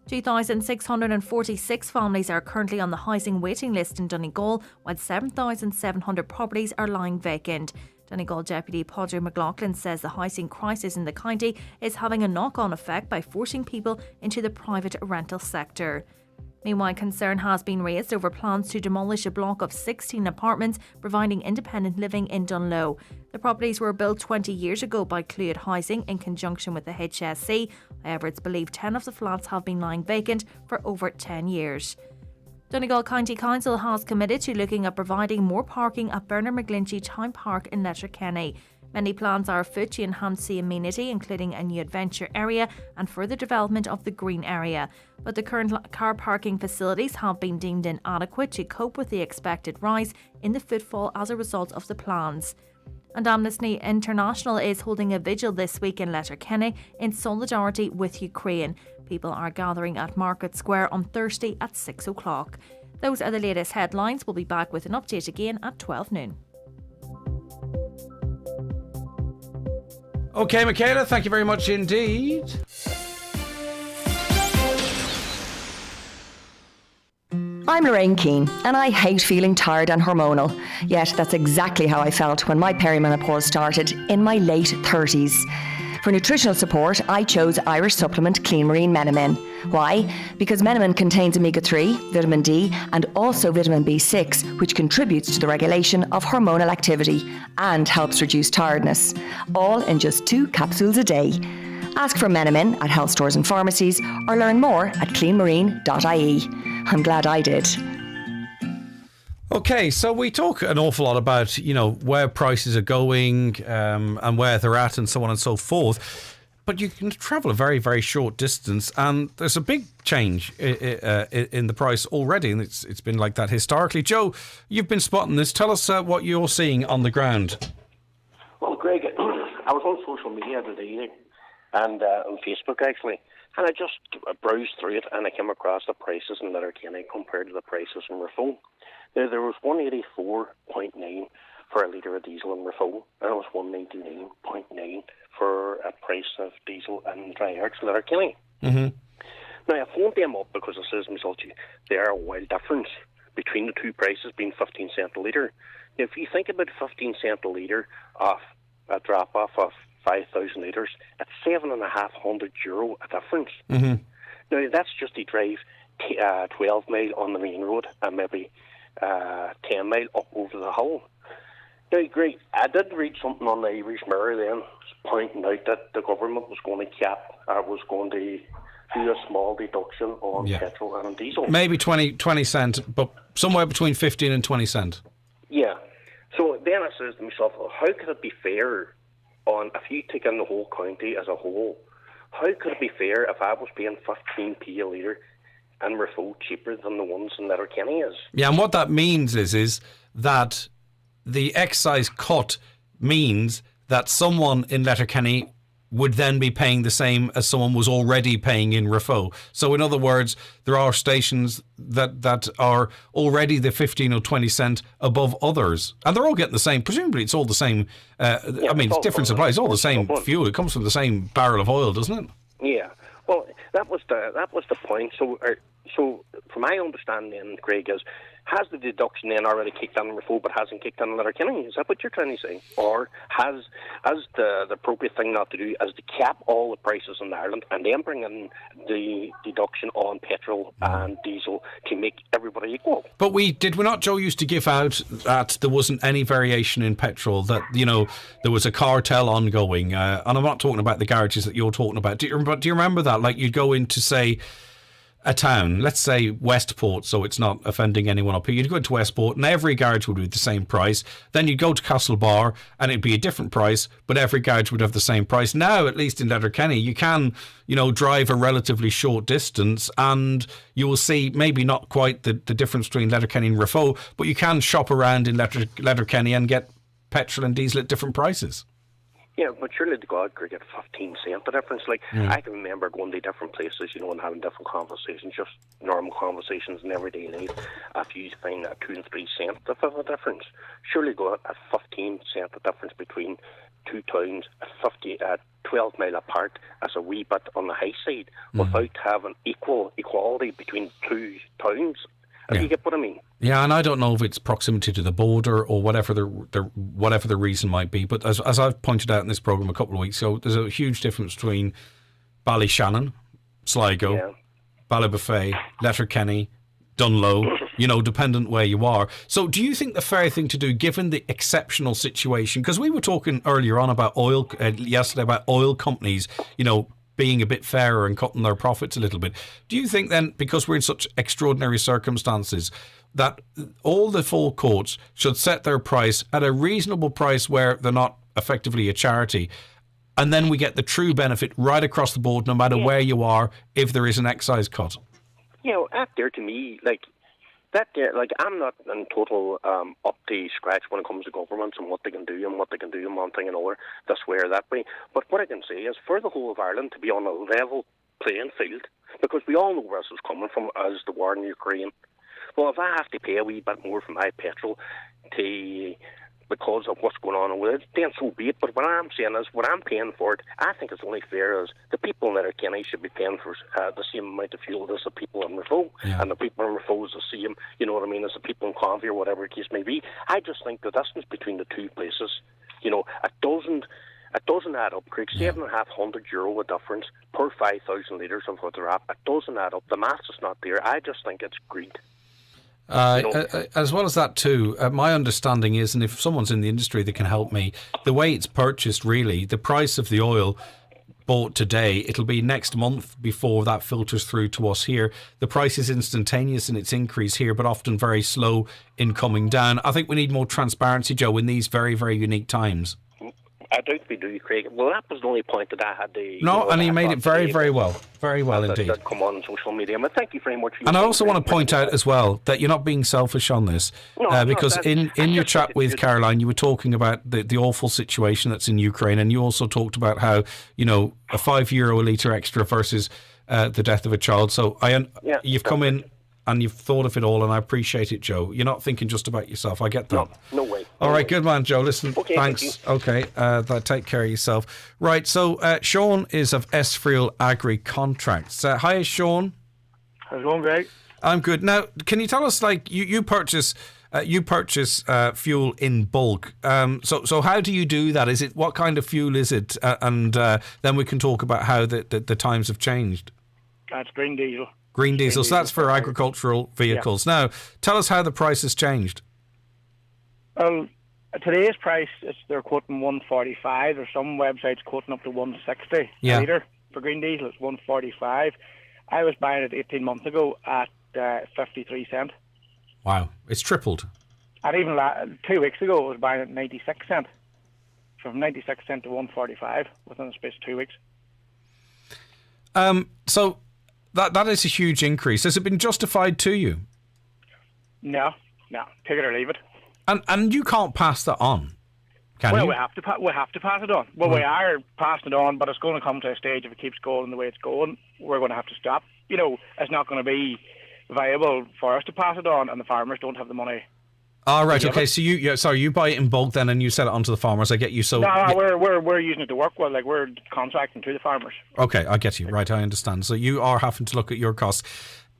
2,646 families are currently on the housing waiting list in Donegal, while 7,700 properties are lying vacant. Donegal Deputy Padraig McLaughlin says the housing crisis in the county is having a knock-on effect by forcing people into the private rental sector. Meanwhile, concern has been raised over plans to demolish a block of 16 apartments providing independent living in Dunloe. The properties were built 20 years ago by Clúid Housing in conjunction with the HSC. However, it's believed 10 of the flats have been lying vacant for over 10 years. Donegal County Council has committed to looking at providing more parking at Bernard McGlinchey Town Park in Letterkenny. Many plans are afoot to enhance the amenity, including a new adventure area and further development of the green area. But the current car parking facilities have been deemed inadequate to cope with the expected rise in the footfall as a result of the plans. And Amnesty International is holding a vigil this week in Letterkenny in solidarity with Ukraine. People are gathering at Market Square on Thursday at 6 o'clock. Those are the latest headlines. We'll be back with an update again at 12 noon. Okay, Michaela, thank you very much indeed. I'm Lorraine Keane, and I hate feeling tired and hormonal. Yet that's exactly how I felt when my perimenopause started in my late 30s. For nutritional support, I chose Irish supplement Clean Marine Menamin. Why? Because Menamin contains omega-3, vitamin D, and also vitamin B6, which contributes to the regulation of hormonal activity and helps reduce tiredness. All in just 2 capsules a day. Ask for Menamin at health stores and pharmacies, or learn more at cleanmarine.ie. I'm glad I did. Okay, so we talk an awful lot about, where prices are going and where they're at and so on and so forth. But you can travel a very, very short distance and there's a big change in the price already. And it's been like that historically. Joe, you've been spotting this. Tell us what you're seeing on the ground. Well, Greg, I was on social media today and on Facebook actually. And I just browsed through it and I came across the prices in Letterkenny compared to the prices in Raphoe. There was 184.9 for a litre of diesel in Raphoe, and it was 199.9 for a price of diesel in Dry Arch, Letterkenny. Mm-hmm. Now, I phoned them up because it says to myself, there are a wild difference between the two prices being 15 cents a litre. Now, if you think about 15 cents a litre off a drop-off of 5,000 litres, it's €7,500 a difference. Mm-hmm. Now, that's just to drive 12 mile on the main road and maybe 10 mile up over the hill. Now, Greg, I did read something on the Irish Mirror then, pointing out that the government was going to was going to do a small deduction on petrol and diesel. Maybe 20 cent, but somewhere between 15 and 20 cent. Yeah. So then I says to myself, how could it be fair if you take in the whole county as a whole, how could it be fair if I was paying 15p a litre and Raphoe cheaper than the ones in Letterkenny is? Yeah, and what that means is that the excise cut means that someone in Letterkenny would then be paying the same as someone was already paying in Raphoe. So in other words, there are stations that are already the 15 or 20 cent above others. And they're all getting the same. Presumably it's all the same. It's different supplies. It's all the same fuel. It comes from the same barrel of oil, doesn't it? Yeah. Well, that was the point. So from my understanding, Craig, has the deduction then already kicked in Raphoe but hasn't kicked in Letterkenny? Is that what you're trying to say? Or has the appropriate thing not to do is to cap all the prices in Ireland and then bring in the deduction on petrol and diesel to make everybody equal? But did we not, Joe, used to give out that there wasn't any variation in petrol, that, there was a cartel ongoing, and I'm not talking about the garages that you're talking about. Do you remember that? Like, you'd go into, say, a town, let's say Westport, so it's not offending anyone up here. You'd go into Westport and every garage would be the same price. Then you'd go to Castlebar and it'd be a different price, but every garage would have the same price. Now, at least in Letterkenny, you can, drive a relatively short distance and you will see maybe not quite the difference between Letterkenny and Raphoe, but you can shop around in Letterkenny and get petrol and diesel at different prices. Yeah, but surely the God could get 15 cent the difference. Like, I can remember going to different places, and having different conversations, just normal conversations in everyday life. If you find a 2 and 3 cent of a difference, surely go at 15 cent the difference between two towns at 12 mile apart as a wee bit on the high side without having equality between two towns. If you get what I mean? Yeah, and I don't know if it's proximity to the border or whatever the reason might be. But as I've pointed out in this programme a couple of weeks ago, there's a huge difference between Ballyshannon, Sligo, Ballybofey, Letterkenny, Dunlow, dependent where you are. So do you think the fair thing to do, given the exceptional situation, because we were talking earlier on about oil, yesterday, about oil companies, being a bit fairer and cutting their profits a little bit. Do you think then, because we're in such extraordinary circumstances, that all the full courts should set their price at a reasonable price where they're not effectively a charity, and then we get the true benefit right across the board, no matter where you are, if there is an excise cut? That there to me, I'm not in total up to scratch when it comes to governments and what they can do and one thing and another, this way or that way. But what I can say is for the whole of Ireland to be on a level playing field, because we all know where this is coming from as the war in Ukraine. Well, if I have to pay a wee bit more for my petrol because of what's going on with it, then so be it. But what I'm saying is, what I'm paying for it, I think it's only fair as the people in Letterkenny should be paying for the same amount of fuel as the people in Raphoe, and the people in Raphoe is the same, as the people in Convy or whatever the case may be. I just think the distance between the two places, it doesn't add up, Craig. €7,500 a difference per 5,000 litres of what they're at. It doesn't add up. The maths is not there. I just think it's greed. As well as that too, my understanding is, and if someone's in the industry that can help me, the way it's purchased, really, the price of the oil bought today, it'll be next month before that filters through to us here. The price is instantaneous in its increase here, but often very slow in coming down. I think we need more transparency, Joe, in these very, very unique times. I doubt we do, Craig. Well, that was the only point that I had to... and he made it very, very well. Very well indeed. That come on social media. But thank you very much. And I also want to point out as well that you're not being selfish on this. Because in your chat with Caroline, you were talking about the awful situation that's in Ukraine, and you also talked about how, a €5 a litre extra versus the death of a child. So you've come in and you've thought of it all, and I appreciate it, Joe. You're not thinking just about yourself. I get that. No way. All right, good man, Joe. Listen, thanks. Okay, take care of yourself. Right, so Sean is of Esfriel Agri Contracts. Hi, Sean. How's it going, Greg? I'm good. Now, can you tell us, you purchase fuel in bulk. So how do you do that? What kind of fuel is it? And then we can talk about how the times have changed. That's green diesel. Green diesel. So that's for agricultural vehicles. Yeah. Now, tell us how the price has changed. Well, today's price, they're quoting 145. There's some websites quoting up to 160 a litre. For green diesel, it's 145. I was buying it 18 months ago at 53 cents. Wow, it's tripled. And even 2 weeks ago, I was buying it at 96 cents. From 96 cents to 145 within the space of 2 weeks. So that is a huge increase. Has it been justified to you? No, take it or leave it. And you can't pass that on, can you? Well, we have to pass it on. Well, we are passing it on, but it's going to come to a stage, if it keeps going the way it's going, we're going to have to stop. It's not going to be viable for us to pass it on, and the farmers don't have the money. Right. Okay. So you buy it in bulk then, and you sell it on to the farmers. I get you. So we're using it to work with, we're contracting to the farmers. Okay, I get you. Right, I understand. So you are having to look at your costs.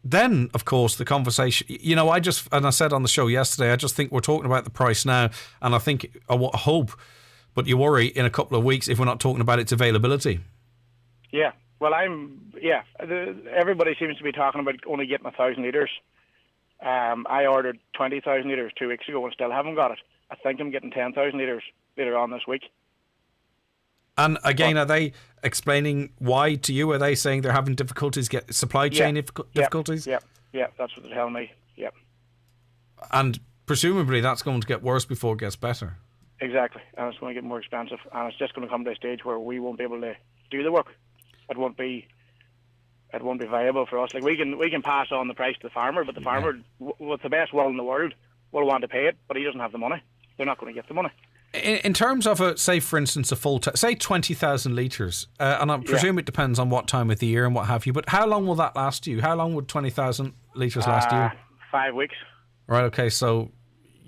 Then, of course, the conversation, I said on the show yesterday, I just think we're talking about the price now, and I think, I hope, but you worry in a couple of weeks if we're not talking about its availability. Yeah, well, everybody seems to be talking about only getting 1,000 litres. I ordered 20,000 litres 2 weeks ago and still haven't got it. I think I'm getting 10,000 litres later on this week. And again, are they explaining why to you? Are they saying they're having difficulties, supply chain difficulties? Yeah, that's what they're telling me. Yeah. And presumably that's going to get worse before it gets better. Exactly, and it's going to get more expensive, and it's just going to come to a stage where we won't be able to do the work. It won't be viable for us. We can pass on the price to the farmer, but the farmer, with the best will in the world, will want to pay it, but he doesn't have the money. They're not going to get the money. In terms of, say, for instance, a full say 20,000 litres, and I presume it depends on what time of the year and what have you, but how long will that last you? How long would 20,000 litres last you? 5 weeks. Right, okay, so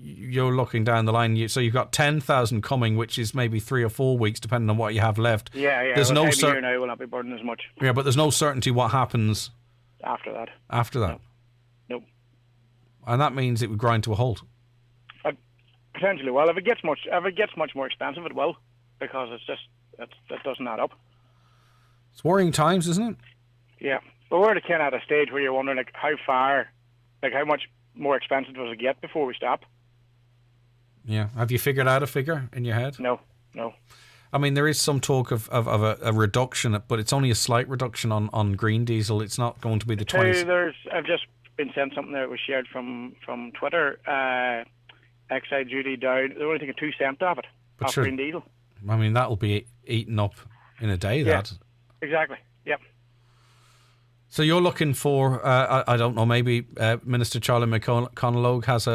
you're looking down the line. So you've got 10,000 coming, which is maybe 3 or 4 weeks, depending on what you have left. Yeah. There's no certainty now will not be burdened as much. Yeah, but there's no certainty what happens after that. No. And that means it would grind to a halt. Potentially, well, if it gets much more expensive, it will, because it's just that doesn't add up. It's worrying times, isn't it? Yeah, but we're kind of at a stage where you're wondering how much more expensive does it get before we stop? Yeah. Have you figured out a figure in your head? No. I mean, there is some talk of a reduction, but it's only a slight reduction on green diesel. It's not going to be the 20s. I've just been sent something that was shared from Twitter. Excise duty down. They're only taking 2 cents off it, off green diesel. I mean, that'll be eaten up in a day. Yeah, that exactly. Yep. So you're looking for, I don't know, maybe Minister Charlie McConalogue has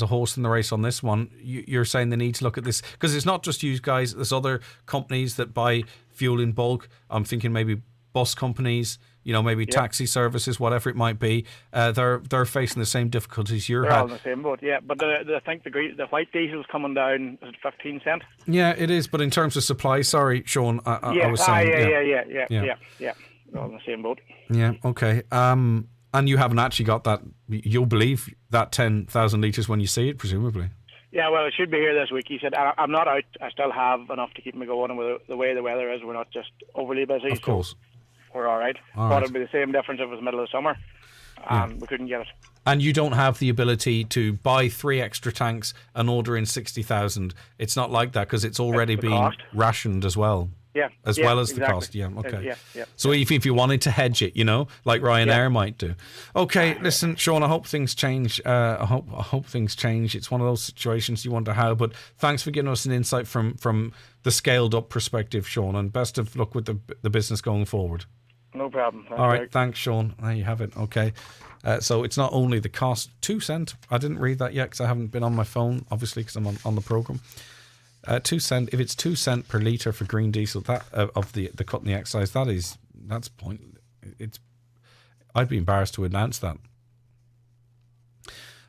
a horse in the race on this one. You're saying they need to look at this, because it's not just you guys. There's other companies that buy fuel in bulk. I'm thinking maybe bus companies, maybe taxi services, whatever it might be. They're facing the same difficulties you're having. They're all in the same boat, yeah. But I think the white diesel's coming down, is it 15 cents? Yeah, it is. But in terms of supply, sorry, Sean, I was saying. Yeah. They're all in the same boat. Yeah, okay. And you haven't actually got that, you'll believe that 10,000 litres when you see it, presumably. Yeah, well, it should be here this week. He said, I'm not out. I still have enough to keep me going. And with the way the weather is, we're not just overly busy. Of course. We're all right. But it'd be the same difference if it was middle of summer. We couldn't get it. And you don't have the ability to buy 3 extra tanks and order in 60,000. It's not like that, because it's already been rationed as well. Yeah. Well as the cost. Yeah, okay. So if you wanted to hedge it, like Ryanair might do. Okay, listen, Sean, I hope things change. I hope things change. It's one of those situations you wonder how, but thanks for giving us an insight from the scaled up perspective, Sean, and best of luck with the business going forward. No problem. All right, thanks, Sean. There you have it. Okay. So it's not only the cost, 2 cents. I didn't read that yet because I haven't been on my phone, obviously, because I'm on the programme. 2 cents. If it's 2 cents per litre for green diesel, that of the cut in the excise, that's point. I'd be embarrassed to announce that.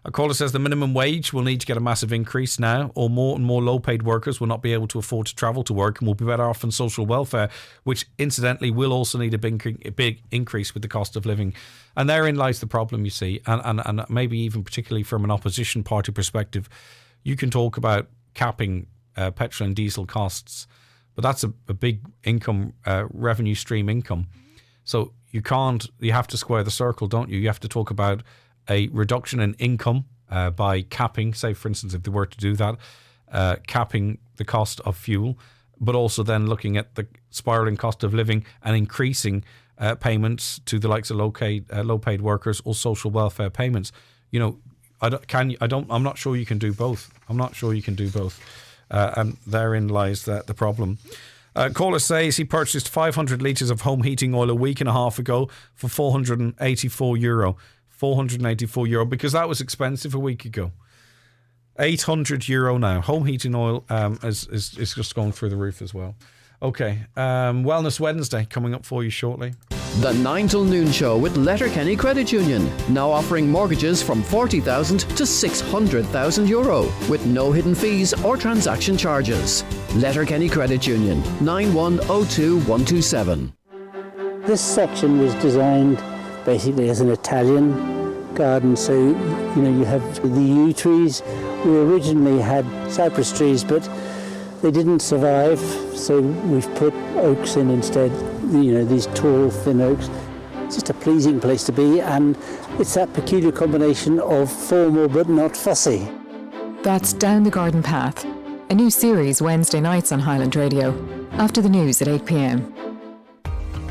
A caller says the minimum wage will need to get a massive increase now, or more and more low-paid workers will not be able to afford to travel to work and will be better off on social welfare, which incidentally will also need a big increase with the cost of living. And therein lies the problem, you see, and maybe even particularly from an opposition party perspective. You can talk about capping petrol and diesel costs, but that's a big income, revenue stream income. So you have to square the circle, don't you? You have to talk about a reduction in income by capping, say, for instance, if they were to do that, capping the cost of fuel, but also then looking at the spiralling cost of living and increasing payments to the likes of low-paid workers or social welfare payments. I'm not sure you can do both. And therein lies the problem. Caller says he purchased 500 litres of home heating oil a week and a half ago for €484. €484 because that was expensive a week ago. €800 now. Home heating oil is just going through the roof as well. Okay, Wellness Wednesday coming up for you shortly. The 9 till noon show with Letterkenny Credit Union, now offering mortgages from €40,000 to €600,000 with no hidden fees or transaction charges. Letterkenny Credit Union, 9102127. This section was designed basically as an Italian garden, so you have the yew trees. We originally had cypress trees, but they didn't survive, so we've put oaks in instead, these tall, thin oaks. It's just a pleasing place to be, and it's that peculiar combination of formal but not fussy. That's Down the Garden Path, a new series Wednesday nights on Highland Radio, after the news at 8 p.m.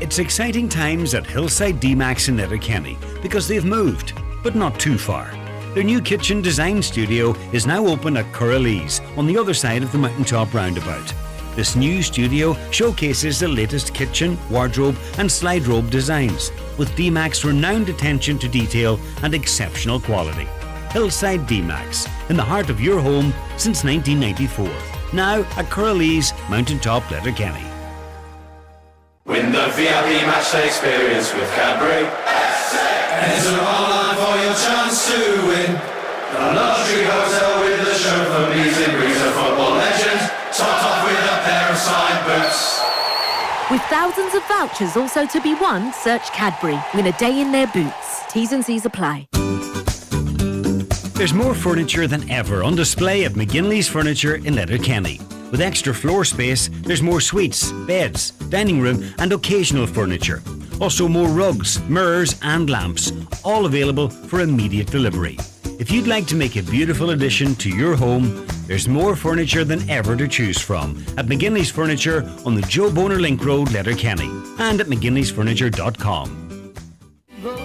It's exciting times at Hillside D-Max in Letterkenny because they've moved, but not too far. Their new kitchen design studio is now open at Curralees on the other side of the Mountaintop Roundabout. This new studio showcases the latest kitchen, wardrobe and slide robe designs with D-Max renowned attention to detail and exceptional quality. Hillside D-Max, in the heart of your home since 1994. Now at Curralees, Mountaintop, Letterkenny. Win the VIP matchday experience with Cadbury. Enter online for your chance to win the Luxury Hotel with shirt for meets and greets a football legend, topped off with a pair of signed boots. With thousands of vouchers also to be won, search Cadbury. Win a day in their boots. T's and C's apply. There's more furniture than ever on display at McGinley's Furniture in Letterkenny. With extra floor space, there's more suites, beds, dining room and occasional furniture. Also more rugs, mirrors and lamps, all available for immediate delivery. If you'd like to make a beautiful addition to your home, there's more furniture than ever to choose from at McGinley's Furniture on the Joe Boner Link Road, Letterkenny, and at mcginleysfurniture.com.